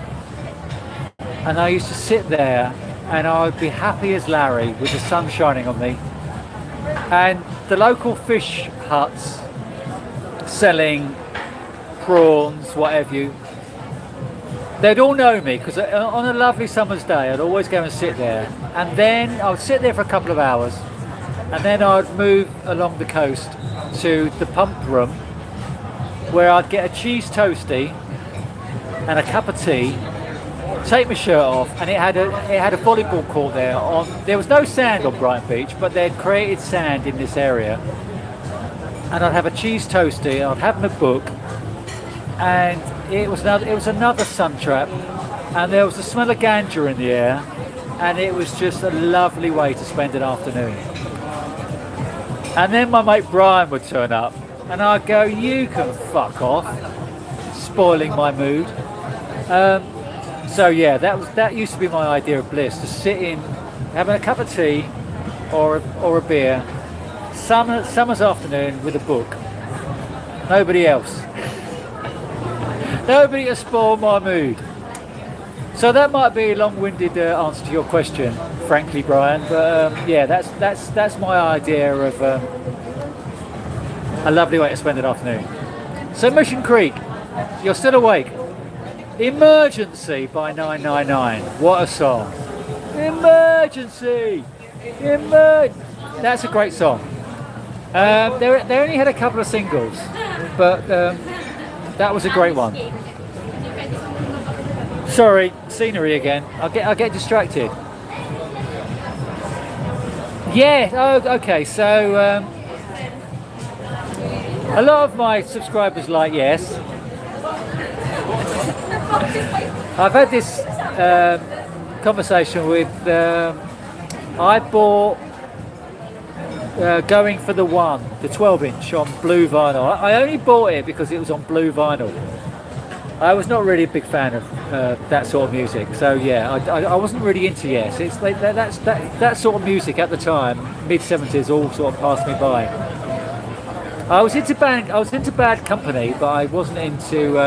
and I used to sit there, and I would be happy as Larry with the sun shining on me. And the local fish huts selling prawns, whatever you. They'd all know me because on a lovely summer's day, I'd always go and sit there, and then I would sit there for a couple of hours, and then I'd move along the coast to the pump room, where I'd get a cheese toastie and a cup of tea, take my shirt off, and it had a volleyball court there. There was no sand on Brighton Beach, but they'd created sand in this area, and I'd have a cheese toastie, I'd have my book, and it was another sun trap, and there was the smell of ganja in the air, and it was just a lovely way to spend an afternoon. And then my mate Brian would turn up, and I'd go, "You can fuck off," spoiling my mood. So yeah, that used to be my idea of bliss, to sit in, having a cup of tea or a beer, summer's afternoon with a book. Nobody else. Nobody to spoil my mood. So that might be a long-winded answer to your question, frankly, Brian. But yeah, that's my idea of a lovely way to spend an afternoon. So Mission Creek, you're still awake. Emergency by 999. What a song. Emergency. That's a great song. They only had a couple of singles, but that was a great one. Sorry, scenery again. I'll get distracted. Yeah. Oh, okay. So a lot of my subscribers like yes. I've had this conversation with. I bought Going for the One, the 12-inch on blue vinyl. I only bought it because it was on blue vinyl. I was not really a big fan of that sort of music, so yeah, I wasn't really into yes. It's like that sort of music at the time, mid-70s, all sort of passed me by. I was into Bad Company, but I wasn't into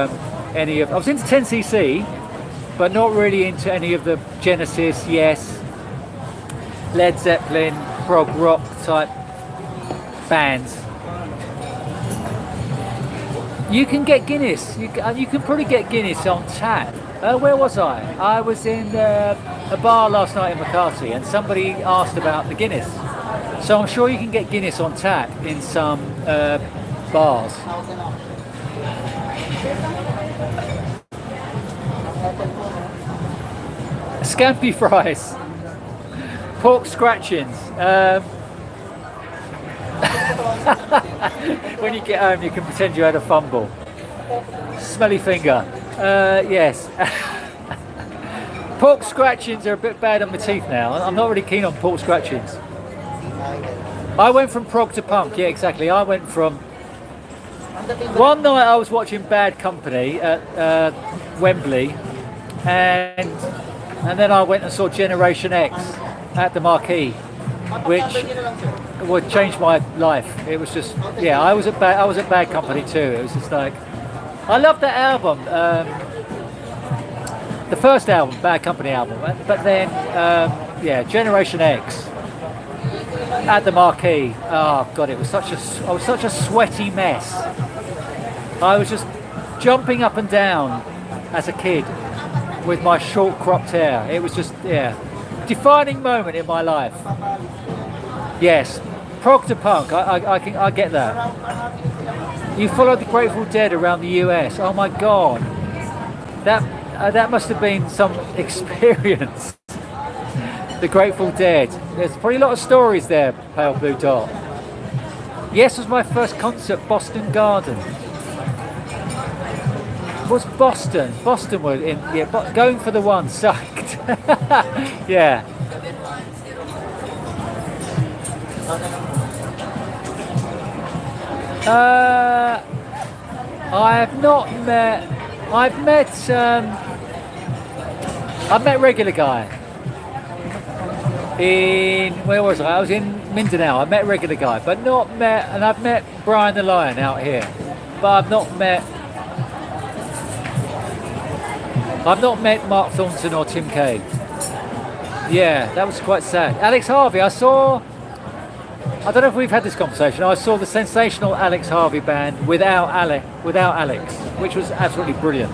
any of. I was into 10cc, but not really into any of the Genesis, Yes, Led Zeppelin, prog rock type bands. You can get Guinness. You can probably get Guinness on tap. Where was I? I was in a bar last night in McCarthy, and somebody asked about the Guinness. So I'm sure you can get Guinness on tap in some bars. Scampi fries, pork scratchings. When you get home, you can pretend you had a fumble. Smelly finger. Yes. Pork scratchings are a bit bad on my teeth now. I'm not really keen on pork scratchings. I went from prog to punk. Yeah, exactly. I went from. One night I was watching Bad Company at Wembley, and then I went and saw Generation X at the Marquee, which would change my life. It was just, yeah, I was at Bad Company too. It was just like, I loved that album, the first album, Bad Company album, but then yeah, Generation X at the Marquee. Oh god, I was such a sweaty mess. I was just jumping up and down as a kid with my short cropped hair. It was just, yeah, defining moment in my life. Yes, prog to punk. I get that. You followed the Grateful Dead around the US. Oh my god, that must have been some experience. The Grateful Dead. There's probably a lot of stories there. Pale Blue Dot. Yes, was my first concert, Boston Garden. Was Boston? Boston was in. Yeah, Going for the One sucked. Yeah. I've met Regular Guy where was I? I was in Mindanao. I met Regular Guy, but not met, and I've met Brian the Lion out here, but I've not met Mark Thornton or Tim Kaye. Yeah, that was quite sad. Alex Harvey, I saw I don't know if we've had this conversation. I saw the sensational Alex Harvey band without Alex, which was absolutely brilliant.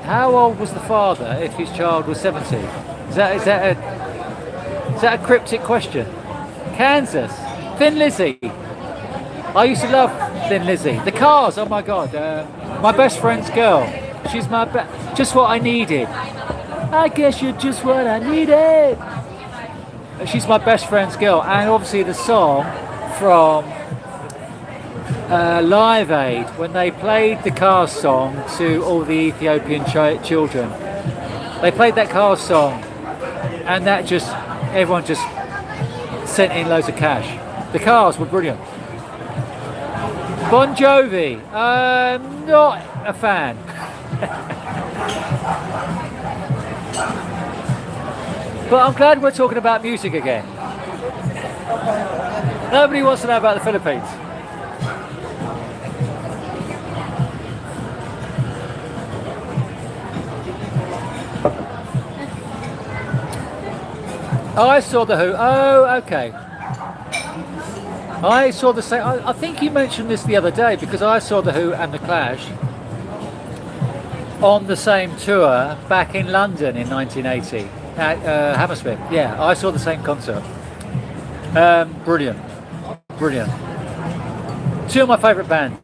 How old was the father if his child was 70? Is that a cryptic question? Kansas, Thin Lizzy. I used to love Thin Lizzy. The Cars. Oh my God. My best friend's girl. She's just what I needed. I guess you're just what I needed. She's my best friend's girl, and obviously the song from Live Aid when they played the Cars song to all the Ethiopian children. They played that Cars song, and that just everyone just sent in loads of cash. The Cars were brilliant. Bon Jovi, not a fan. But I'm glad we're talking about music again. Nobody wants to know about the Philippines. I saw the Who. Oh, okay. I saw the same. I think you mentioned this the other day because I saw the Who and the Clash on the same tour back in London in 1980 at Hammersmith. Yeah, I saw the same concert. Brilliant. Two of my favourite bands.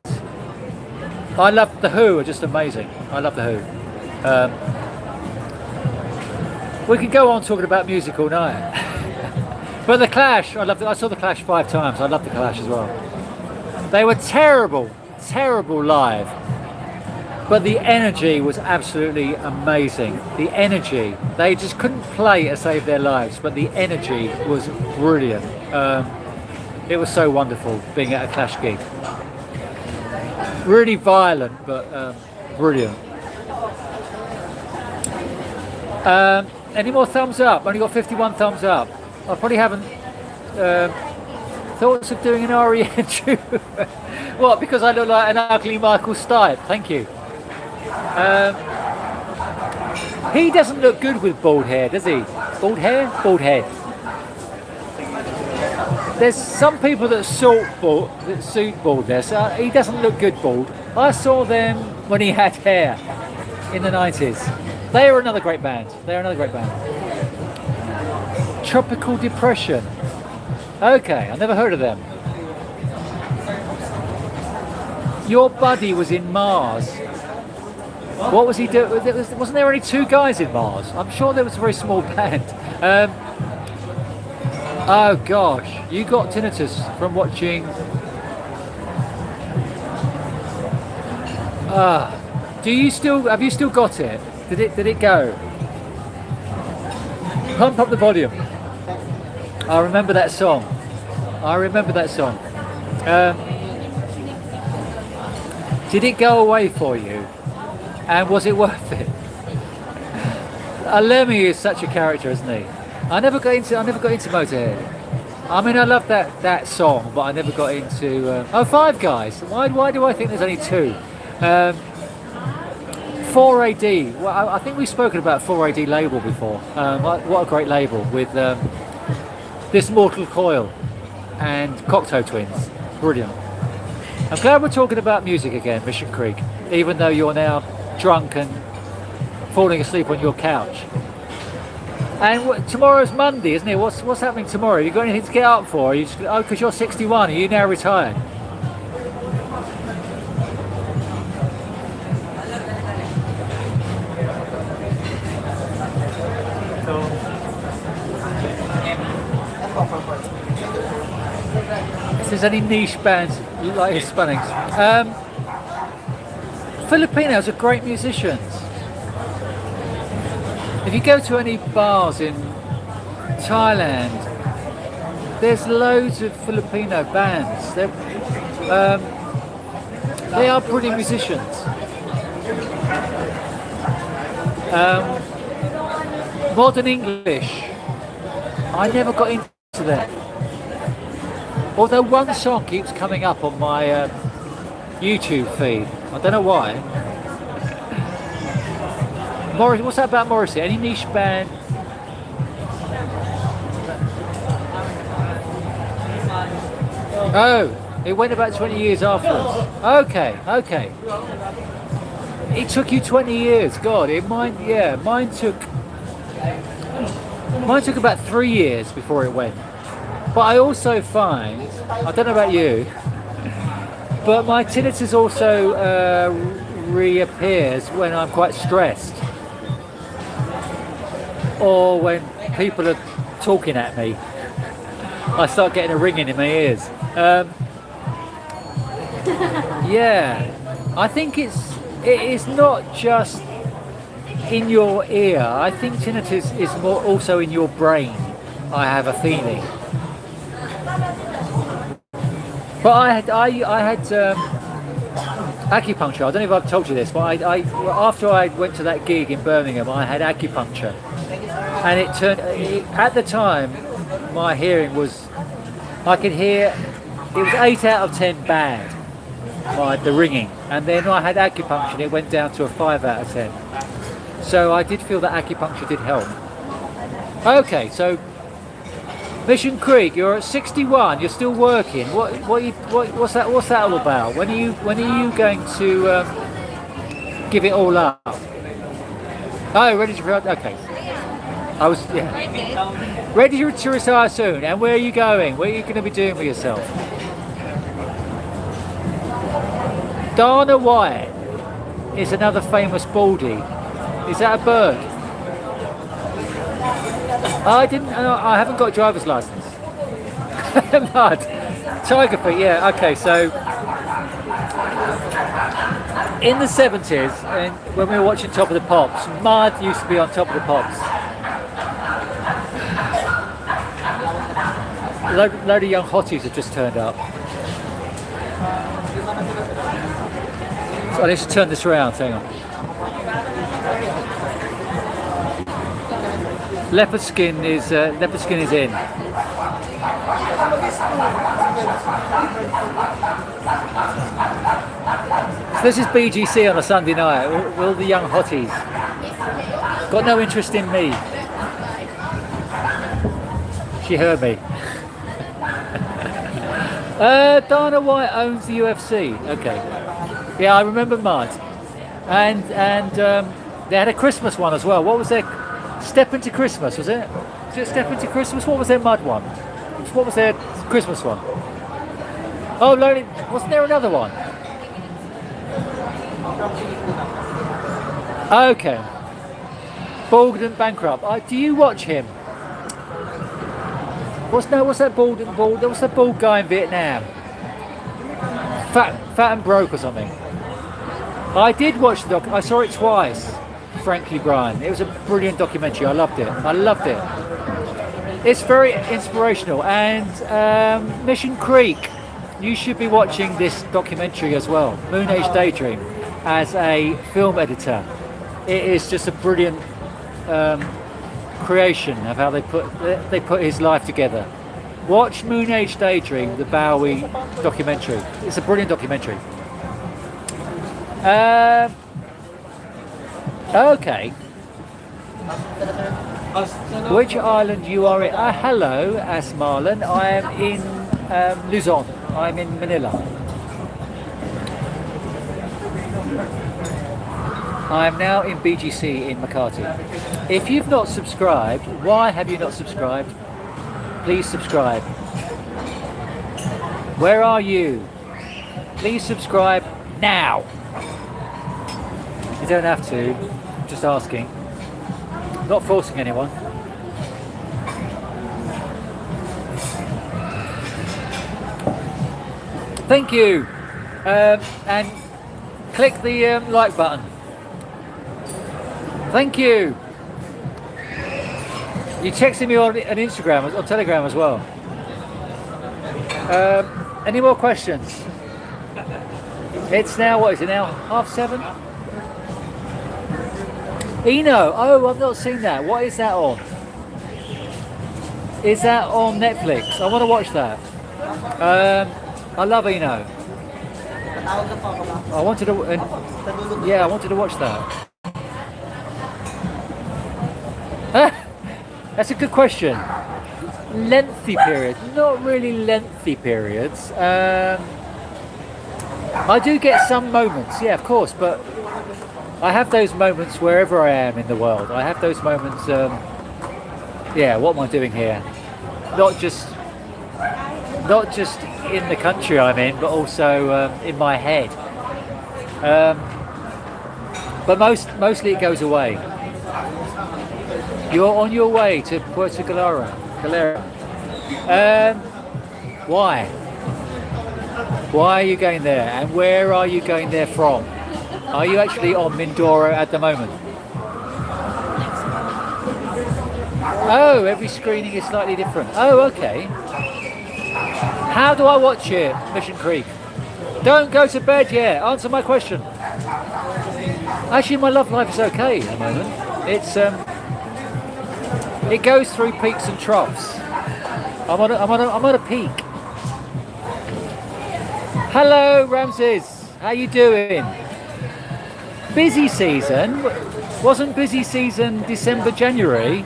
I love the Who. Are just amazing. I love the Who. We could go on talking about music all night. But the Clash, I saw the Clash 5 times. I love the Clash as well. They were terrible live. But the energy was absolutely amazing. The energy. They just couldn't play to save their lives, but the energy was brilliant. It was so wonderful being at a Clash gig. Really violent, but brilliant. Any more thumbs up? Only got 51 thumbs up. I probably haven't thoughts of doing an REN too. What? Because I look like an ugly Michael Stipe. Thank you. He doesn't look good with bald hair, does he? Bald hair? Bald head. There's some people that suit baldness. He doesn't look good bald. I saw them when he had hair in the 90s. They are another great band. Tropical Depression. Okay, I never heard of them. Your buddy was in Mars. What was he doing? Wasn't there only 2 guys in Mars? I'm sure there was a very small band. Oh gosh, you got tinnitus from watching. Have you still got it? Did it go? Pump up the volume. I remember that song. Did it go away for you? And was it worth it? Lemmy is such a character, isn't he? I never got into Motorhead. I mean, I love that song, but I never got into. Five Guys. Why do I think there's only 2? 4AD. Well, I think we've spoken about 4AD label before. What a great label with this Mortal Coil and Cocteau Twins. Brilliant. I'm glad we're talking about music again, Mission Creek, even though you're now drunk and falling asleep on your couch. And tomorrow's Monday, isn't it? What's happening tomorrow? Have you got anything to get up for? Because you're 61. Are you now retired? If there's any niche bands like Hispanics. Filipinos are great musicians. If you go to any bars in Thailand, there's loads of Filipino bands. They are brilliant musicians. Modern English, I never got into that. Although one song keeps coming up on my YouTube feed. I don't know why. What's that about Morrissey? Any niche band? Oh, it went about 20 years afterwards. Okay, okay. It took you 20 years. God, mine took about 3 years before it went. But I also find, I don't know about you, but my tinnitus also reappears when I'm quite stressed, or when people are talking at me. I start getting a ringing in my ears. Yeah, I think it is not just in your ear. I think tinnitus is more also in your brain. I have a feeling. But I had acupuncture. I don't know if I've told you this, but after I went to that gig in Birmingham, I had acupuncture, and at the time, my hearing was, I could hear, it was 8 out of 10 bad, the ringing, and then I had acupuncture and it went down to a 5 out of 10. So I did feel that acupuncture did help. Okay, so Mission Creek, you're at 61. You're still working. What's that all about? When are you going to give it all up? Oh, ready to retire? Okay. Ready to retire soon. And where are you going? What are you going to be doing with yourself? Dana White is another famous baldy. Is that a bird? I haven't got a driver's license. Mud. Tiger feet, yeah, okay, so in the 70s, and when we were watching Top of the Pops, Mud used to be on Top of the Pops. A load of young hotties have just turned up. So I need to turn this around, hang on. Leopard skin is in. So this is BGC on a Sunday night. All the young hotties got no interest in me. She heard me. Dana White owns the UFC. Okay. Yeah, I remember Mud, and they had a Christmas one as well. What was their Step Into Christmas, was it? Was it Step Into Christmas? What was their Mud one? What was their Christmas one? Oh, Lonely, wasn't there another one? Okay. Bald and Bankrupt. Do you watch him? What's that bald? What's that bald guy in Vietnam? Fat and Broke or something. I did watch the doc. I saw it twice. Frankly, Brian, it was a brilliant documentary. I loved it. It's very inspirational. And Mission Creek, you should be watching this documentary as well. Moon Age Daydream, as a film editor, it is just a brilliant creation of how they put his life together. Watch Moon Age Daydream, the Bowie documentary. It's a brilliant documentary. Okay. Which island you are in? Hello, Asmarlan. I am in Luzon. I'm in Manila. I am now in BGC in Makati. If you've not subscribed, why have you not subscribed? Please subscribe. Where are you? Please subscribe now. You don't have to, just asking. Not forcing anyone. Thank you. And click the like button. Thank you. You texted me on Instagram, on Telegram as well. Any more questions? It's now, what is it now? 7:30? Eno, oh, I've not seen that. What is that on? Is that on Netflix? I want to watch that. I love Eno. I wanted to watch that. That's a good question. Lengthy periods, not really lengthy periods. I do get some moments, yeah, of course, but I have those moments wherever I am in the world. I have those moments, yeah, what am I doing here? Not just in the country I'm in, but also in my head. But mostly it goes away. You're on your way to Puerto Galera. Why? Why are you going there? And where are you going there from? Are you actually on Mindoro at the moment? Oh, every screening is slightly different. Oh, okay. How do I watch it, Mission Creek? Don't go to bed yet. Answer my question. Actually, my love life is okay at the moment. It's it goes through peaks and troughs. I'm on a peak. Hello, Ramses. How you doing? Busy season? Wasn't busy season December, January?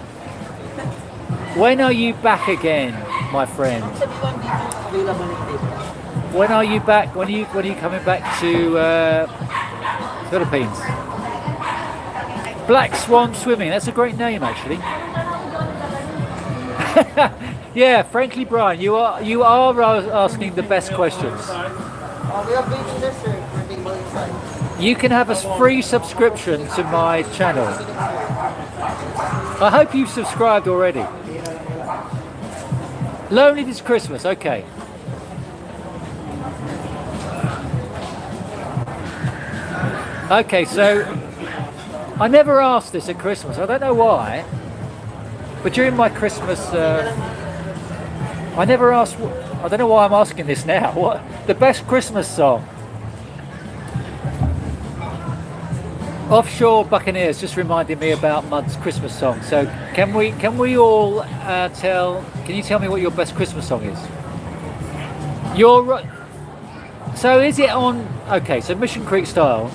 When are you back again, my friend? When are you back? When are you coming back to Philippines? Black Swan Swimming. That's a great name, actually. Yeah, frankly, Brian, you are asking the best questions. We have BGC, sir, for table inside. You can have a free subscription to my channel. I hope you've subscribed already. Lonely this Christmas, okay. Okay, so I never asked this at Christmas. I don't know why, but during my Christmas, I never asked. I don't know why I'm asking this now. What the best Christmas song? Offshore Buccaneers just reminded me about Mud's Christmas song. So can we all tell? Can you tell me what your best Christmas song is? So is it on? Okay, so Mission Creek style.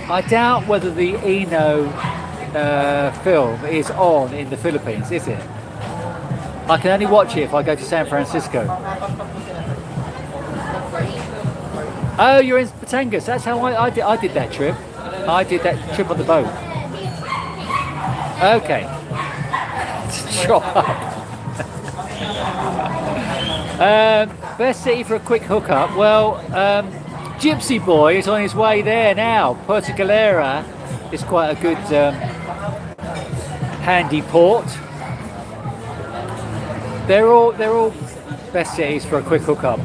I doubt whether the Eno film is on in the Philippines, is it? I can only watch it if I go to San Francisco. Oh, you're in Batangas. That's how I did that trip. I did that trip on the boat. Okay. Shut up. Best city for a quick hookup. Well, Gypsy Boy is on his way there now. Puerto Galera is quite a good handy port. They're all best cities for a quick hookup.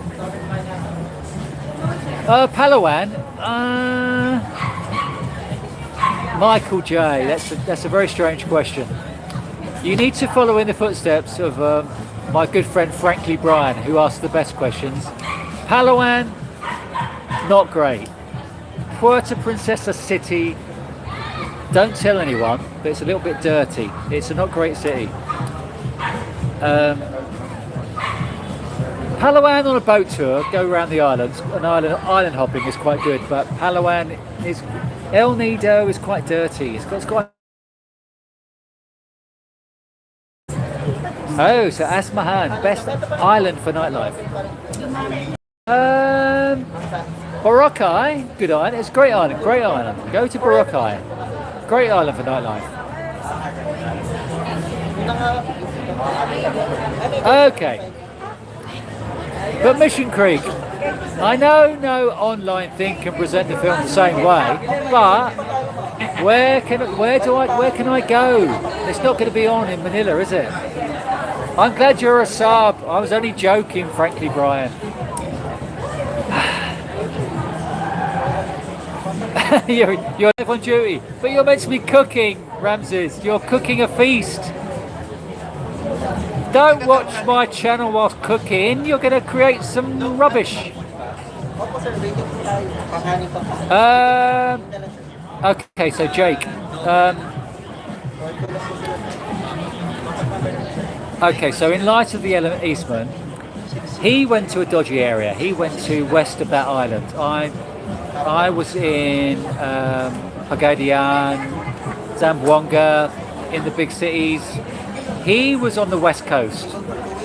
Palawan. Michael J. That's a very strange question. You need to follow in the footsteps of my good friend Frankly Brian, who asked the best questions. Palawan, not great. Puerto Princesa City, don't tell anyone, but it's a little bit dirty. It's a not great city. Palawan on a boat tour, go around the islands, and island hopping is quite good, but Palawan is, El Nido is quite dirty. It's got Oh, so Asmahan, best island for nightlife. Boracay, good island. It's a great island, great island. Go to Boracay. Great island for nightlife. Okay. But Mission Creek, I know no online thing can present the film the same way, but where can I go? It's not going to be on in Manila, is it? I'm glad you're a sub. I was only joking, frankly, Brian. you're live on duty, but you're meant to be cooking, Ramses. You're cooking a feast. Don't watch my channel whilst cooking. You're going to create some rubbish. Okay, so Jake. Okay, so in light of the element Eastman, he went to a dodgy area. He went to west of that island. I was in Pagadian, Zamboanga, in the big cities. He was on the west coast.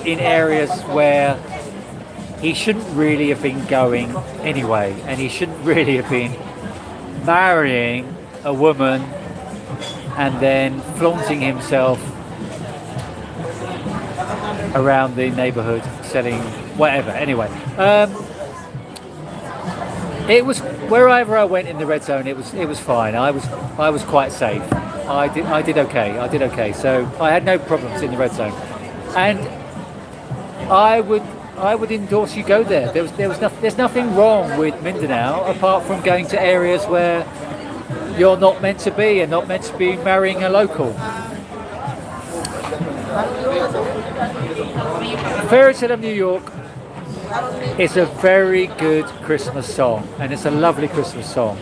in areas where he shouldn't really have been going anyway, and he shouldn't really have been marrying a woman and then flaunting himself around the neighborhood selling whatever. Anyway, it was wherever I went in the red zone, it was fine. I was quite safe. I did okay. So I had no problems in the red zone, and I would endorse you go there. There's nothing wrong with Mindanao apart from going to areas where you're not meant to be and not meant to be marrying a local. Fairy Tale of New York is a very good Christmas song, and it's a lovely Christmas song.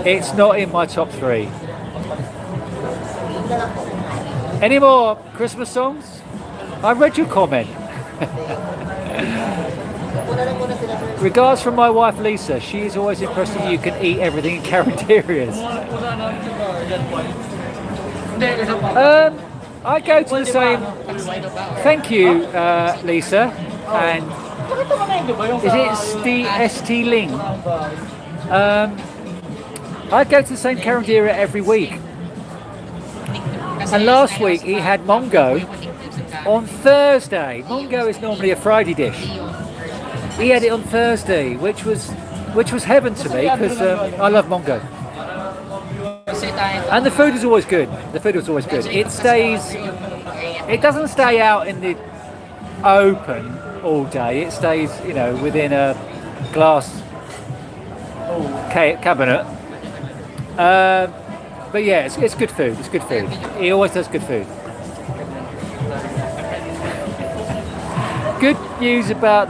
It's not in my top 3. Any more Christmas songs? I read your comment. Regards from my wife Lisa. She is always impressed that you can eat everything in cafeterias. I go to the same. Thank you, Lisa. And is it ST Ling? I go to the same cafeteria every week. And last week he had Mongo on Thursday. Mongo is normally a Friday dish. He had it on Thursday, which was heaven to me because I love Mongo. And the food is always good. It doesn't stay out in the open all day. It stays, within a glass cabinet. But yeah, it's good food. It's good food. He always does good food. Good news about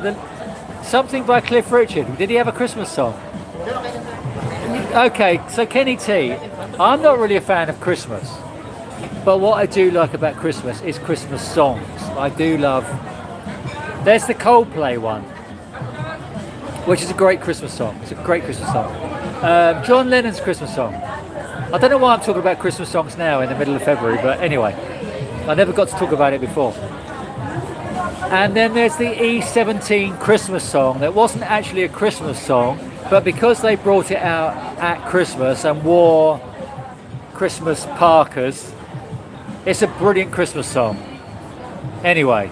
something by Cliff Richard. Did he have a Christmas song? Okay, so Kenny T. I'm not really a fan of Christmas, but what I do like about Christmas is Christmas songs. I do love. There's the Coldplay one, which is a great Christmas song. It's a great Christmas song. John Lennon's Christmas song. I don't know why I'm talking about Christmas songs now in the middle of February, but anyway, I never got to talk about it before. And then there's the E17 Christmas song that wasn't actually a Christmas song, but because they brought it out at Christmas and wore Christmas parkas, it's a brilliant Christmas song. Anyway,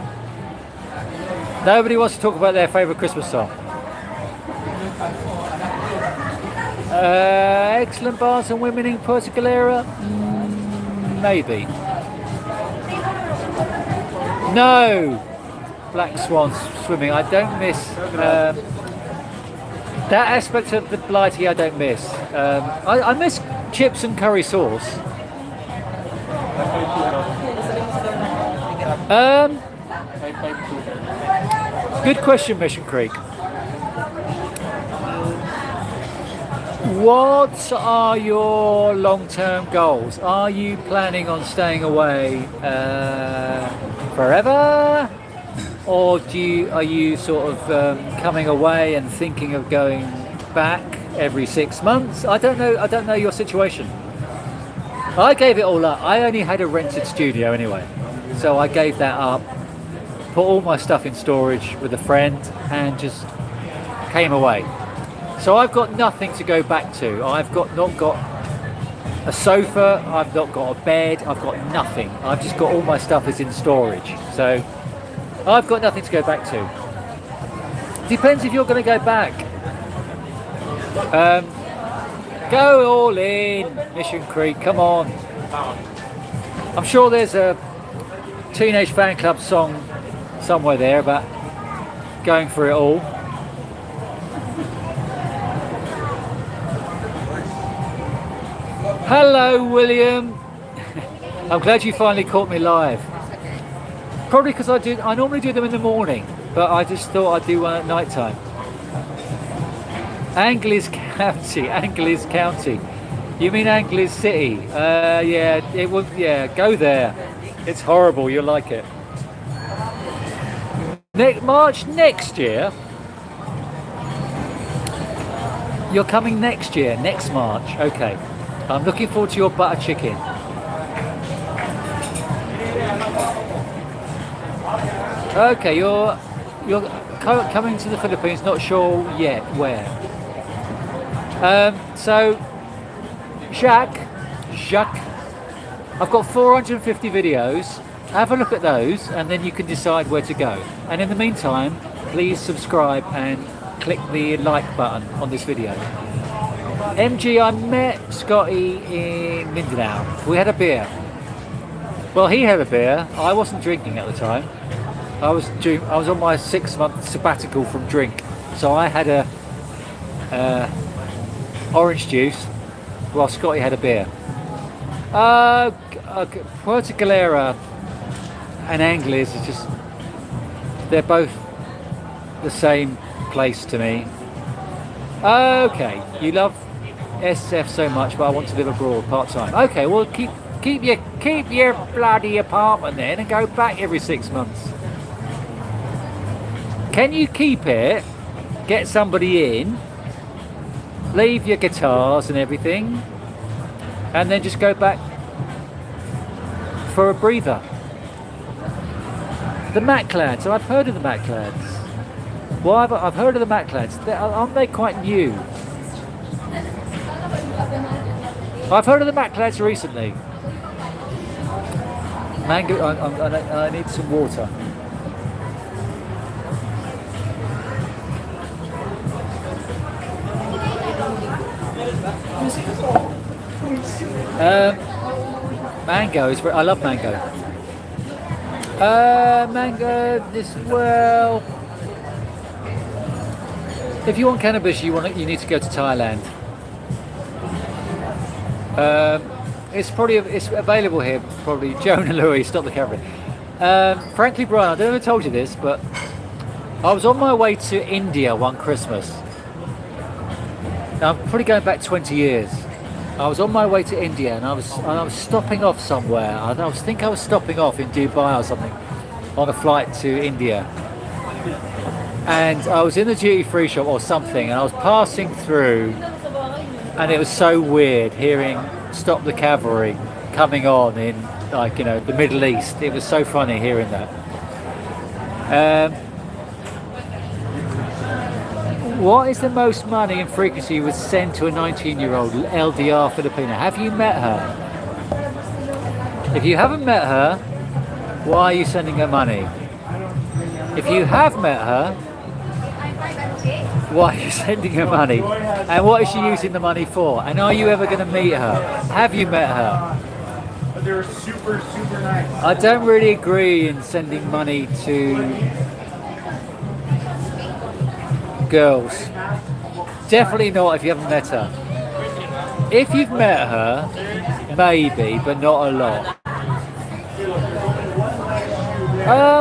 nobody wants to talk about their favourite Christmas song. Excellent bars and women in Puerto Galera? Maybe. No! Black swans swimming. I don't miss that aspect of the Blighty. I don't miss. I miss chips and curry sauce. Good question, Mission Creek. What are your long-term goals? Are you planning on staying away forever? Or are you sort of coming away and thinking of going back every 6 months? I don't know your situation. I gave it all up. I only had a rented studio anyway, so I gave that up. Put all my stuff in storage with a friend and just came away. So I've got nothing to go back to. I've not got a sofa. I've not got a bed. I've got nothing. I've just got all my stuff is in storage. So I've got nothing to go back to. Depends if you're going to go back. Go all in, Mission Creek, come on. I'm sure there's a Teenage Fan Club song somewhere there about going for it all. Hello, William. I'm glad you finally caught me live. Probably because I normally do them in the morning, but I just thought I'd do one at night time. Anglis County. You mean Anglis City? Yeah, go there. It's horrible, you'll like it. March next year? You're coming next year, next March, okay. I'm looking forward to your butter chicken. Okay, you're coming to the Philippines, not sure yet where. So, Jacques, I've got 450 videos. Have a look at those, and then you can decide where to go. And in the meantime, please subscribe and click the like button on this video. MG, I met Scotty in Mindanao. We had a beer. Well, he had a beer. I wasn't drinking at the time. I was on my 6-month sabbatical from drink, so I had a orange juice, while Scotty had a beer. Puerto Galera and Anglers is just, they're both the same place to me. Okay, you love SF so much, but I want to live abroad part-time. Okay, well keep your bloody apartment then and go back every 6 months. Can you keep it, get somebody in, leave your guitars and everything, and then just go back for a breather? The Maclads, I've heard of the Maclads. Well, I've heard of the Maclads. Aren't they quite new? I've heard of the Maclads recently. Mango, I need some water. Mango is. I love mango. Mango. Well, if you want cannabis, you need to go to Thailand. It's available here. Probably Jonah Louis. Stop the camera. Frankly, Brian, I don't know if I told you this, but I was on my way to India one Christmas. Now, I'm probably going back 20 years. I was on my way to India, and I was stopping off somewhere. I think I was stopping off in Dubai or something on a flight to India. And I was in the duty-free shop or something, and I was passing through, and it was so weird hearing "Stop the Cavalry" coming on in, like, the Middle East. It was so funny hearing that. What is the most money and frequency you would send to a 19-year-old LDR Filipina? Have you met her? If you haven't met her, why are you sending her money? If you have met her, why are you sending her money? And what is she using the money for? And are you ever going to meet her? Have you met her? They're super, super nice. I don't really agree in sending money to girls. Definitely not if you haven't met her. If you've met her, maybe, but not a lot.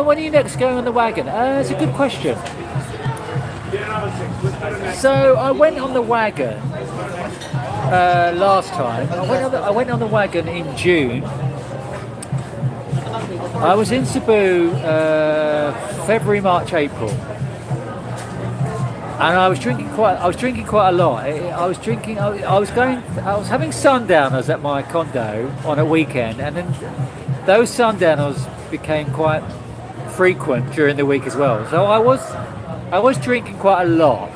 When are you next going on the wagon? It's a good question. So I went on the wagon last time. I went on the wagon in June. I was in Cebu February, March, April. And I was drinking quite a lot. I was having sundowners at my condo on a weekend, and then those sundowners became quite frequent during the week as well. So I was drinking quite a lot.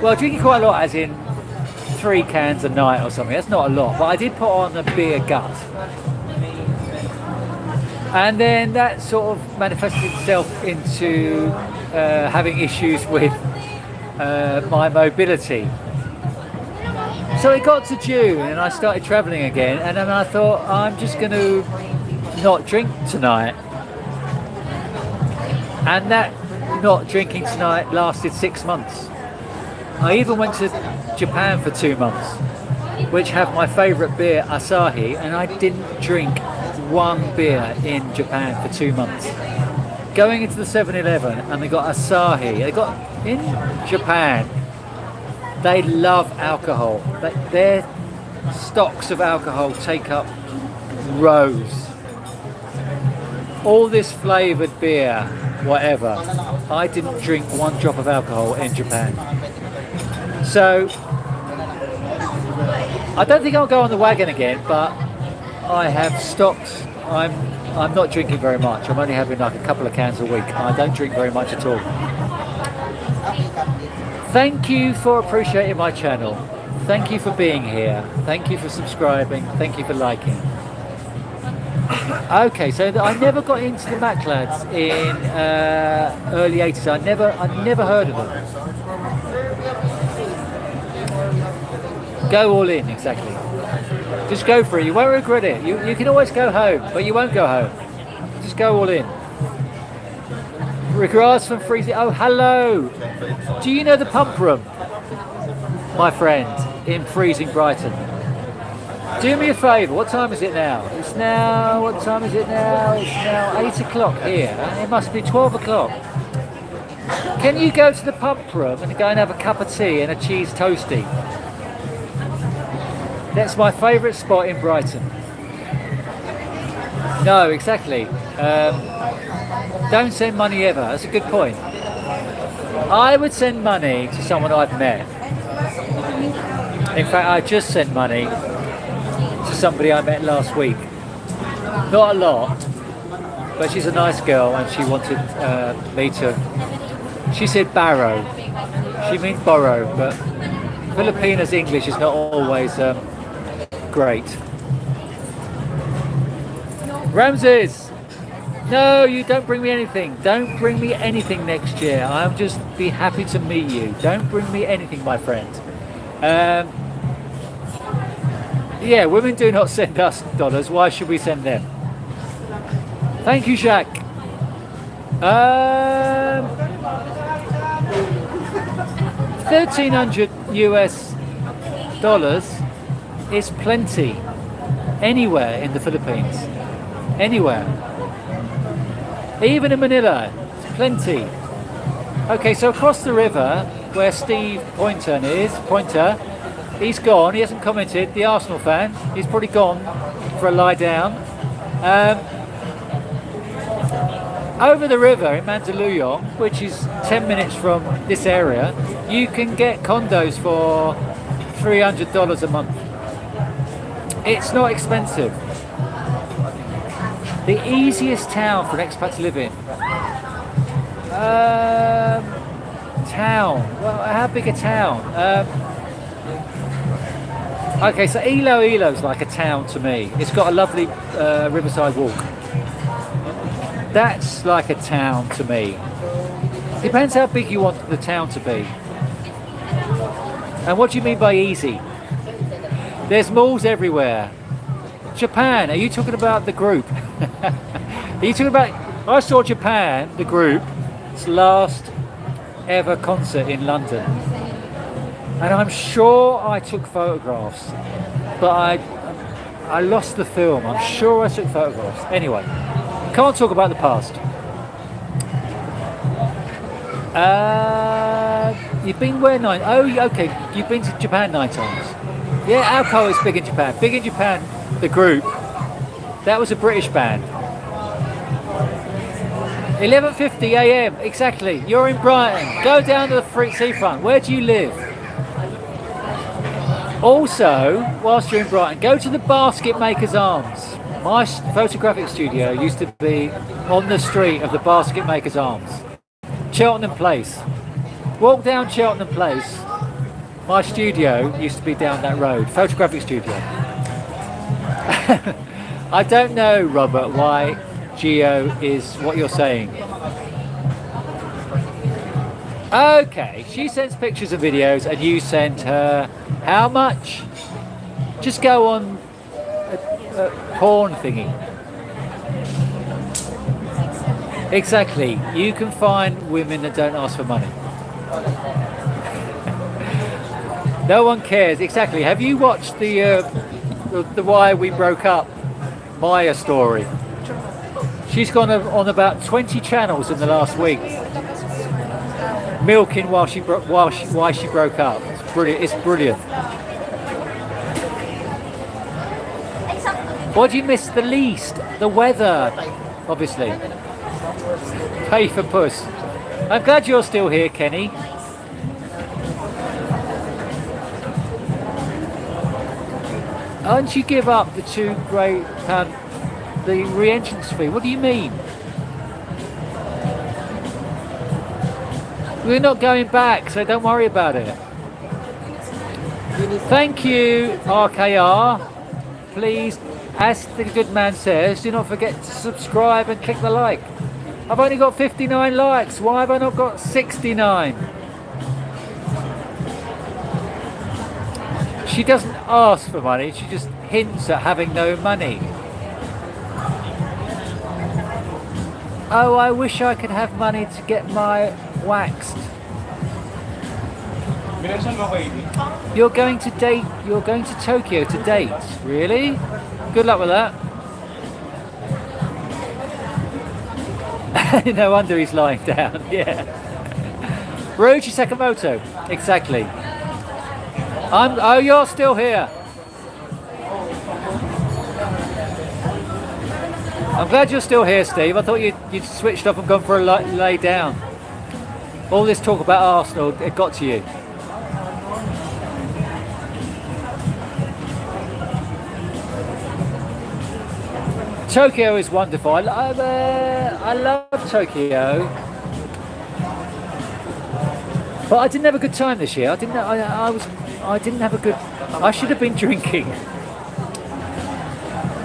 Well, drinking quite a lot as in 3 cans a night or something. That's not a lot, but I did put on a beer gut. And then that sort of manifested itself into having issues with my mobility. So it got to June and I started travelling again, and then I thought, I'm just going to not drink tonight. And that not drinking tonight lasted 6 months. I even went to Japan for 2 months, which have my favourite beer, Asahi, and I didn't drink one beer in Japan for 2 months. Going into the 7-Eleven and they got Asahi. In Japan, they love alcohol. Their stocks of alcohol take up rows. All this flavoured beer, whatever. I didn't drink one drop of alcohol in Japan. So I don't think I'll go on the wagon again, but I have stocked I'm not drinking very much. I'm only having like a couple of cans a week. I don't drink very much at all. Thank you for appreciating my channel. Thank you for being here. Thank you for subscribing. Thank you for liking. Okay, so I never got into the Mac lads in early 80s. I never heard of them. Go all in, exactly. Just go for it. You won't regret it. You can always go home, but you won't go home. Just go all in. Regards from Freezy. Oh, hello. Do you know the pump room, my friend, in freezing Brighton? Do me a favour. What time is it now? It's now. What time is it now? It's now 8 o'clock here. It must be 12 o'clock. Can you go to the pump room and go and have a cup of tea and a cheese toastie? That's my favourite spot in Brighton. No, exactly. Don't send money ever. That's a good point. I would send money to someone I've met. In fact, I just sent money to somebody I met last week. Not a lot, but she's a nice girl and she wanted me to... She said borrow. She means borrow, but Filipina's English is not always great. Ramses! No, you don't bring me anything. Don't bring me anything next year. I'll just be happy to meet you. Don't bring me anything, my friend. Yeah, women do not send us dollars. Why should we send them? Thank you, Jacques. 1,300 US dollars is plenty anywhere in the Philippines. Anywhere. Even in Manila, it's plenty. Okay, so across the river, where Steve Poynter is, he's gone, he hasn't commented, the Arsenal fan, he's probably gone for a lie down. Over the river in Mandaluyong, which is 10 minutes from this area, you can get condos for $300 a month. It's not expensive. The easiest town for an expat to live in. Town. Well, how big a town? Okay, so Iloilo's like a town to me. It's got a lovely riverside walk. That's like a town to me. Depends how big you want the town to be. And what do you mean by easy? There's malls everywhere. Japan, are you talking about the group? Are you talking about... I saw Japan, the group's last ever concert in London. And I'm sure I took photographs, but I lost the film. I'm sure I took photographs. Anyway, can't talk about the past. You've been where 9? Oh, okay. You've been to Japan 9 times. Yeah, alcohol is big in Japan. Big in Japan, the group. That was a British band. 11:50 a.m. Exactly. You're in Brighton. Go down to the seafront. Where do you live? Also, whilst you're in Brighton, go to the Basket Makers Arms. My photographic studio used to be on the street of the Basket Makers Arms. Cheltenham Place. Walk down Cheltenham Place. My studio used to be down that road. Photographic studio. I don't know, Robert, why Geo is what you're saying. Okay, she sends pictures and videos and you send her how much? Just go on a porn thingy. Exactly. You can find women that don't ask for money. No one cares. Exactly. Have you watched the Why We Broke Up Maya story? She's gone on about 20 channels in the last week, milking why she broke up. It's brilliant. It's brilliant. What do you miss the least? The weather, obviously. Pay for puss. I'm glad you're still here, Kenny. Aren't you give up the £2 great the re-entrance fee. What do you mean? We're not going back, so don't worry about it. Thank you, RKR. Please, as the good man says, do not forget to subscribe and click the like. I've only got 59 likes. Why have I not got 69? She doesn't ask for money, she just hints at having no money. Oh, I wish I could have money to get my waxed. You're going to Tokyo to date? Really? Good luck with that. No wonder he's lying down, yeah. Ruchi Sakamoto, exactly. Oh, you're still here. I'm glad you're still here, Steve. I thought you'd switched off and gone for a lay down. All this talk about Arsenal, it got to you. Tokyo is wonderful. I love Tokyo, but I didn't have a good time this year. I didn't have a good. I should have been drinking.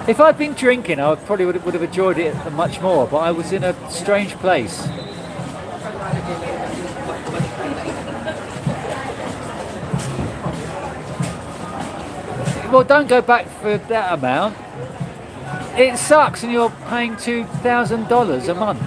If I'd been drinking, I probably would have enjoyed it much more. But I was in a strange place. Well, don't go back for that amount. It sucks, and you're paying $2,000 a month.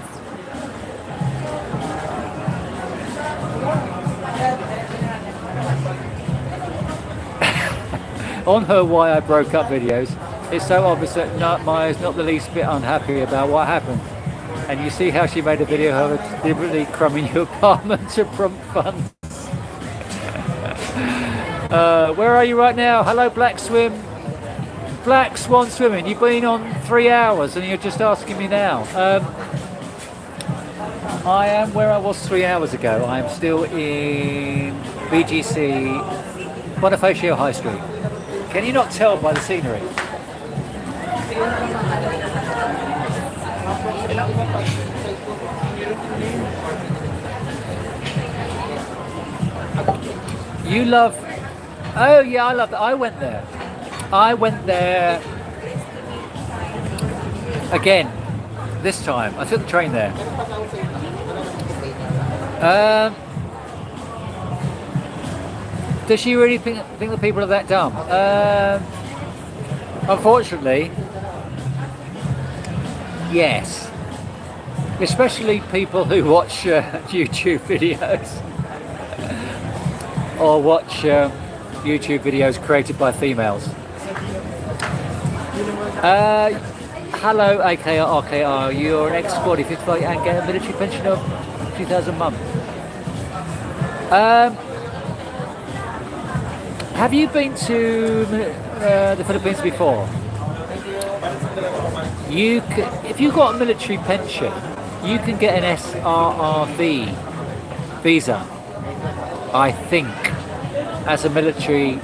On her why I broke up videos, it's so obvious that Maya's not the least bit unhappy about what happened. And you see how she made a video of her deliberately crumbing your apartment to prompt funds. Where are you right now? Hello, Black Swan Swimming. You've been on 3 hours and you're just asking me now. I am where I was 3 hours ago. I am still in BGC, Bonifacio High Street. Can you not tell by the scenery? You love... Oh yeah, I love that. I went there again this time. I took the train there. Does she really think the people are that dumb? Unfortunately, yes. Especially people who watch YouTube videos or watch YouTube videos created by females. Hello, AKR, RKR. You're an ex-squad, 55 and get a military pension of 2,000 a month. Have you been to the Philippines before? If you've got a military pension, you can get an SRRV visa, I think, as a military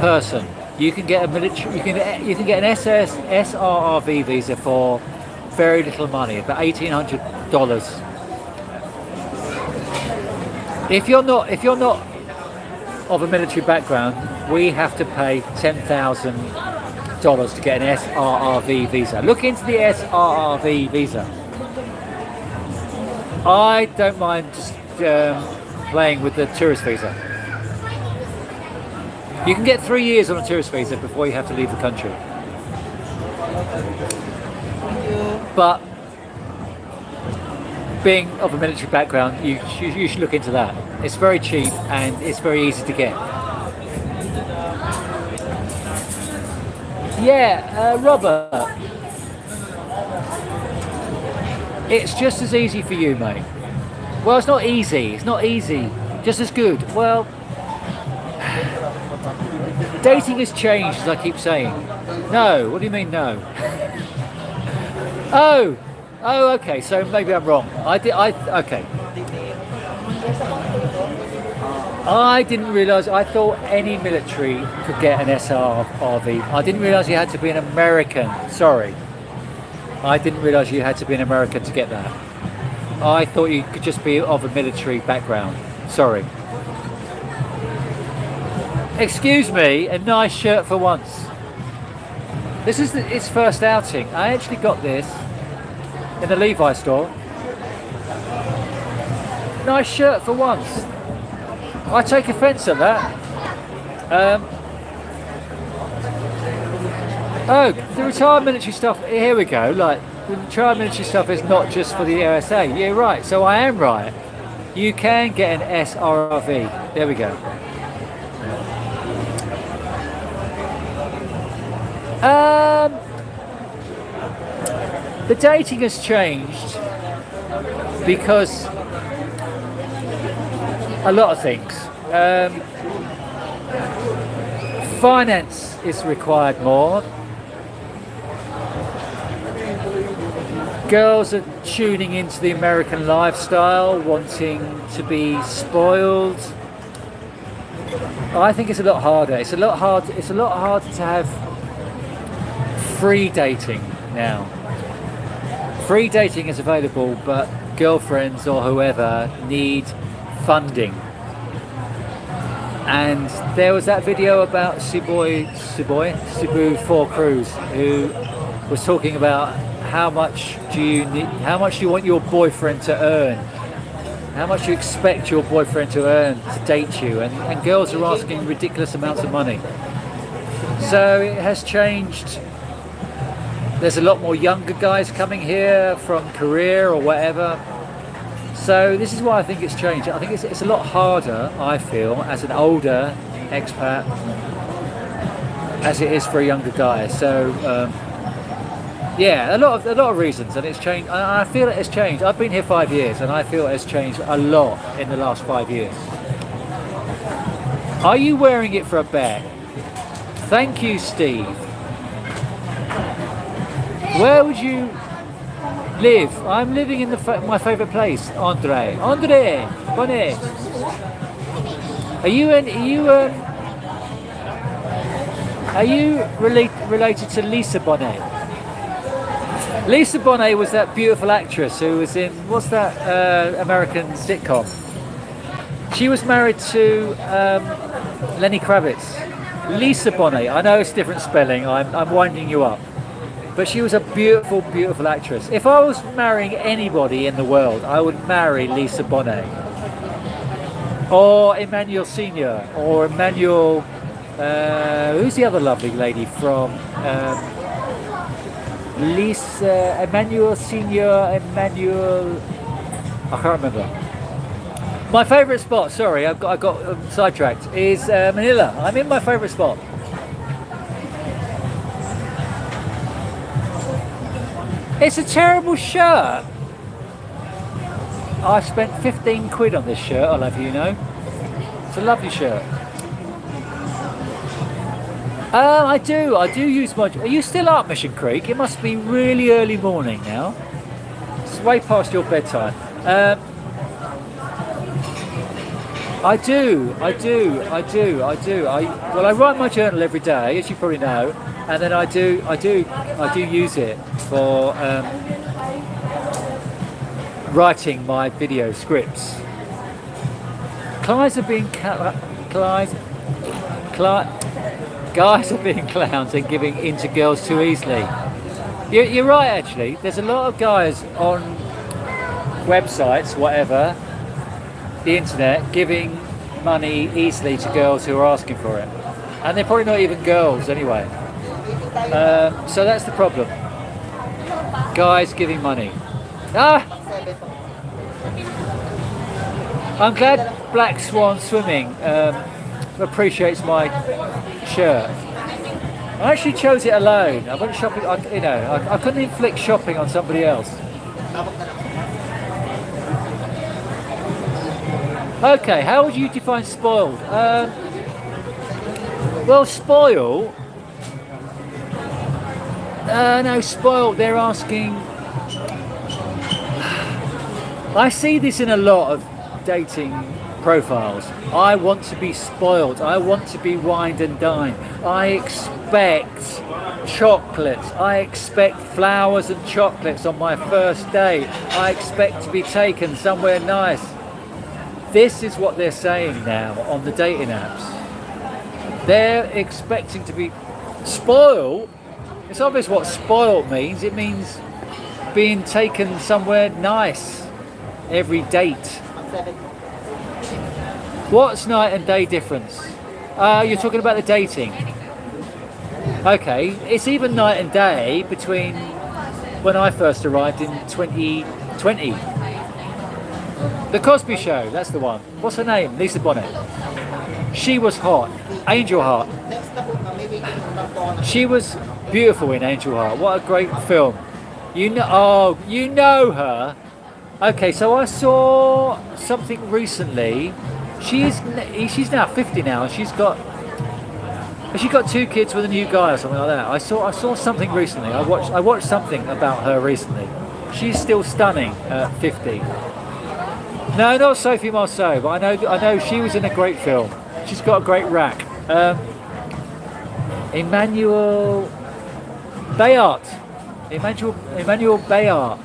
person. You can get a military. You can get an SRRV visa for very little money, about $1,800. If you're not of a military background, we have to pay $10,000 to get an SRRV visa. Look into the SRRV visa. I don't mind just playing with the tourist visa. You can get 3 years on a tourist visa before you have to leave the country. But being of a military background, you should look into that. It's very cheap and it's very easy to get. Yeah, Robert. It's just as easy for you, mate. Well, it's not easy. It's not easy. Just as good. Well, dating has changed, as I keep saying. No, what do you mean no? Oh, okay. So maybe I'm wrong. Okay. I didn't realise. I thought any military could get an SRV. I didn't realise you had to be an American. Sorry, I didn't realise you had to be an American to get that. I thought you could just be of a military background. Sorry. Excuse me, a nice shirt for once. This is its first outing. I actually got this in the Levi store. Nice shirt for once. I take offence at that. Oh, the retired military stuff. Here we go. Like the retired military stuff is not just for the USA. Yeah, right. So I am right. You can get an SRV. There we go. The dating has changed because a lot of things. Finance is required more. Girls are tuning into the American lifestyle, wanting to be spoiled. I think it's a lot harder. It's a lot harder to have free dating now. Free dating is available, but girlfriends or whoever need funding. And there was that video about Cebu 4 Cruise, who was talking about how much do you want your boyfriend to earn, how much you expect your boyfriend to earn to date you, and girls are asking ridiculous amounts of money. So it has changed. There's a lot more younger guys coming here from Korea or whatever. So this is why I think it's changed. I think it's a lot harder, I feel, as an older expat, as it is for a younger guy. So yeah, a lot of reasons, and it's changed. I feel it has changed. I've been here 5 years, and I feel it has changed a lot in the last 5 years. Are you wearing it for a bet? Thank you, Steve. Where would you live? I'm living in my favourite place, Andre. Andre, Bonnet. Are you related to Lisa Bonet? Lisa Bonet was that beautiful actress who was in what's that American sitcom? She was married to Lenny Kravitz. Lisa Bonet. I know it's different spelling. I'm winding you up. But she was a beautiful, beautiful actress. If I was marrying anybody in the world, I would marry Lisa Bonet. Or Emmanuel Senior. Or Emmanuel... who's the other lovely lady from... Lisa... Emmanuel Senior... Emmanuel... I can't remember. My favourite spot, sorry, I got sidetracked, is Manila. I'm in my favourite spot. It's a terrible shirt. I spent 15 quid on this shirt, I'll have you know. It's a lovely shirt. I do use my... Are you still up, Mission Creek? It must be really early morning now. It's way past your bedtime. I do. Well, I write my journal every day, as you probably know, and then I do use it for writing my video scripts. Guys are being clowns and giving in to girls too easily. You're right, actually. There's a lot of guys on websites, whatever, the internet, giving money easily to girls who are asking for it, and they're probably not even girls anyway. So that's the problem. Guys giving money. I'm glad Black Swan Swimming appreciates my shirt. I actually chose it alone. I went shopping. I couldn't inflict shopping on somebody else. Okay, how would you define spoiled? Well, spoiled. No, spoiled. They're asking. I see this in a lot of dating profiles. I want to be spoiled. I want to be wined and dined. I expect chocolates. I expect flowers and chocolates on my first day. I expect to be taken somewhere nice. This is what they're saying now on the dating apps. They're expecting to be spoiled. It's obvious what spoiled means. It means being taken somewhere nice every date. What's night and day difference? You're talking about the dating. Okay, it's even night and day between when I first arrived in 2020. The Cosby Show, that's the one. What's her name? Lisa Bonet. She was hot. Angel Heart. She was beautiful in Angel Heart. What a great film. You know her. Okay, so I saw something recently. She's now 50 now. She's got 2 kids with a new guy or something like that. I saw something recently. I watched something about her recently. She's still stunning at 50. No, not Sophie Marceau, but I know she was in a great film. She's got a great rack. Emmanuel Bayart. Emmanuel Bayart.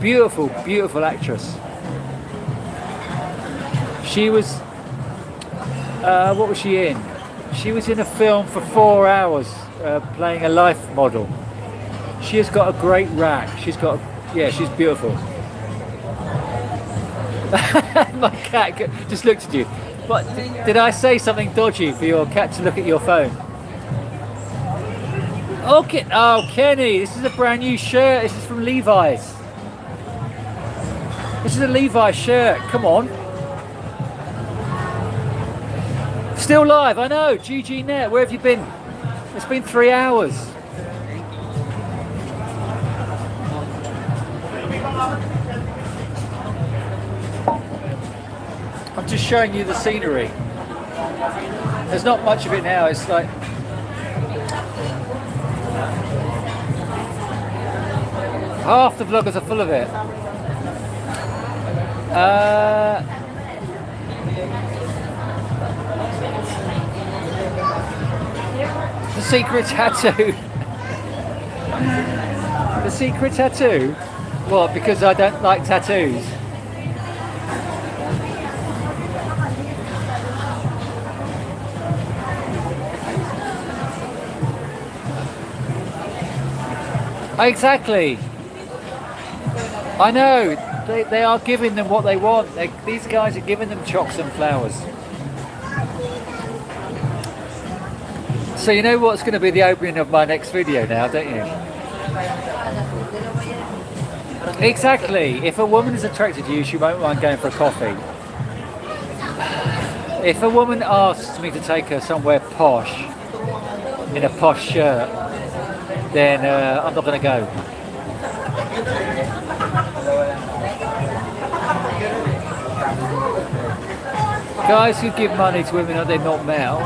Beautiful actress. She was, what was she in? She was in a film for 4 hours, playing a life model. She has got a great rack. She's beautiful. My cat just looked at you. What, did I say something dodgy for your cat to look at your phone? Okay. Oh, Kenny, this is a brand new shirt. This is from Levi's. This is a Levi's shirt. Come on. Still live, I know. GG Net, where have you been? It's been 3 hours. I'm just showing you the scenery. There's not much of it now. It's like half the vloggers are full of it. The secret tattoo. The secret tattoo? What, because I don't like tattoos? Exactly. I know. They are giving them what they want. These guys are giving them chocks and flowers. So you know what's going to be the opening of my next video now, don't you? Exactly. If a woman is attracted to you, she won't mind going for a coffee. If a woman asks me to take her somewhere posh, in a posh shirt, then I'm not going to go. Guys who give money to women that they're not male,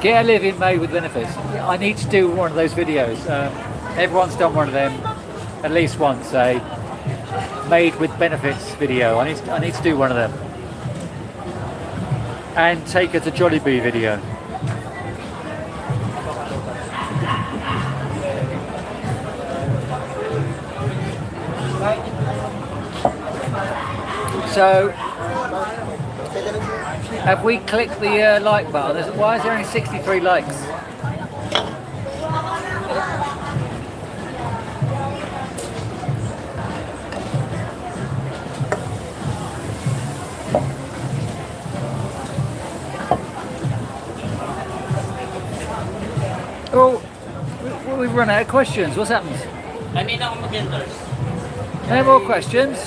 get a living made with benefits. I need to do one of those videos. Everyone's done one of them at least once, a made with benefits video. I need to do one of them. And take her to Jollibee video. So, have we clicked the like button? Why is there only 63 likes? Oh, we've run out of questions. What's happened? No more questions.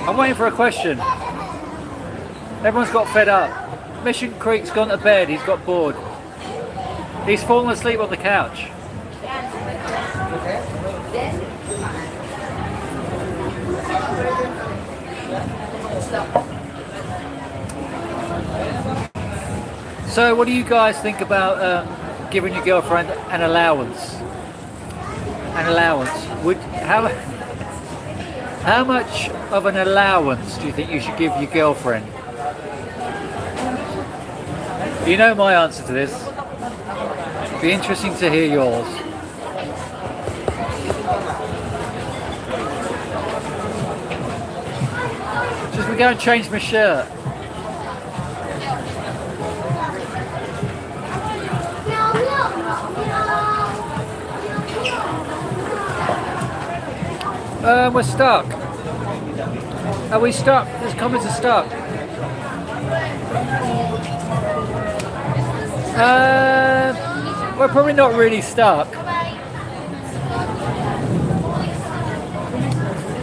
I'm waiting for a question. Everyone's got fed up. Mission Creek's gone to bed. He's got bored. He's fallen asleep on the couch. So, what do you guys think about giving your girlfriend an allowance? An allowance. How much of an allowance do you think you should give your girlfriend? You know my answer to this. Be interesting to hear yours. Just we go and change my shirt. We're stuck. Are we stuck? These comments are stuck. We're probably not really stuck.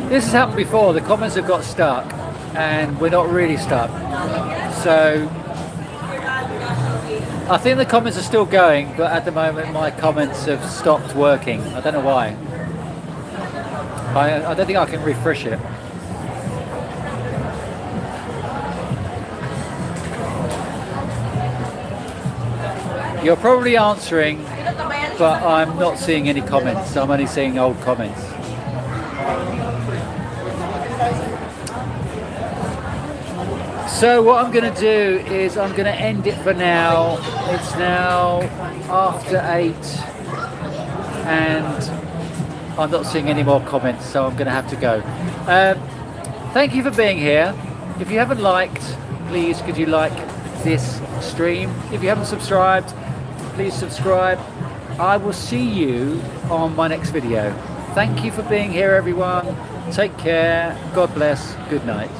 This has happened before. The comments have got stuck, and we're not really stuck. So I think the comments are still going, but at the moment my comments have stopped working. I don't know why. I don't think I can refresh it. You're probably answering, but I'm not seeing any comments. I'm only seeing old comments. So what I'm going to do is I'm going to end it for now. It's now after 8 and I'm not seeing any more comments, so I'm going to have to go. Thank you for being here. If you haven't liked, please could you like this stream? If you haven't subscribed, please subscribe. I will see you on my next video. Thank you for being here, everyone. Take care. God bless. Good night.